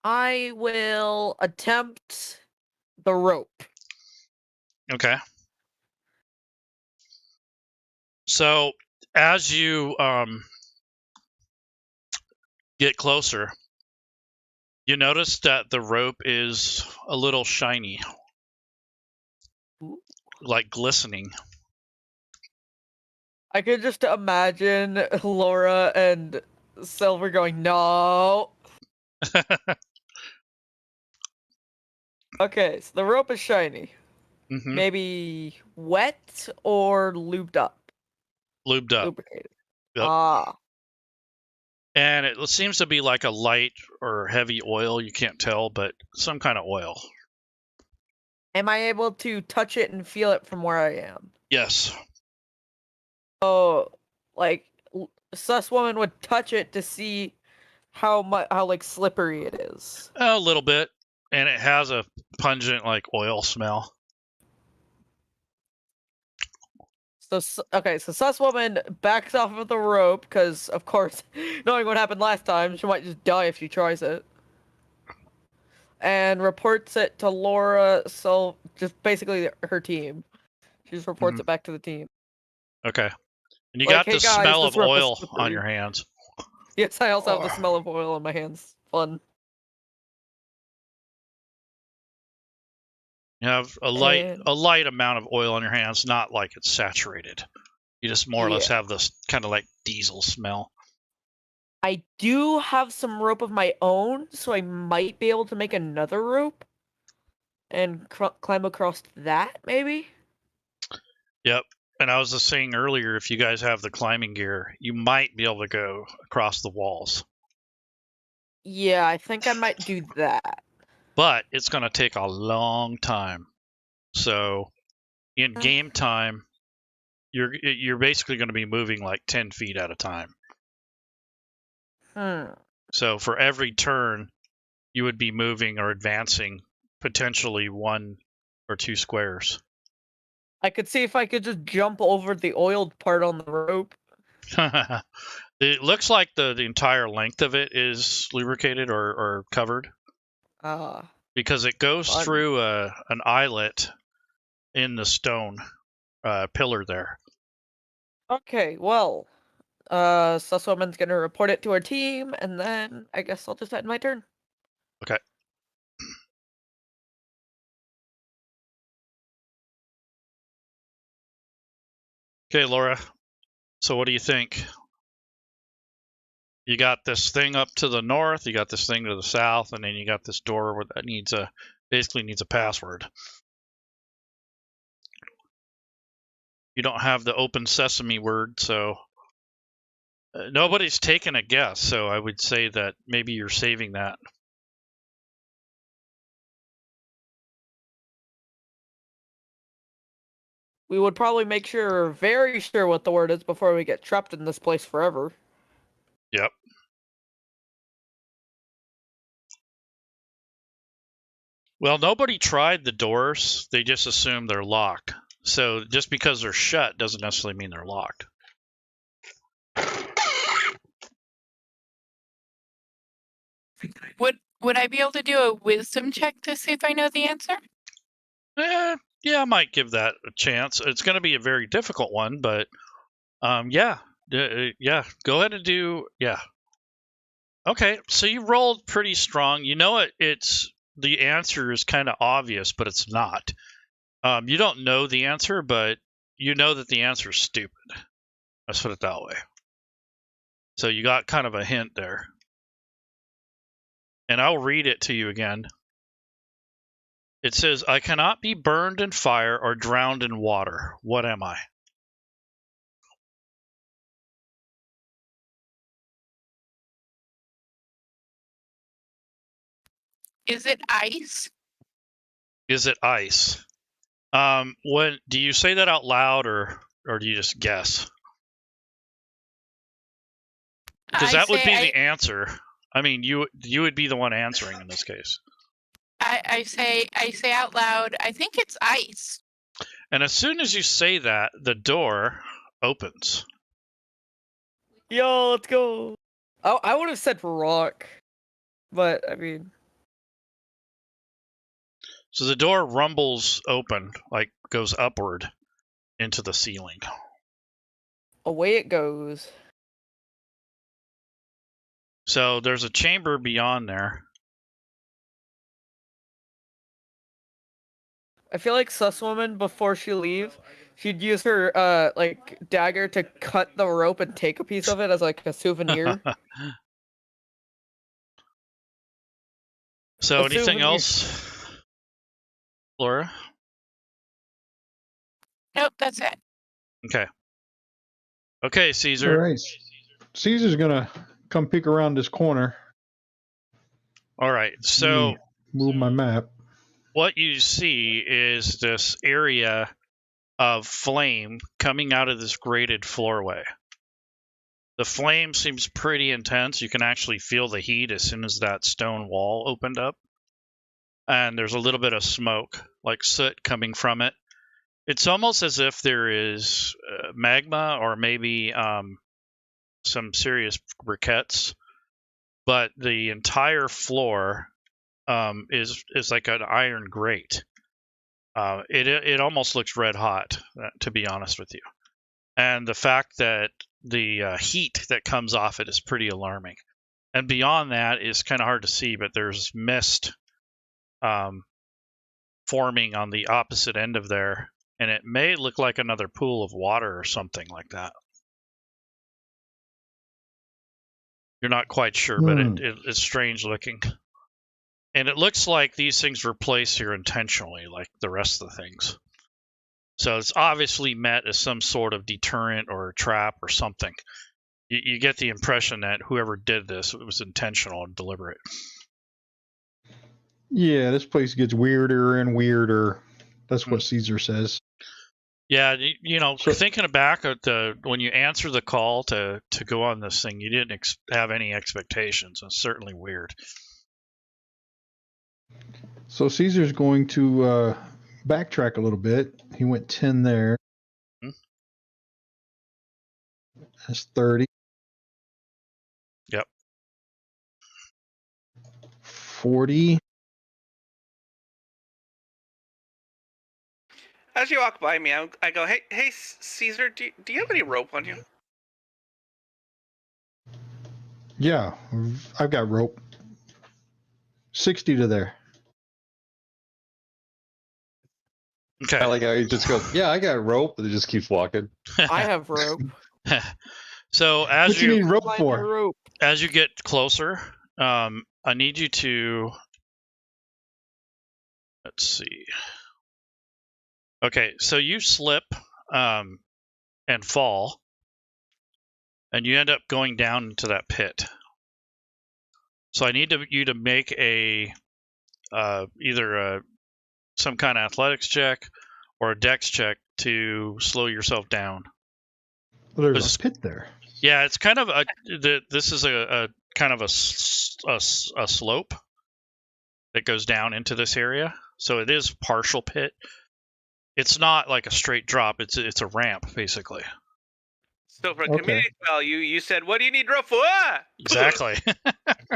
I will attempt the rope. Okay. So as you get closer, you notice that the rope is a little shiny, like glistening. I could just imagine Laura and Silver going, no. Okay, so the rope is shiny. Mm-hmm. Maybe wet or lubed up. Lubed up. Lubricated. Yep. Ah. And it seems to be like a light or heavy oil. You can't tell, but some kind of oil. Am I able to touch it and feel it from where I am? Yes. Oh, like sus woman would touch it to see how like slippery it is. A little bit, and it has a pungent like oil smell. So okay, so sus woman backs off of the rope because, of course, knowing what happened last time, she might just die if she tries it. And reports it to Laura, so just basically her team. She just reports it back to the team. Okay. And you Like, got the hey guys, smell this of rope is oil slippery. on your hands. Yes, I also have the smell of oil on my hands. Fun. You have a light amount of oil on your hands, not like it's saturated. You just more or less have this kind of like diesel smell. I do have some rope of my own, so I might be able to make another rope and climb across that, maybe? Yep. And I was just saying earlier, if you guys have the climbing gear, you might be able to go across the walls. Yeah, I think I might do that. But it's going to take a long time. So in game time, you're basically going to be moving like 10 feet at a time. So for every turn, you would be moving or advancing potentially 1 or 2 squares. I could see if I could just jump over the oiled part on the rope. It looks like the entire length of it is lubricated or covered. Because it goes Fun. through an eyelet in the stone pillar there. Okay, well, Susswoman's gonna report it to our team, and then I guess I'll just end my turn. Okay. Okay, Laura. So what do you think? You got this thing up to the north, you got this thing to the south, and then you got this door that basically needs a password. You don't have the open sesame word, so nobody's taken a guess, so I would say that maybe you're saving that. We would probably make sure, very sure what the word is before we get trapped in this place forever. Yep. Well, nobody tried the doors. They just assume they're locked. So just because they're shut doesn't necessarily mean they're locked. Would I be able to do a wisdom check to see if I know the answer? Yeah, I might give that a chance. It's going to be a very difficult one, but yeah. Go ahead and do, yeah. Okay, so you rolled pretty strong. You know it's the answer is kind of obvious, but it's not. You don't know the answer, but you know that the answer is stupid. Let's put it that way. So you got kind of a hint there. And I'll read it to you again. It says, I cannot be burned in fire or drowned in water. What am I? Is it ice? Is it ice? When do you say that out loud or do you just guess? Because that would be the answer. I mean, you would be the one answering in this case. I say out loud, I think it's ice. And as soon as you say that, the door opens. Yo, let's go. Oh, I would have said rock, but I mean. So the door rumbles open, like goes upward into the ceiling. Away it goes. So there's a chamber beyond there. I feel like Susswoman, before she leaves, she'd use her like dagger to cut the rope and take a piece of it as like a souvenir. So anything else, Laura? Nope, that's it. Okay. Okay, Caesar. All right. Caesar's gonna come peek around this corner. All right. So move my map. What you see is this area of flame coming out of this grated floorway. The flame seems pretty intense. You can actually feel the heat as soon as that stone wall opened up. And there's a little bit of smoke, like soot, coming from it. It's almost as if there is magma or maybe some serious briquettes. But the entire floor is like an iron grate. It almost looks red hot, to be honest with you. And the fact that the heat that comes off it is pretty alarming. And beyond that is kind of hard to see, but there's mist forming on the opposite end of there, and it may look like another pool of water or something like that. You're not quite sure, but it's strange looking. And it looks like these things were placed here intentionally, like the rest of the things. So it's obviously met as some sort of deterrent or trap or something. You get the impression that whoever did this, it was intentional and deliberate. Yeah, this place gets weirder and weirder. That's what Caesar says. Yeah, So- thinking back at when you answer the call to go on this thing, you didn't have any expectations. It's certainly weird. So Caesar's going to backtrack a little bit. He went 10 there. That's 30. Yep. 40. As you walk by me, I go, hey, Caesar, do you have any rope on you? Yeah, I've got rope. 60 to there. Okay. I like how he just goes, yeah, I got a rope, and it just keeps walking. I have rope. So as What you need rope Find for? the rope. as you get closer, I need you to, let's see. Okay, so you slip and fall, and you end up going down into that pit. So I need you to make either some kind of athletics check or a dex check to slow yourself down. Well, there's a pit there. Yeah, it's kind of this is a kind of a slope that goes down into this area. So it is partial pit. It's not like a straight drop. It's a ramp basically. So for community spell, you said, what do you need rope for? Exactly.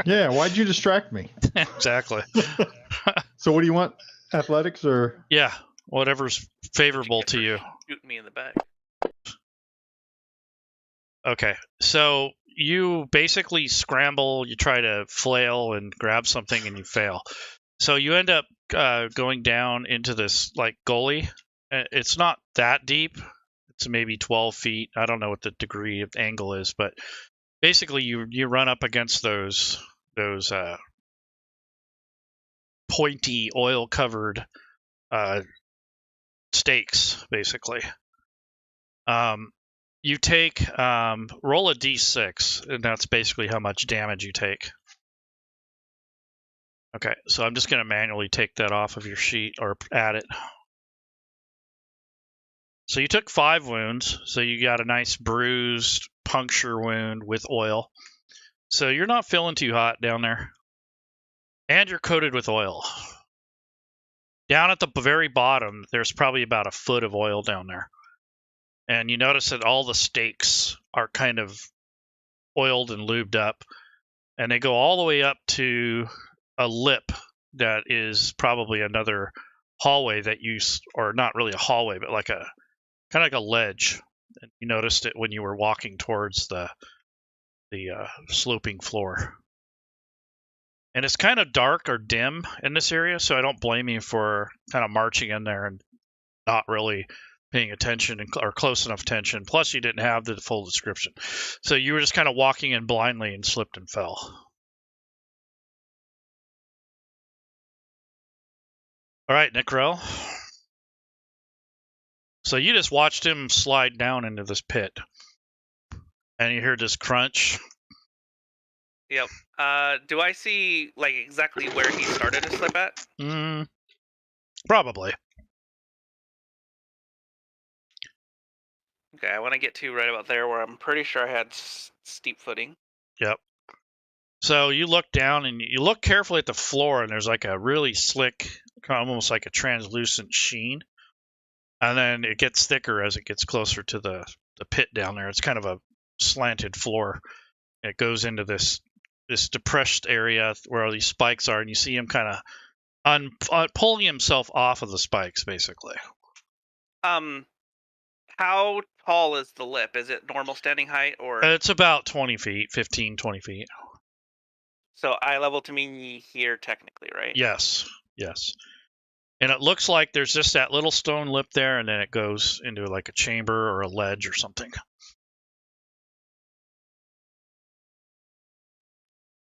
Yeah, why'd you distract me? Exactly. So what do you want? Athletics or? Yeah, whatever's favorable to you. Shoot me in the back. Okay, so you basically scramble, you try to flail and grab something, and you fail. So you end up going down into this like gully. It's not that deep. It's maybe 12 feet. I don't know what the degree of angle is, but basically you run up against those pointy oil-covered stakes, basically. You take roll a d6, and that's basically how much damage you take. Okay, so I'm just going to manually take that off of your sheet or add it. So you took 5 wounds, so you got a nice bruised puncture wound with oil. So you're not feeling too hot down there. And you're coated with oil. Down at the very bottom, there's probably about a foot of oil down there. And you notice that all the stakes are kind of oiled and lubed up. And they go all the way up to a lip that is probably another hallway that or not really a hallway, but like a kind of like a ledge. And you noticed it when you were walking towards the sloping floor. And it's kind of dark or dim in this area, so I don't blame you for kind of marching in there and not really paying attention or close enough attention. Plus, you didn't have the full description. So you were just kind of walking in blindly and slipped and fell. All right, Nickrell. So you just watched him slide down into this pit. And you hear this crunch. Yep. Do I see like exactly where he started to slip at? Probably. Okay, I want to get to right about there where I'm pretty sure I had steep footing. Yep. So you look down and you look carefully at the floor, and there's like a really slick, almost like a translucent sheen. And then it gets thicker as it gets closer to the pit down there. It's kind of a slanted floor. It goes into this depressed area where all these spikes are, and you see him kind of pulling himself off of the spikes, basically. How tall is the lip? Is it normal standing height or? It's about 20 feet, 15, 20 feet. So eye level to me here, technically, right? Yes. And it looks like there's just that little stone lip there, and then it goes into like a chamber or a ledge or something.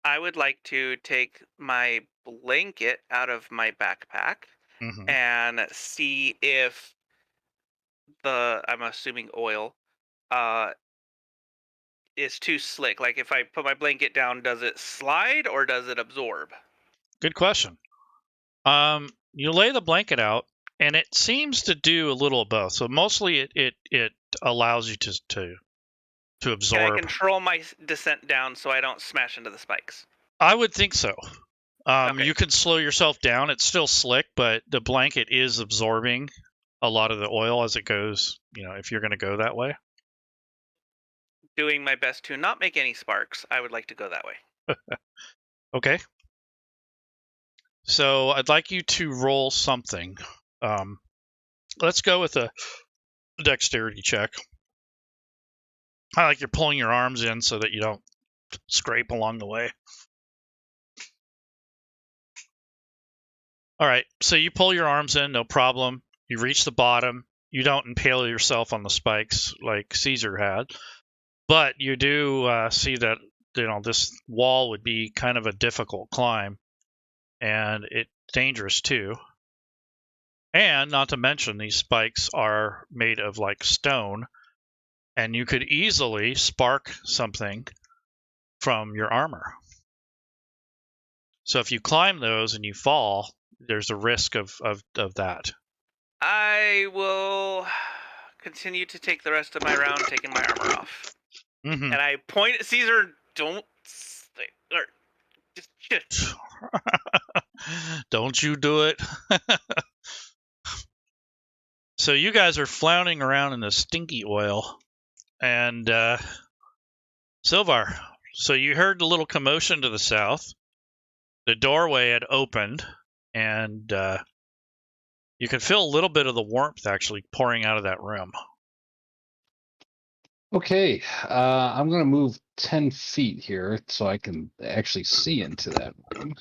I would like to take my blanket out of my backpack and see if I'm assuming oil, is too slick? Like if I put my blanket down, does it slide or does it absorb? Good question. You lay the blanket out, and it seems to do a little of both. So mostly it allows you to absorb. Can I control my descent down so I don't smash into the spikes? I would think so. Okay. You can slow yourself down. It's still slick, but the blanket is absorbing a lot of the oil as it goes, if you're going to go that way. Doing my best to not make any sparks, I would like to go that way. Okay. So I'd like you to roll something. Let's go with a dexterity check. I like you're pulling your arms in so that you don't scrape along the way. All right, so you pull your arms in, no problem. You reach the bottom. You don't impale yourself on the spikes like Caesar had, but you do see that this wall would be kind of a difficult climb, and it's dangerous too. And not to mention, these spikes are made of like stone, and you could easily spark something from your armor. So if you climb those and you fall, there's a risk of that. I will continue to take the rest of my round taking my armor off. Mm-hmm. And I point at Caesar, just shit. Don't you do it. So you guys are floundering around in the stinky oil. And Silvar, so you heard the little commotion to the south. The doorway had opened, and you can feel a little bit of the warmth actually pouring out of that room. Okay, I'm going to move 10 feet here so I can actually see into that room.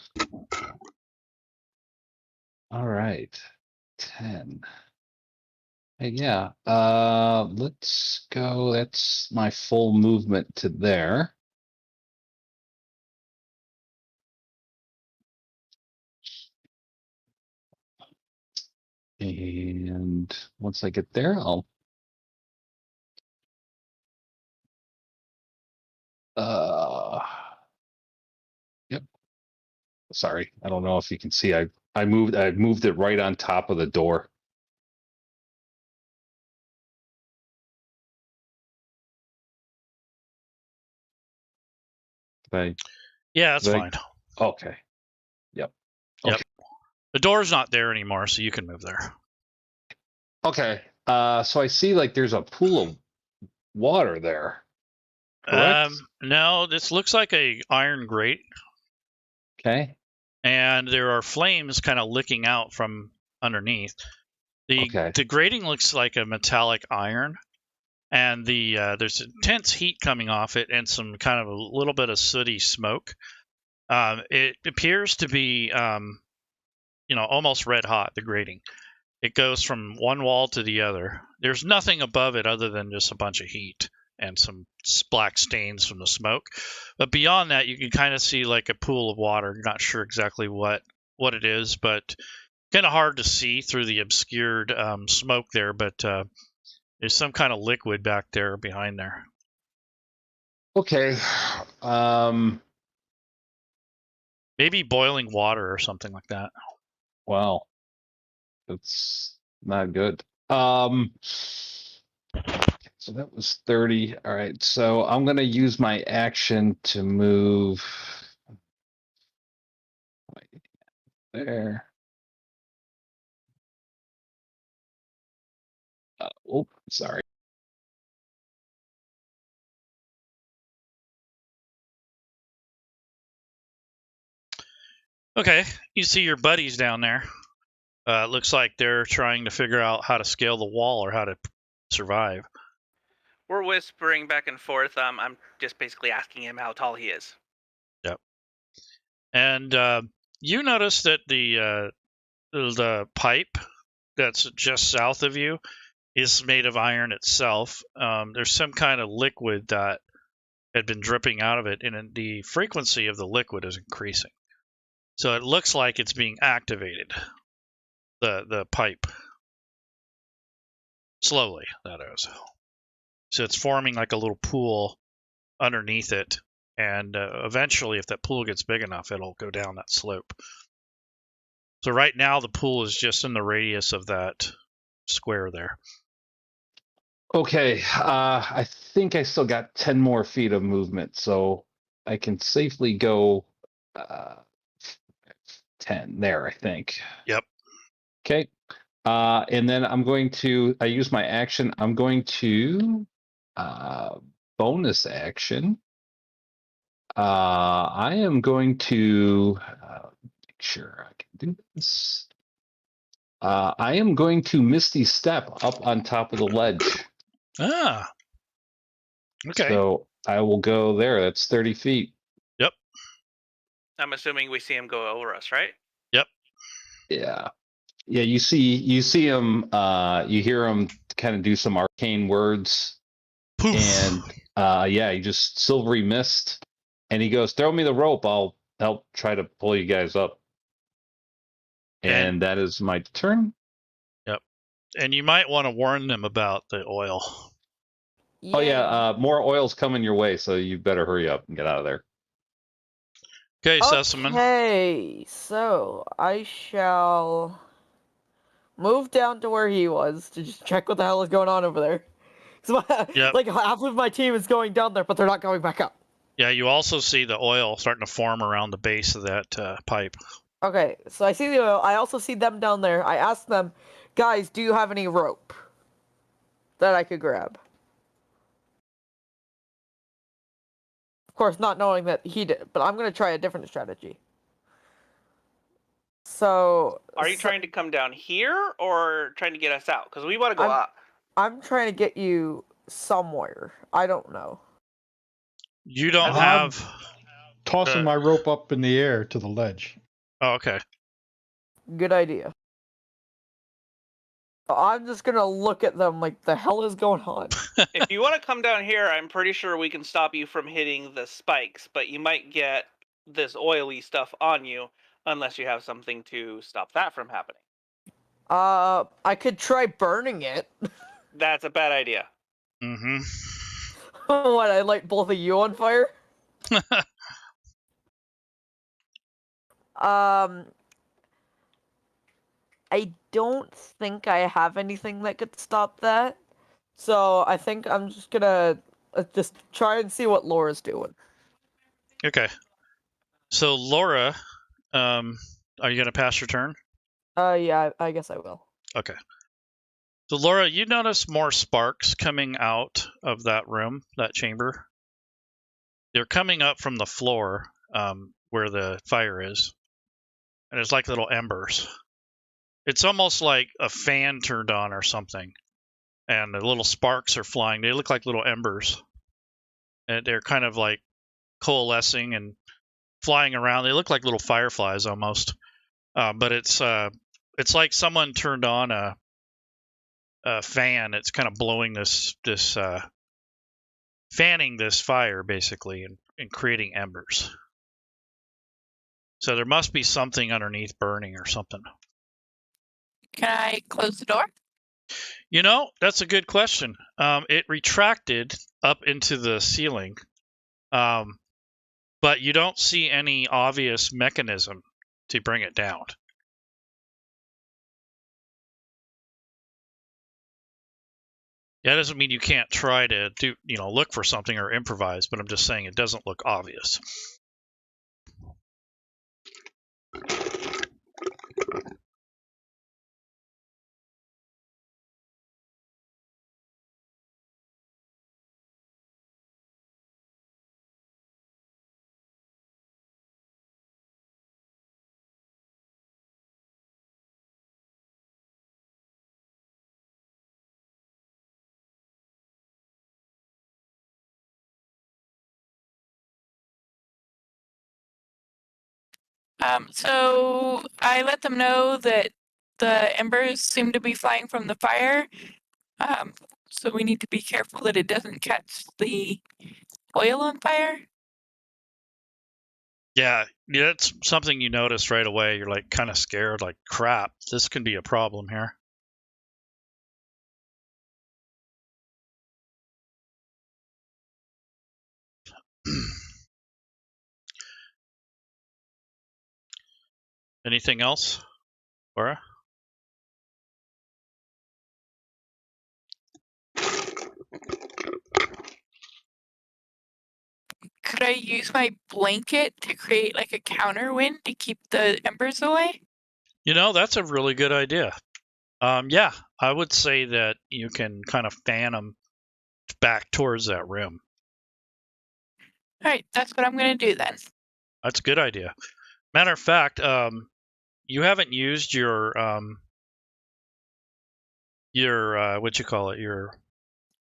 All right, 10. And yeah, let's go. That's my full movement to there. And once I get there, I'll yep. Sorry, I don't know if you can see. I moved it right on top of the door. Yeah, that's fine. Okay. Yep. Okay. Yep. The door's not there anymore, so you can move there. Okay. So I see like there's a pool of water there. Correct? No, this looks like a iron grate. Okay. And there are flames kind of licking out from underneath. The grating looks like a metallic iron, and there's intense heat coming off it and some kind of a little bit of sooty smoke. It appears to be almost red hot, the grating. It goes from one wall to the other. There's nothing above it other than just a bunch of heat and some black stains from the smoke. But beyond that, you can kind of see like a pool of water. You're not sure exactly what it is, but kind of hard to see through the obscured smoke there. But there's some kind of liquid back there behind there. Okay. Maybe boiling water or something like that. Wow. That's not good. So that was 30. All right. So I'm going to use my action to move there. Oh, sorry. Okay. You see your buddies down there. It looks like they're trying to figure out how to scale the wall or how to survive. We're whispering back and forth. I'm just basically asking him how tall he is. Yep. And you notice that the pipe that's just south of you is made of iron itself. There's some kind of liquid that had been dripping out of it, and the frequency of the liquid is increasing. So it looks like it's being activated, the pipe. Slowly, that is. So it's forming like a little pool underneath it, and eventually, if that pool gets big enough, it'll go down that slope. So right now, the pool is just in the radius of that square there. Okay, I think I still got 10 more feet of movement, so I can safely go 10 there, I think. Yep. Okay. And then I use my action. I'm going to bonus action. I am going to make sure I can do this. I am going to Misty Step up on top of the ledge. Ah. Okay. So I will go there. That's 30 feet. Yep. I'm assuming we see him go over us, right? Yep. Yeah. Yeah, you see him, you hear him kind of do some arcane words. Poof. And yeah, he just silvery mist. And he goes, throw me the rope. I'll help try to pull you guys up. And that is my turn. Yep. And you might want to warn them about the oil. Oh yeah, more oil's coming your way, so you better hurry up and get out of there. Okay, Sessamon. Okay, so I shall move down to where he was to just check what the hell is going on over there. So like half of my team is going down there, but they're not going back up. Yeah, you also see the oil starting to form around the base of that pipe. Okay, so I see the oil. I also see them down there. I asked them, guys, do you have any rope that I could grab? Of course, not knowing that he did, but I'm going to try a different strategy. So... Are you trying to come down here, or trying to get us out? Because we want to go up. I'm trying to get you somewhere. I don't know. You don't have... Tossing my rope up in the air to the ledge. Oh, okay. Good idea. I'm just going to look at them like, the hell is going on? If you want to come down here, I'm pretty sure we can stop you from hitting the spikes, but you might get this oily stuff on you unless you have something to stop that from happening. I could try burning it. That's a bad idea. Mm-hmm. What, I light both of you on fire? I don't think I have anything that could stop that. So I think I'm just gonna just try and see what Laura's doing. Okay. So Laura, are you gonna pass your turn? Yeah, I guess I will. Okay. So Laura, you notice more sparks coming out of that room, that chamber. They're coming up from the floor, where the fire is. And it's like little embers. It's almost like a fan turned on or something. And the little sparks are flying. They look like little embers. And they're kind of like coalescing and flying around. They look like little fireflies almost. But it's like someone turned on a fan. It's kind of blowing this fanning this fire basically and creating embers. So there must be something underneath burning or something. Can I close the door? You know, that's a good question. It retracted up into the ceiling, but you don't see any obvious mechanism to bring it down. That doesn't mean you can't try to look for something or improvise, but I'm just saying it doesn't look obvious. So I let them know that the embers seem to be flying from the fire. So we need to be careful that it doesn't catch the oil on fire. Yeah, that's something you notice right away. You're like kind of scared, like crap, this can be a problem here. Anything else, Laura? Could I use my blanket to create like a counter wind to keep the embers away? You know, that's a really good idea. Yeah, I would say that you can kind of fan them back towards that room. All right, that's what I'm going to do then. That's a good idea. Matter of fact, you haven't used your what you call it, your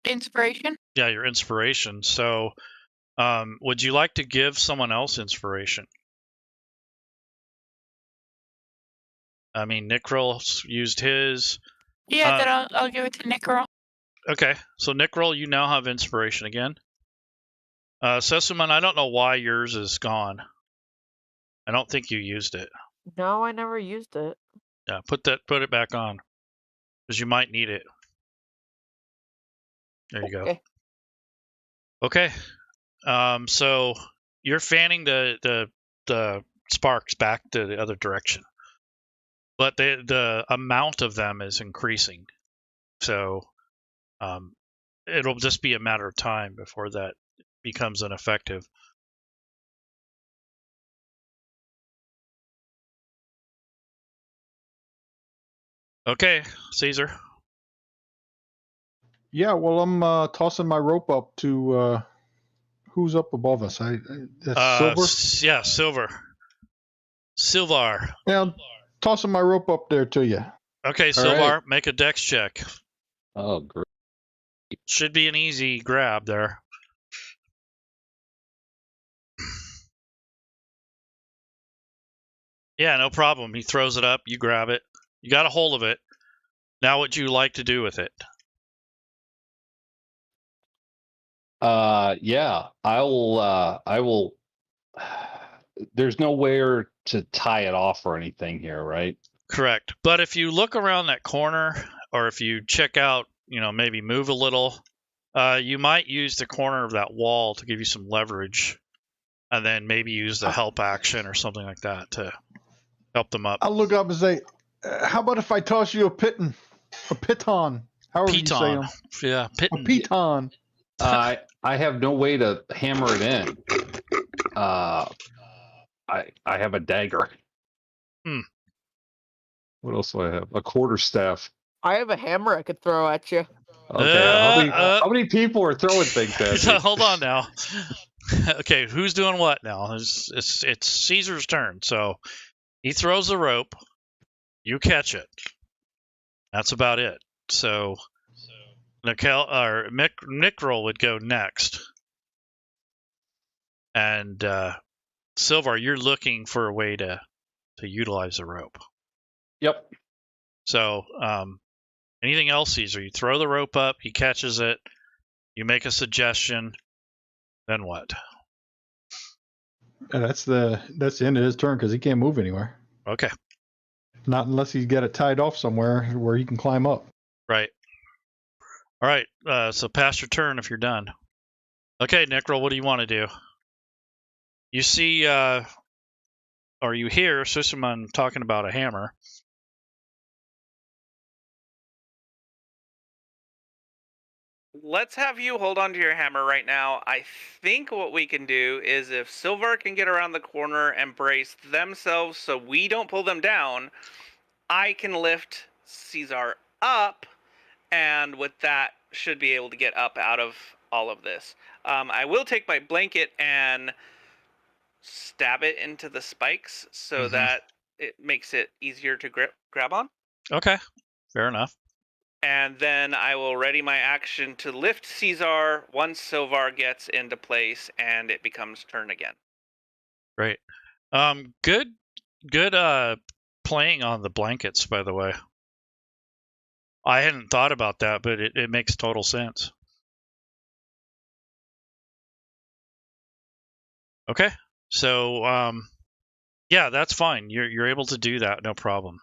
Inspiration? your inspiration. So, would you like to give someone else inspiration? I mean, Nickroll used his. Yeah, then I'll give it to Nickroll. Okay, so Nickroll, you now have inspiration again. Sesuman, I don't know why yours is gone. I don't think you used it. No, I never used it. Yeah, put it back on, because you might need it. There you go. Okay. So you're fanning the sparks back to the other direction, but the amount of them is increasing. So it'll just be a matter of time before that becomes ineffective. Okay, Caesar. Yeah, well, I'm tossing my rope up to who's up above us. That's Silver. Yeah, Silvar. Yeah, I'm tossing my rope up there to you. Okay, All Silvar, right. make a dex check. Oh, great. Should be an easy grab there. Yeah, no problem. He throws it up, you grab it. You got a hold of it. Now what you like to do with it? Yeah, I will. There's nowhere to tie it off or anything here, right? Correct. But if you look around that corner, or if you check out, maybe move a little, you might use the corner of that wall to give you some leverage, and then maybe use the help action or something like that to help them up. I'll look up and say, how about if I toss you a piton? However you say Piton. them. Yeah, A piton. piton. I have no way to hammer it in. I have a dagger. What else do I have? A quarterstaff. I have a hammer I could throw at you. Okay. How many people are throwing things at So me? hold on now. Okay, who's doing what now? It's Caesar's turn. So he throws the rope. You catch it. That's about it. So Nickroll would go next. And Silvar, you're looking for a way to utilize the rope. Yep. So anything else, Caesar? You throw the rope up, he catches it, you make a suggestion, then what? That's the end of his turn because he can't move anywhere. Okay. Not unless he's got it tied off somewhere where he can climb up. Right. All right. So pass your turn if you're done. Okay, Nickroll, what do you want to do? You see, or you hear Susuman talking about a hammer. Let's have you hold on to your hammer right now. I think what we can do is if Silvar can get around the corner and brace themselves so we don't pull them down, I can lift Caesar up, and with that, should be able to get up out of all of this. I will take my blanket and stab it into the spikes so that it makes it easier to grab on. Okay, fair enough. And then I will ready my action to lift Caesar once Silvar gets into place and it becomes turn again. Great. Good playing on the blankets, by the way. I hadn't thought about that, but it makes total sense. Okay. So yeah, that's fine. You're able to do that, no problem.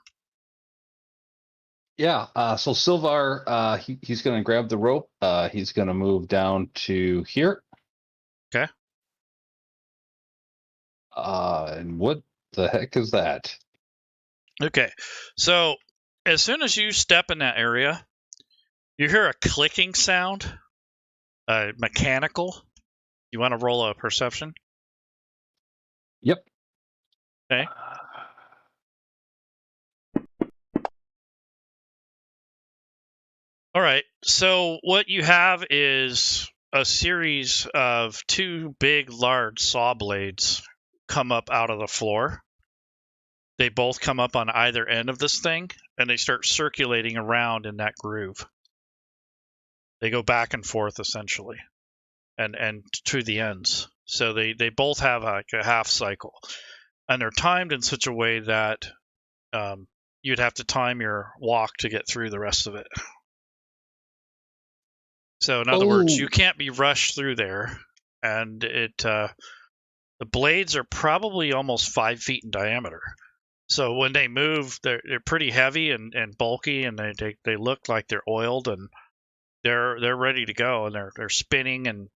Yeah. So Silvar, he's going to grab the rope. He's going to move down to here. Okay. And what the heck is that? Okay, so as soon as you step in that area, you hear a clicking sound, mechanical. You want to roll a perception? Yep. Okay. All right. So what you have is a series of two big, large saw blades come up out of the floor. They both come up on either end of this thing, and they start circulating around in that groove. They go back and forth essentially, and to the ends. So they both have like a half cycle, and they're timed in such a way that you'd have to time your walk to get through the rest of it. So in other words, you can't be rushed through there, and the blades are probably almost 5 feet in diameter. So when they move, they're pretty heavy and bulky, and they look like they're oiled, and they're ready to go, and they're spinning, and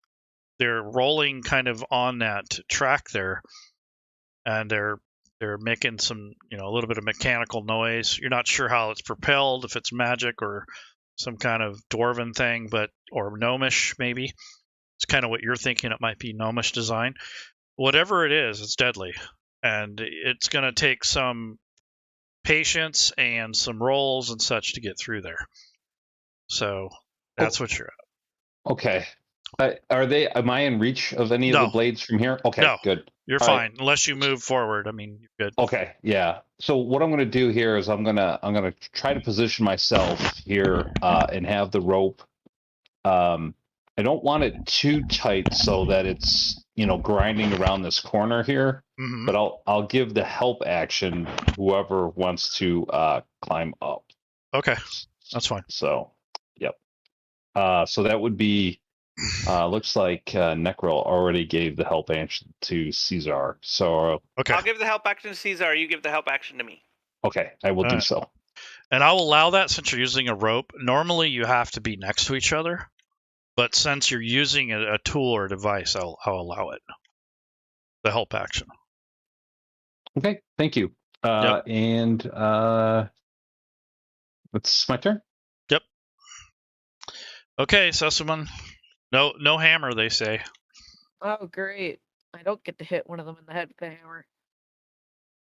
they're rolling kind of on that track there, and they're making some, a little bit of mechanical noise. You're not sure how it's propelled, if it's magic or some kind of dwarven thing, or gnomish maybe. It's kind of what you're thinking. It might be gnomish design. Whatever it is, it's deadly, and it's going to take some patience and some rolls and such to get through there. So that's what you're at. Okay. Am I in reach of any of the blades from here? Okay, no, good. You're All fine, right. unless you move forward. I mean, you're good. Okay, yeah. So what I'm going to do here is I'm gonna try to position myself here and have the rope. I don't want it too tight so that it's grinding around this corner here. Mm-hmm. But I'll give the help action whoever wants to climb up. Okay, that's fine. So, yep. So that would be. Looks like Necrol already gave the help action to Caesar. So okay, I'll give the help action to Caesar. You give the help action to me. Okay, I will do so. And I'll allow that since you're using a rope. Normally, you have to be next to each other, but since you're using a tool or a device, I'll allow it. The help action. Okay, thank you. Yep. And it's my turn. Yep. Okay, Sessuman. No hammer, they say. Oh, great. I don't get to hit one of them in the head with a hammer.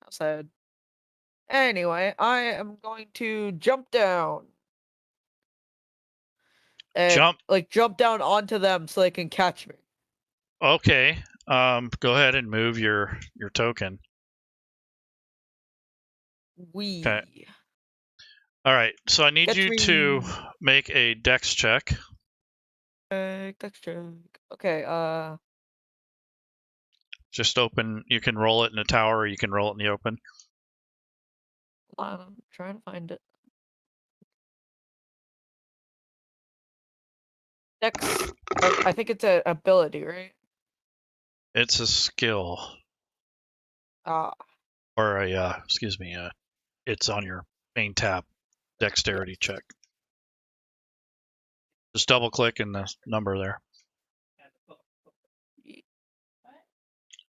How sad. Anyway, I am going to jump down. And, jump down onto them so they can catch me. Okay. Go ahead and move your token. Okay. All right. So I need you to make a dex check. Dex check. Okay. Just open. You can roll it in a tower, or you can roll it in the open. Hold on, I'm trying to find it. Dex. I think it's an ability, right? It's a skill. Or excuse me. It's on your main tab. Dexterity check. Just double click in the number there.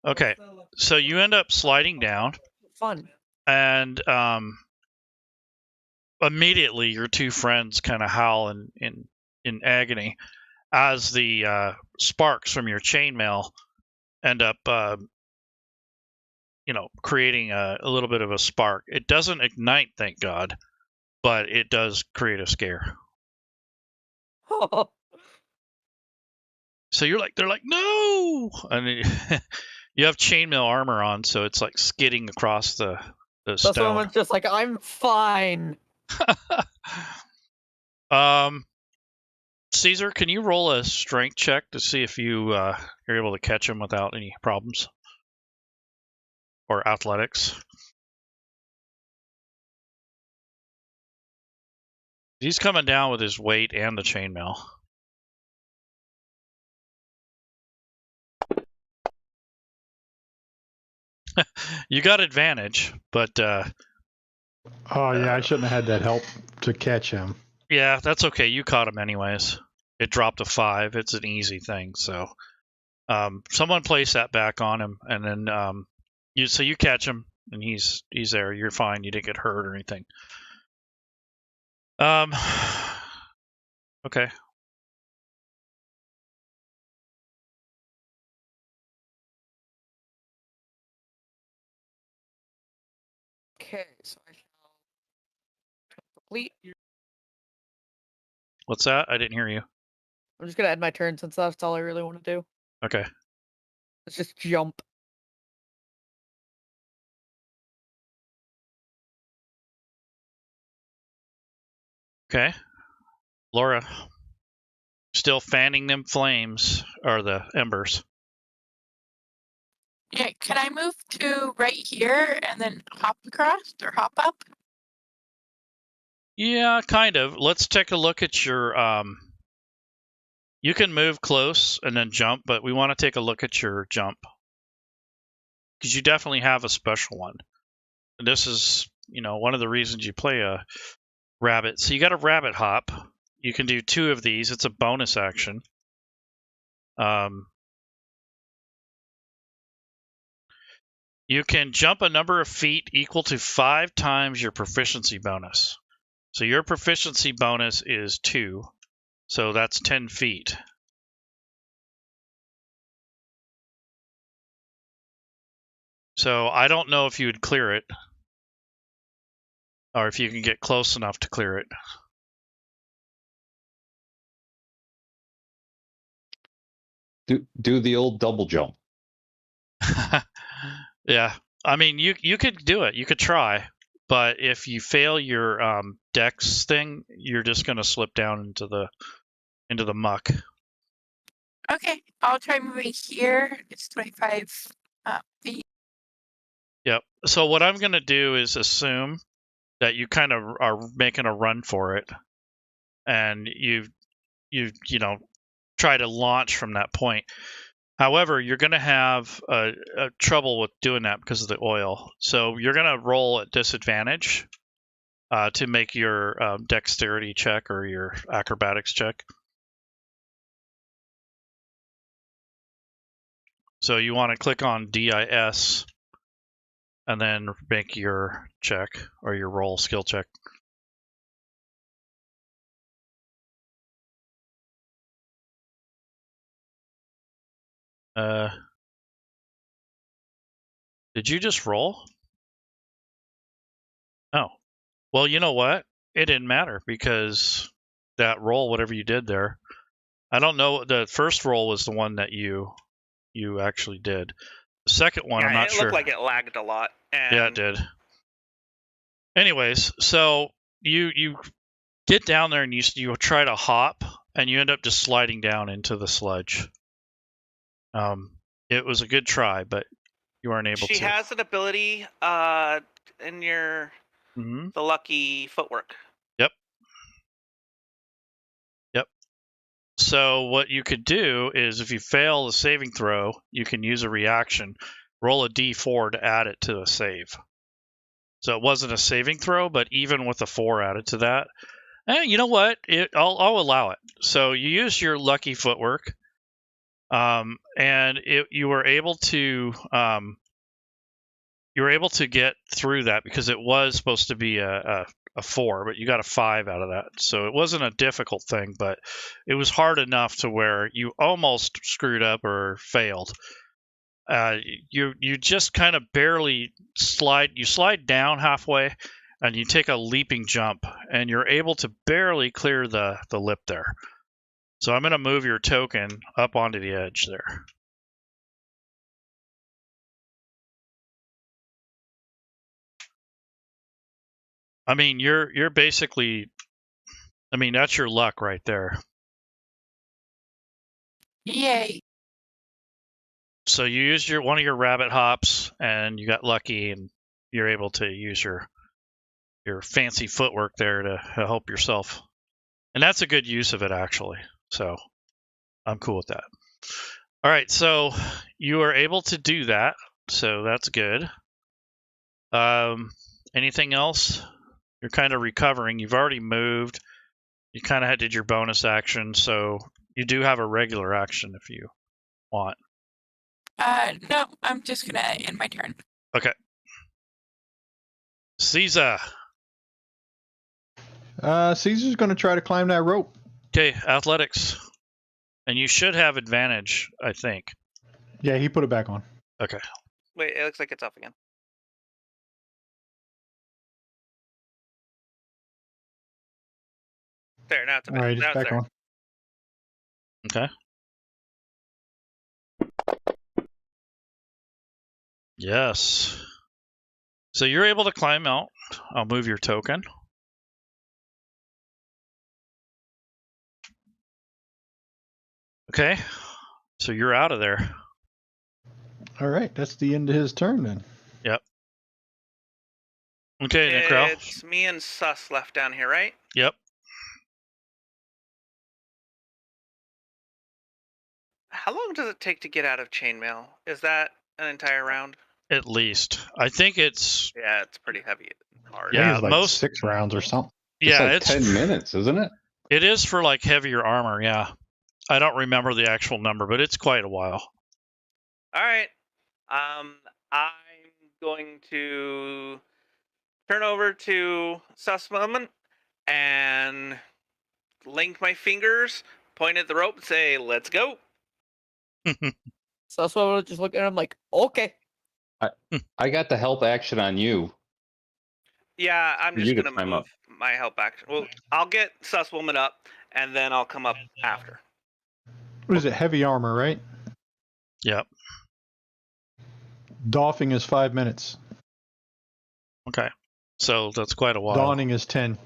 Okay, so you end up sliding down. Fun. And immediately your two friends kind of howl in agony as the sparks from your chainmail end up creating a little bit of a spark. It doesn't ignite, thank God, but it does create a scare. So they're like, no! And you have chainmail armor on, so it's like skidding across the stone. Someone's just like, I'm fine. Caesar, can you roll a strength check to see if you're able to catch him without any problems? Or athletics? He's coming down with his weight and the chainmail. You got advantage, but oh yeah, I shouldn't have had that help to catch him. Yeah, that's okay. You caught him anyways. It dropped to 5. It's an easy thing. So someone place that back on him, and then So you catch him, and he's there. You're fine. You didn't get hurt or anything. Okay. Okay, so I shall complete. What's that? I didn't hear you. I'm just gonna end my turn since that's all I really want to do. Okay. Let's just jump. Okay. Laura. Still fanning them flames, or the embers. Yeah, can I move to right here and then hop across or hop up? Yeah, kind of. Let's take a look at your you can move close and then jump, but we want to take a look at your jump. Because you definitely have a special one. And this is, one of the reasons you play a rabbit. So you got a rabbit hop. You can do 2 of these. It's a bonus action. You can jump a number of feet equal to 5 times your proficiency bonus. So your proficiency bonus is 2. So that's 10 feet. So I don't know if you would clear it, or if you can get close enough to clear it. Do the old double jump. Yeah, I mean, you could do it. You could try, but if you fail your dex thing, you're just going to slip down into the muck. Okay, I'll try moving here. It's 25 feet. Yep. So what I'm going to do is assume that you kind of are making a run for it, and you try to launch from that point. However, you're going to have a trouble with doing that because of the oil. So you're going to roll at disadvantage to make your dexterity check or your acrobatics check. So you want to click on DIS and then make your check or your roll skill check. Did you just roll? Oh, well, you know what? It didn't matter because that roll, whatever you did there, I don't know. The first roll was the one that you actually did. The second one, yeah, I'm not it sure. looked like it lagged a lot. And Yeah, it did. Anyways, so you get down there and you try to hop, and you end up just sliding down into the sludge. It was a good try, but you weren't able to. She has an ability in your the lucky footwork. Yep. So what you could do is, if you fail the saving throw, you can use a reaction, roll a d4 to add it to a save. So it wasn't a saving throw, but even with a 4 added to that, you know what? I'll allow it. So you use your lucky footwork, and you were able to get through that because it was supposed to be a 4, but you got a 5 out of that. So it wasn't a difficult thing, but it was hard enough to where you almost screwed up or failed. You just kind of barely slide. You slide down halfway, and you take a leaping jump, and you're able to barely clear the lip there. So I'm going to move your token up onto the edge there. I mean, you're basically, I mean, that's your luck right there. Yay. So you used one of your rabbit hops, and you got lucky, and you're able to use your fancy footwork there to help yourself. And that's a good use of it, actually. So I'm cool with that. All right, so you are able to do that. So that's good. Anything else? You're kind of recovering. You've already moved. You kind of did your bonus action, so you do have a regular action if you want. No, I'm just gonna end my turn. Okay. Caesar. Caesar's going to try to climb that rope. Okay, athletics. And you should have advantage, I think. Yeah, he put it back on. Okay. Wait, it looks like it's off again. There, now it's All right, it's back on. Okay. Yes. So you're able to climb out. I'll move your token. Okay. So you're out of there. All right, that's the end of his turn then. Yep. Okay, Necro. It's me and Sus left down here, right? Yep. How long does it take to get out of chainmail? Is that an entire round? At least. I think it's... Yeah, it's pretty heavy and hard. Yeah, I think it's like most- 6 rounds or something. Yeah, like it's 10 minutes, isn't it? It is for like heavier armor, yeah. I don't remember the actual number, but it's quite a while. All right. I'm going to turn over to Sus Moment and link my fingers, point at the rope, and say, "Let's go." So that's why I was just looking at him like, okay. I got the help action on you. Yeah, I'm For just you to gonna climb move up. my help action. Well, I'll get Sus Woman up, and then I'll come up after. What is it? Heavy armor, right? Yep. Doffing is 5 minutes. Okay. So that's quite a while. Donning is 10.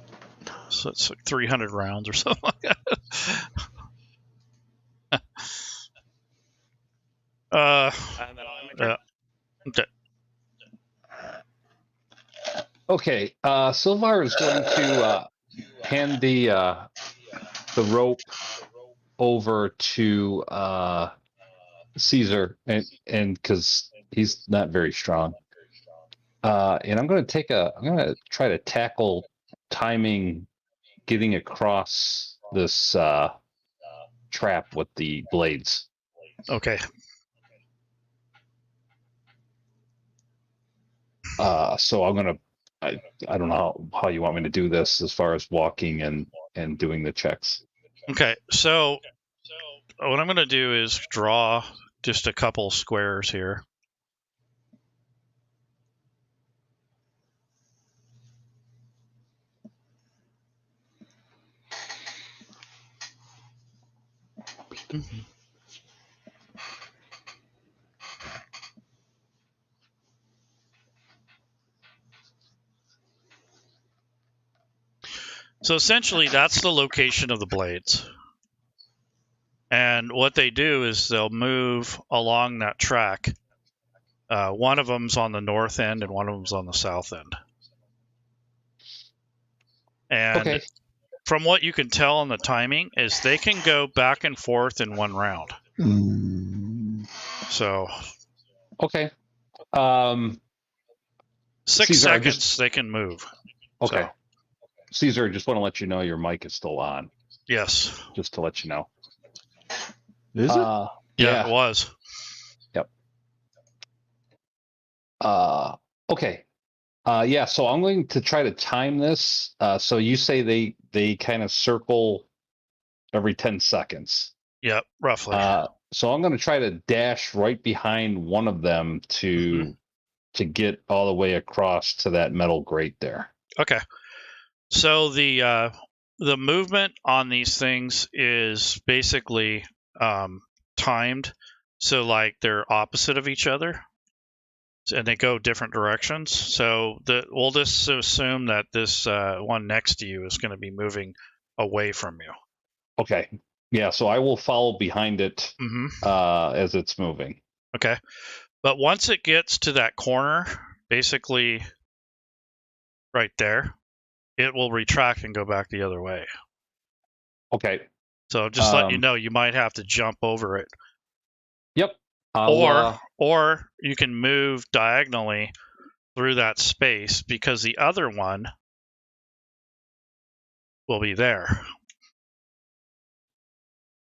So it's like 300 rounds or something like that. And then I'll end my turn. Okay. Okay, Silvar is going to hand the rope over to Caesar, and because he's not very strong, and I'm going to try to tackle timing, getting across this trap with the blades. Okay. So I'm gonna. I don't know how you want me to do this as far as walking and doing the checks. Okay. So what I'm going to do is draw just a couple squares here. So essentially, that's the location of the blades. And what they do is they'll move along that track. One of them's on the north end and one of them's on the south end. And Okay. from what you can tell on the timing is they can go back and forth in one round. So Okay. 6 Caesar, I seconds just- they can move. Okay. So, Caesar, I just want to let you know your mic is still on. yes. Just to let you know. Is it? Yeah, Yeah. it was. Okay. Yeah, so I'm going to try to time this. So you say they kind of circle every 10 seconds. Yep, roughly. So I'm going to try to dash right behind one of them to get all the way across to that metal grate there. Okay. So the movement on these things is basically timed. So like they're opposite of each other, and they go different directions. So we'll just assume that this one next to you is going to be moving away from you. Okay. Yeah, so I will follow behind it as it's moving. Okay. But once it gets to that corner, basically right there, it will retract and go back the other way. Okay. So just let you know, you might have to jump over it. Yep. Or you can move diagonally through that space because the other one will be there.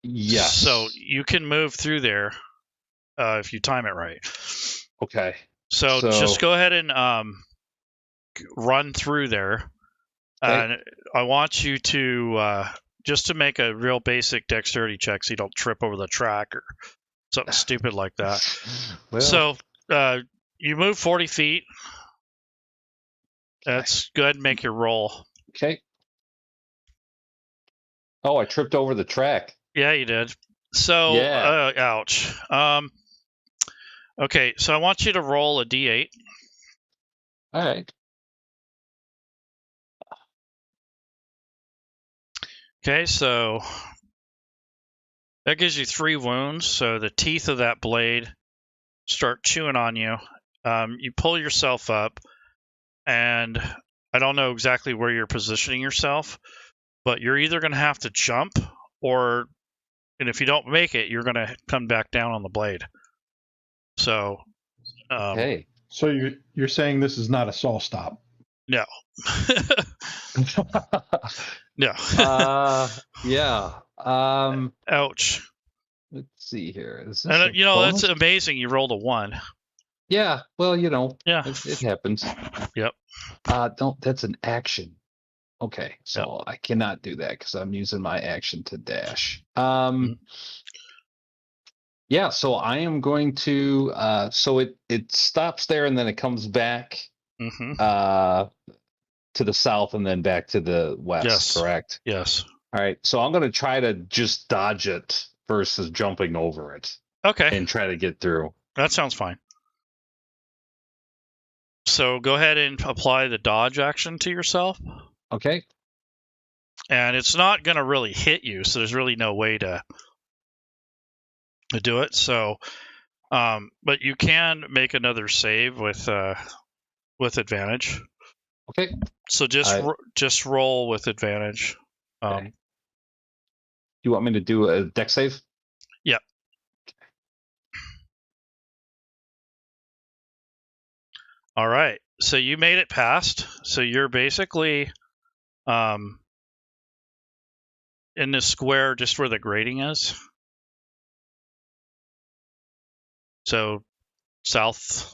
Yes. So you can move through there if you time it right. Okay. So just go ahead and run through there. Okay. I want you to just to make a real basic dexterity check so you don't trip over the track or something stupid like that. Well, So you move 40 feet. That's good. Make your roll. okay. Oh, I tripped over the track. Yeah, you did. So, Yeah. ouch. Okay, so I want you to roll a d8. All right. Okay, so that gives you 3 wounds. So the teeth of that blade start chewing on you. You pull yourself up, and I don't know exactly where you're positioning yourself, but you're either going to have to jump, and if you don't make it, you're going to come back down on the blade. So, Okay. So you're saying this is not a saw stop? no. No. Yeah. Ouch. Let's see here. Is this And a you know, bonus? that's amazing. You rolled a 1. Yeah. Well, you know, Yeah. it happens. Yep. Don't. That's an action. Okay, so I cannot do that because I'm using my action to dash. Yeah, so I am going to. So it stops there and then it comes back to the south and then back to the west. Yes. Correct. Yes. All right, so I'm going to try to just dodge it versus jumping over it. Okay. And try to get through. That sounds fine. So go ahead and apply the dodge action to yourself. Okay. And it's not going to really hit you, so there's really no way to do it. So, but you can make another save with advantage. Okay. So just roll with advantage. Okay. You want me to do a dex save? Yep. All right. So you made it past. So you're basically in this square just where the grating is. So southeast.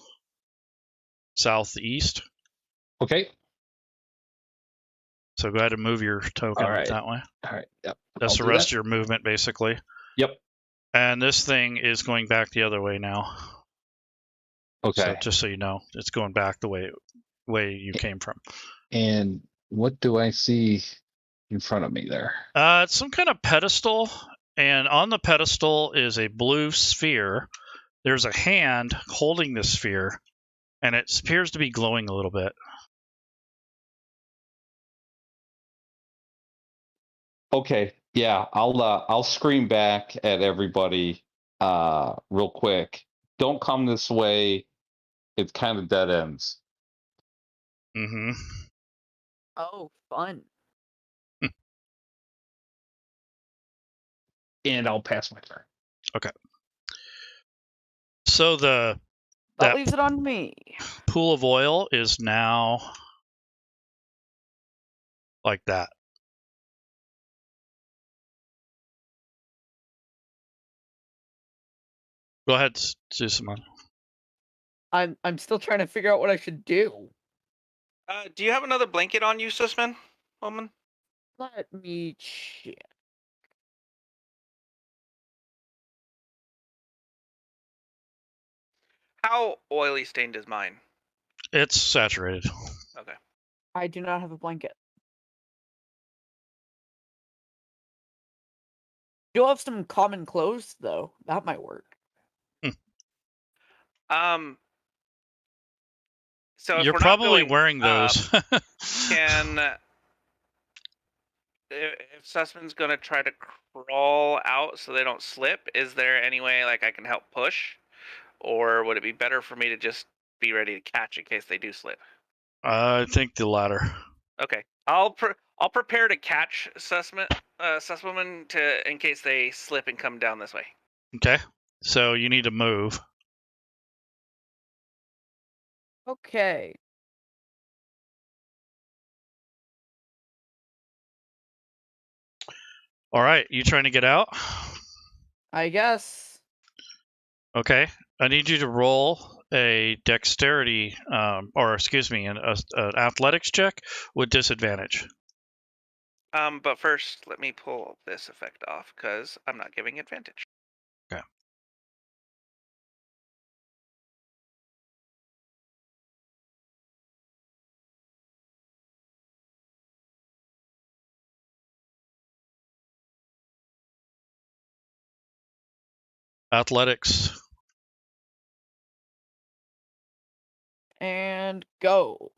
Okay. So go ahead and move your token that way. All right. Yep. That's the rest of your movement, basically. Yep. And this thing is going back the other way now. Okay. So just so you know, it's going back the way you came from. And what do I see in front of me there? It's some kind of pedestal, and on the pedestal is a blue sphere. There's a hand holding the sphere, and it appears to be glowing a little bit. Okay, yeah, I'll scream back at everybody real quick. Don't come this way. It's kind of dead ends. Mm-hmm. Oh, fun. And I'll pass my turn. Okay. So that leaves it on me. Pool of oil is now like that. Go ahead, Susaman. I'm still trying to figure out what I should do. Do you have another blanket on you, Sussman? Woman? Let me check. How oily stained is mine? It's saturated. Okay. I do not have a blanket. You'll have some common clothes, though. That might work. So if you're we're probably not going, wearing those. If Sussman's gonna try to crawl out so they don't slip, is there any way like I can help push, or would it be better for me to just be ready to catch in case they do slip? I think the latter. Okay, I'll prepare to catch Susswoman in case they slip and come down this way. Okay, so you need to move. Okay. All right, you trying to get out? I guess. Okay, I need you to roll a dexterity, or excuse me, an athletics check with disadvantage. But first, let me pull this effect off because I'm not giving advantage. Okay. Athletics. And go.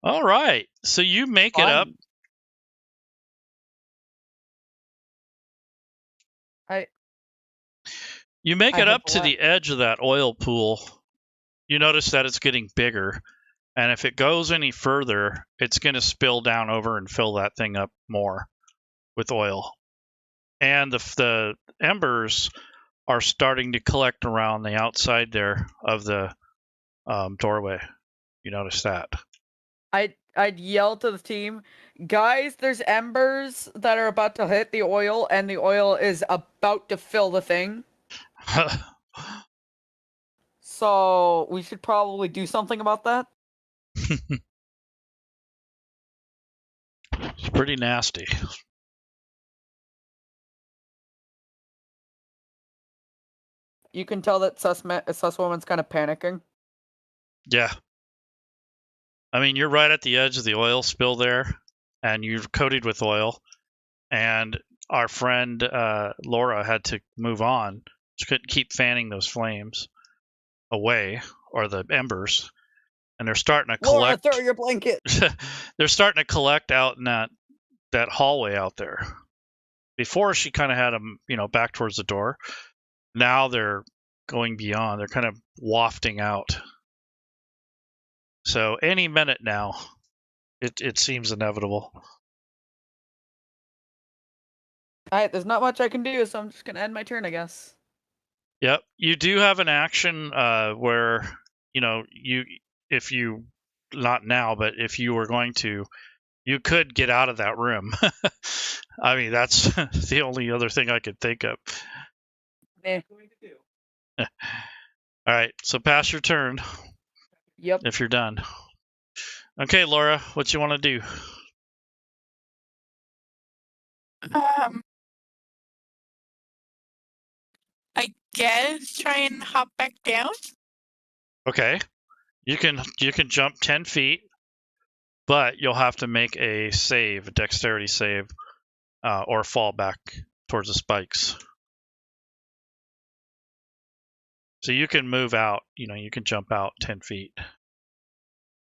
All right. So you make it up. Fun. You make I it have up to what? the edge of that oil pool. You notice that it's getting bigger. And if it goes any further, it's going to spill down over and fill that thing up more with oil. And the embers are starting to collect around the outside there of the doorway. You notice that. I'd yell to the team, guys, there's embers that are about to hit the oil, and the oil is about to fill the thing. So we should probably do something about that. It's pretty nasty. You can tell that sus woman's kind of panicking. Yeah. I mean, you're right at the edge of the oil spill there, and you're coated with oil. And our friend Laura had to move on. She couldn't keep fanning those flames away, or the embers. And they're starting to Laura, collect. throw your blanket. They're starting to collect out in that hallway out there. Before she kind of had them, back towards the door. Now they're going beyond. They're kind of wafting out. So any minute now, it seems inevitable. Alright, there's not much I can do, so I'm just gonna end my turn, I guess. Yep, you do have an action where if you not now, but if you were going to, you could get out of that room. I mean, that's the only other thing I could think of. All right, so pass your turn. Yep. If you're done. Okay, Laura, what you want to do? I guess try and hop back down. Okay, you can jump 10 feet, but you'll have to make a save, a dexterity save, or fall back towards the spikes. So you can move out. You can jump out 10 feet.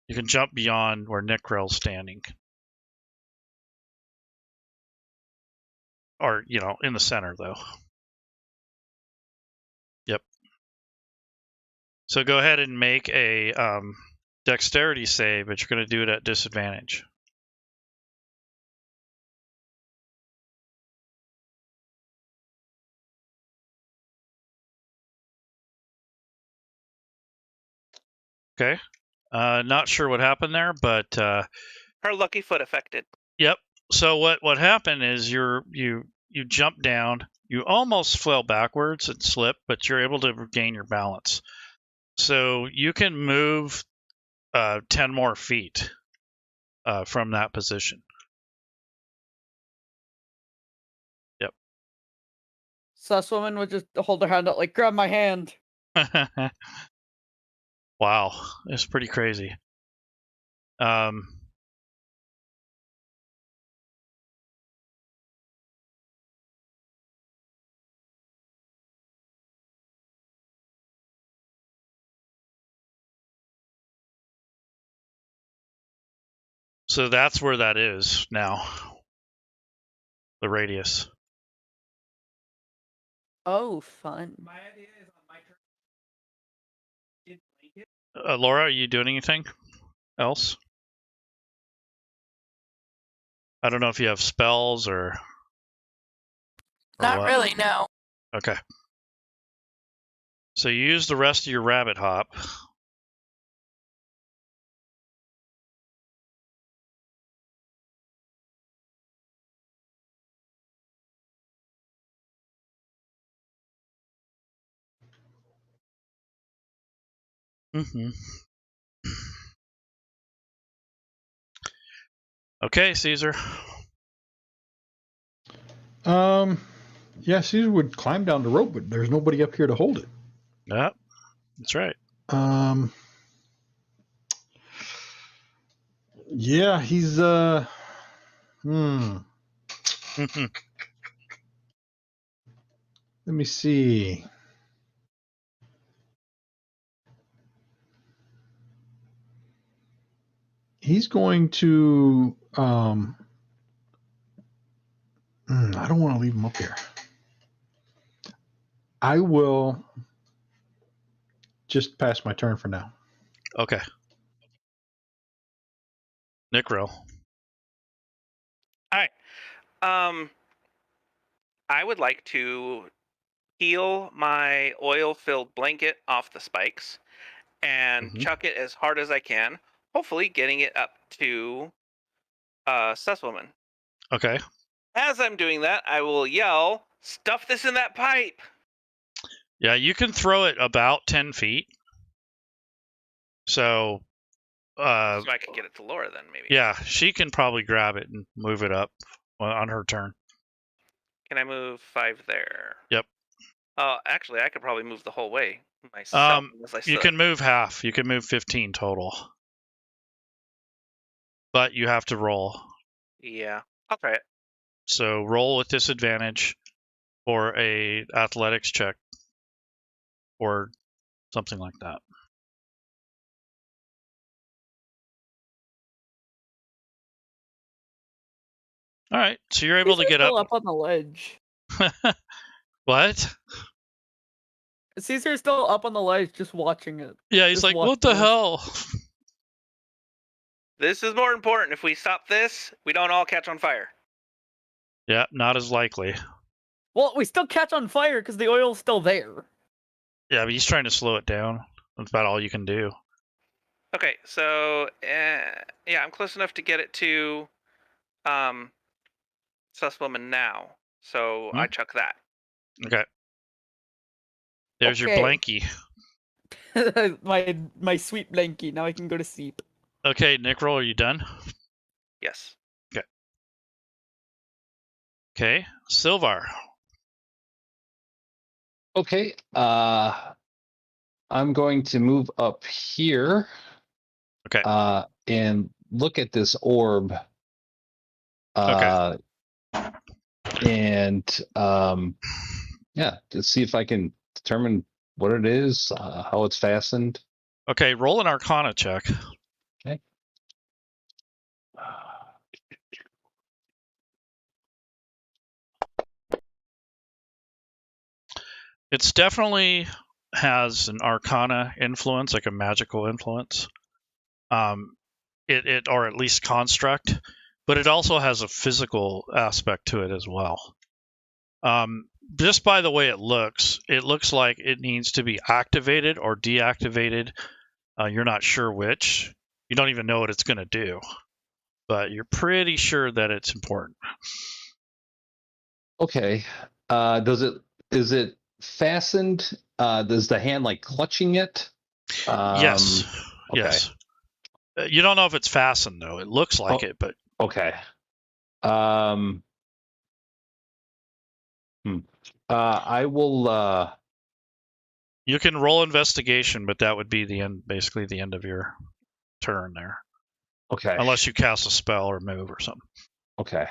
You can jump beyond where Nikrell's standing. Or, in the center, though. Yep. So go ahead and make a dexterity save, but you're going to do it at disadvantage. Okay. Not sure what happened there, but Her lucky foot affected. Yep. So what happened is you jump down, you almost fell backwards and slip, but you're able to regain your balance. So you can move 10 more feet from that position. Yep. Sus woman would just hold her hand out like, grab my hand. Wow, it's pretty crazy. So that's where that is now. The radius. Oh, fun. My idea is on my turn. Laura, are you doing anything else? I don't know if you have spells or Not what. really, no. Okay. So you use the rest of your rabbit hop. Mm-hmm. Okay, Caesar. Yeah, Caesar would climb down the rope, but there's nobody up here to hold it. Yep, that's right. Yeah, he's Let me see. He's going to I don't want to leave him up here. I will just pass my turn for now. Okay. Nick roll. All right. I would like to peel my oil-filled blanket off the spikes and chuck it as hard as I can, hopefully getting it up to Susswoman. Okay. As I'm doing that, I will yell, "Stuff this in that pipe!" Yeah, you can throw it about 10 feet. So So I could get it to Laura then, maybe. yeah, she can probably grab it and move it up on her turn. Can I move 5 there? Yep. Actually, I could probably move the whole way myself. You can move half. You can move 15 total. But you have to roll. Yeah, I'll try it. So roll with disadvantage for a athletics check or something like that. All right, so you're able to get still up on the ledge. What? Caesar's still up on the ledge, just watching it. Yeah, he's Just like, watching what the this. hell? This is more important. If we stop this, we don't all catch on fire. Yeah, not as likely. Well, we still catch on fire because the oil's still there. Yeah, but he's trying to slow it down. That's about all you can do. Okay, so yeah, I'm close enough to get it to Susswoman now. So I chuck that. Okay. There's your Okay. blankie. my sweet blankie. Now I can go to sleep. Okay, Nick roll, are you done? Yes. Okay, Silvar. Okay. I'm going to move up here. Okay. And look at this orb. Okay. And yeah, to see if I can determine what it is, how it's fastened. Okay, roll an Arcana check. Okay. It's definitely has an Arcana influence, like a magical influence. It or at least construct, but it also has a physical aspect to it as well. Just by the way it looks like it needs to be activated or deactivated. You're not sure which. You don't even know what it's going to do, but you're pretty sure that it's important. Okay. Is it fastened? Does the hand like clutching it? Yes. Okay. Yes. You don't know if it's fastened though. It looks like it, but okay. I will. You can roll investigation, but that would be the end, basically the end of your turn there. Okay. Unless you cast a spell or move or something. Okay.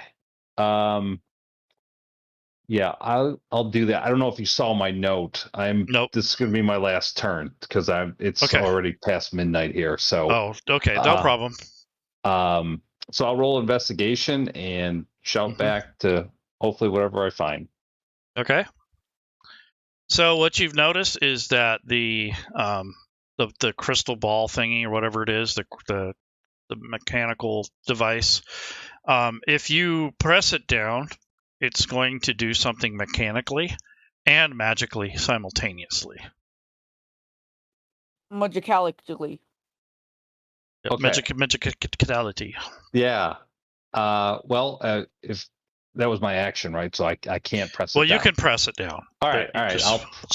Yeah, I'll do that. I don't know if you saw my note. Nope. This is going to be my last turn because it's Okay. already past midnight here. So. Oh, okay, no problem. So I'll roll investigation and shout back to hopefully whatever I find. Okay. So what you've noticed is that the crystal ball thingy or whatever it is, the mechanical device, if you press it down, it's going to do something mechanically and magically simultaneously. Magicality. Yep, Okay. magicality. Yeah. Well, if that was my action, right? So I can't press it down. Well, you can press it down. All right. Just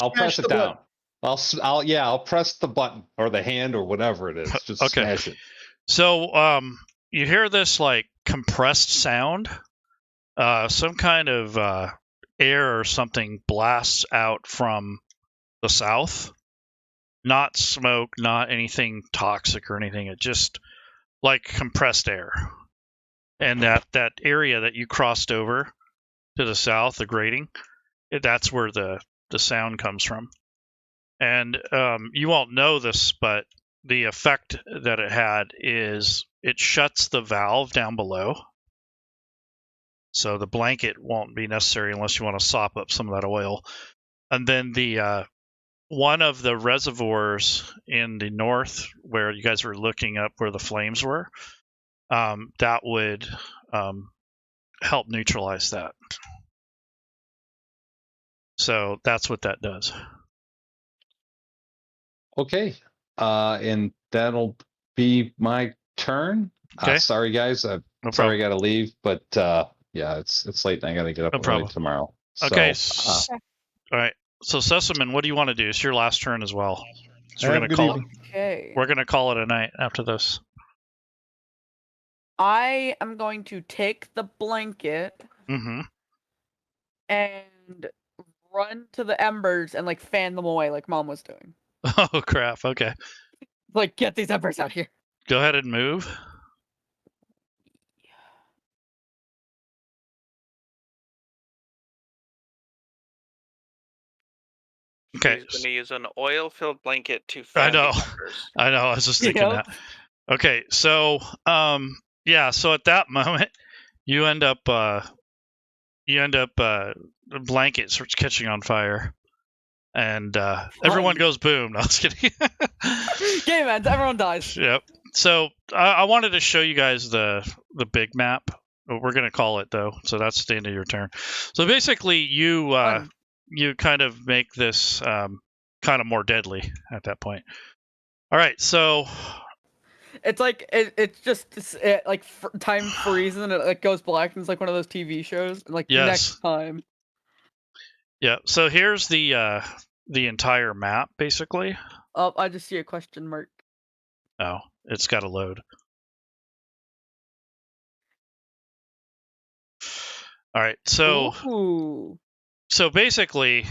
I'll press it down. I'll press the button or the hand or whatever it is. Just Okay. smash it. So you hear this like compressed sound. Some kind of air or something blasts out from the south. Not smoke, not anything toxic or anything. It just like compressed air. And that area that you crossed over to the south, the grating, that's where the sound comes from. And you won't know this, but the effect that it had is it shuts the valve down below. So the blanket won't be necessary unless you want to sop up some of that oil. And then the one of the reservoirs in the north where you guys were looking up where the flames were, that would help neutralize that. So that's what that does. Okay. And that'll be my turn. Okay. Sorry, guys. No sorry problem. I got to leave, but yeah, it's late and I got to get up No early problem. tomorrow. Okay. So, All right. So Sesamin, what do you want to do? It's your last turn as well. So Have a good evening. Okay. we're gonna call it a night after this. I am going to take the blanket Mm-hmm. and run to the embers and like fan them away like Mom was doing. Oh crap. Okay. Like, get these embers out here. Go ahead and move. Okay. He's going to use an oil-filled blanket to I fan know. the embers. I know. I was just thinking Yep. that. Okay. So yeah. So at that moment, you end up the blanket starts catching on fire, and everyone goes boom. No, I was kidding. Game ends. Everyone dies. Yep. So I wanted to show you guys the big map. We're gonna call it though. So that's the end of your turn. So basically, you Fun. you kind of make this kind of more deadly at that point. All right. So It's like it's just like time freezes and it like goes black and it's like one of those TV shows. Like Yes. next time. yeah. So here's the entire map basically. Oh, I just see a question mark. Oh, it's got to load. All right. So Ooh. so basically,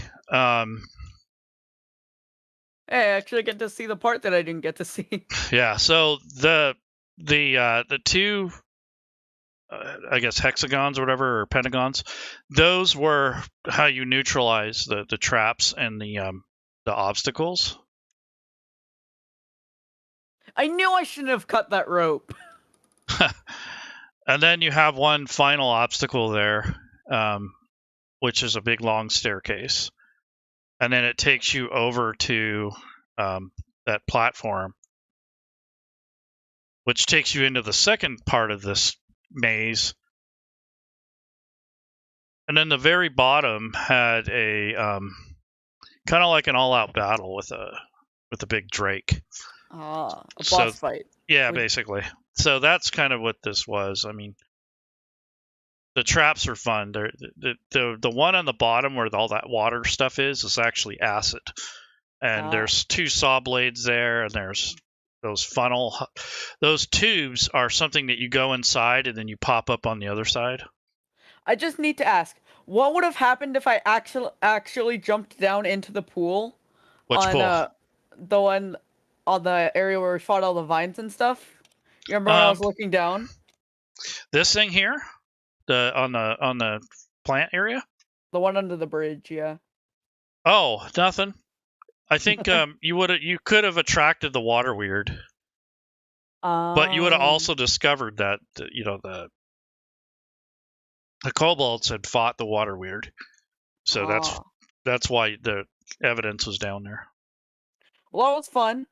Hey, I actually get to see the part that I didn't get to see. yeah. So the two, I guess hexagons or whatever, or pentagons, those were how you neutralize the traps and the obstacles. I knew I shouldn't have cut that rope. And then you have one final obstacle there, which is a big long staircase. And then it takes you over to that platform, which takes you into the second part of this maze. And then the very bottom had a kind of like an all-out battle with a big drake. Ah, a So- boss fight. Yeah, Like- basically. So that's kind of what this was. I mean, the traps are fun. The one on the bottom where all that water stuff is actually acid. And Ah. there's two saw blades there, and there's those tubes are something that you go inside and then you pop up on the other side. I just need to ask, what would have happened if I actually jumped down into the pool? Which on, pool? The one on the area where we fought all the vines and stuff. You remember when I was looking down? This thing here, on the plant area. The one under the bridge, yeah. Oh, nothing. I think you could have attracted the water weird, but you would have also discovered that the kobolds had fought the water weird, so that's why the evidence was down there. Well, that was fun.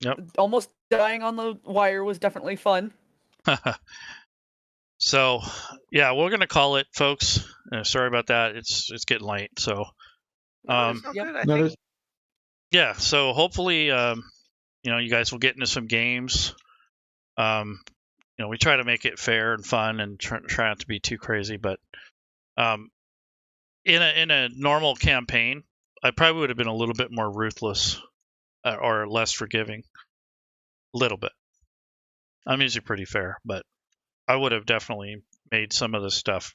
Yep. Almost dying on the wire was definitely fun. So yeah, we're gonna call it, folks. Sorry about that. It's getting late. So It's all Yep. good, I No, think. there's- yeah. So hopefully, you guys will get into some games. We try to make it fair and fun and try not to be too crazy. But in a normal campaign, I probably would have been a little bit more ruthless or less forgiving. A little bit. I'm usually pretty fair, but I would have definitely made some of the stuff,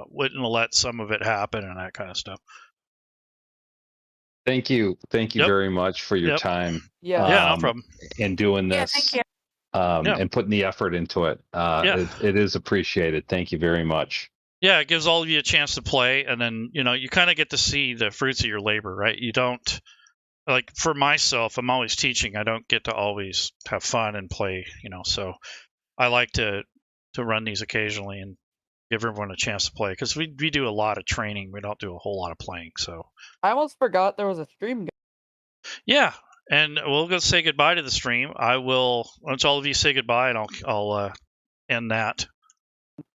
wouldn't let some of it happen and that kind of stuff. Thank you Yep. very much for your Yep. time. Yeah. Yeah, no problem. In doing Yeah, this. thank you. Yeah. And putting the effort into it. It is appreciated. Thank you very much. Yeah, it gives all of you a chance to play, and then you kind of get to see the fruits of your labor, right? You don't, like, for myself, I'm always teaching. I don't get to always have fun and play, so I like to run these occasionally and give everyone a chance to play, because we do a lot of training. We don't do a whole lot of playing. So I almost forgot there was a stream. yeah, and we'll go say goodbye to the stream. I will, once all of you say goodbye, and I'll end that.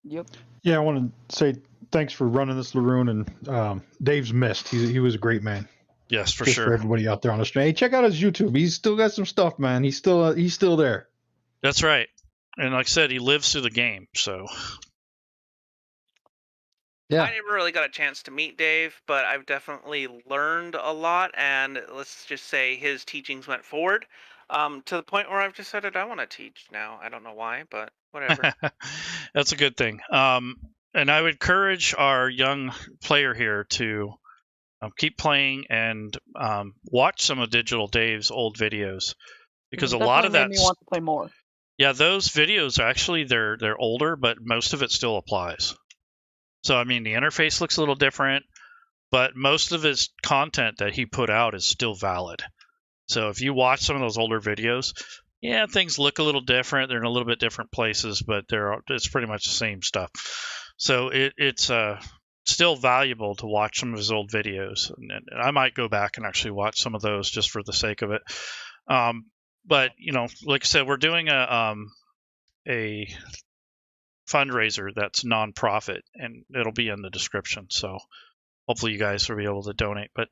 Yep. Yeah, I want to say thanks for running this, Laroon, and Dave's missed. He was a great man. Yes, for Just sure. for everybody out there on the stream. Hey, check out his YouTube. He's still got some stuff, man. He's still there. That's right. And like I said, he lives through the game, so. Yeah. I never really got a chance to meet Dave, but I've definitely learned a lot, and let's just say his teachings went forward to the point where I've decided I want to teach now. I don't know why, but whatever. That's a good thing. And I would encourage our young player here to keep playing and watch some of Digital Dave's old videos, because a lot of that made me want to play more. Yeah, those videos actually they're older, but most of it still applies. So I mean, the interface looks a little different, but most of his content that he put out is still valid. So if you watch some of those older videos, yeah, things look a little different. They're in a little bit different places, but it's pretty much the same stuff. So it's still valuable to watch some of his old videos, and I might go back and actually watch some of those just for the sake of it. But like I said, we're doing a fundraiser that's nonprofit, and it'll be in the description. So hopefully you guys will be able to donate. But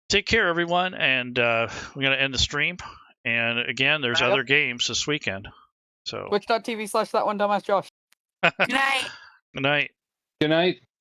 take care, everyone, and we're gonna end the stream. And again, there's other games this weekend. So Twitch.tv/thatonedumbassjosh. Good night. Good night. Good night.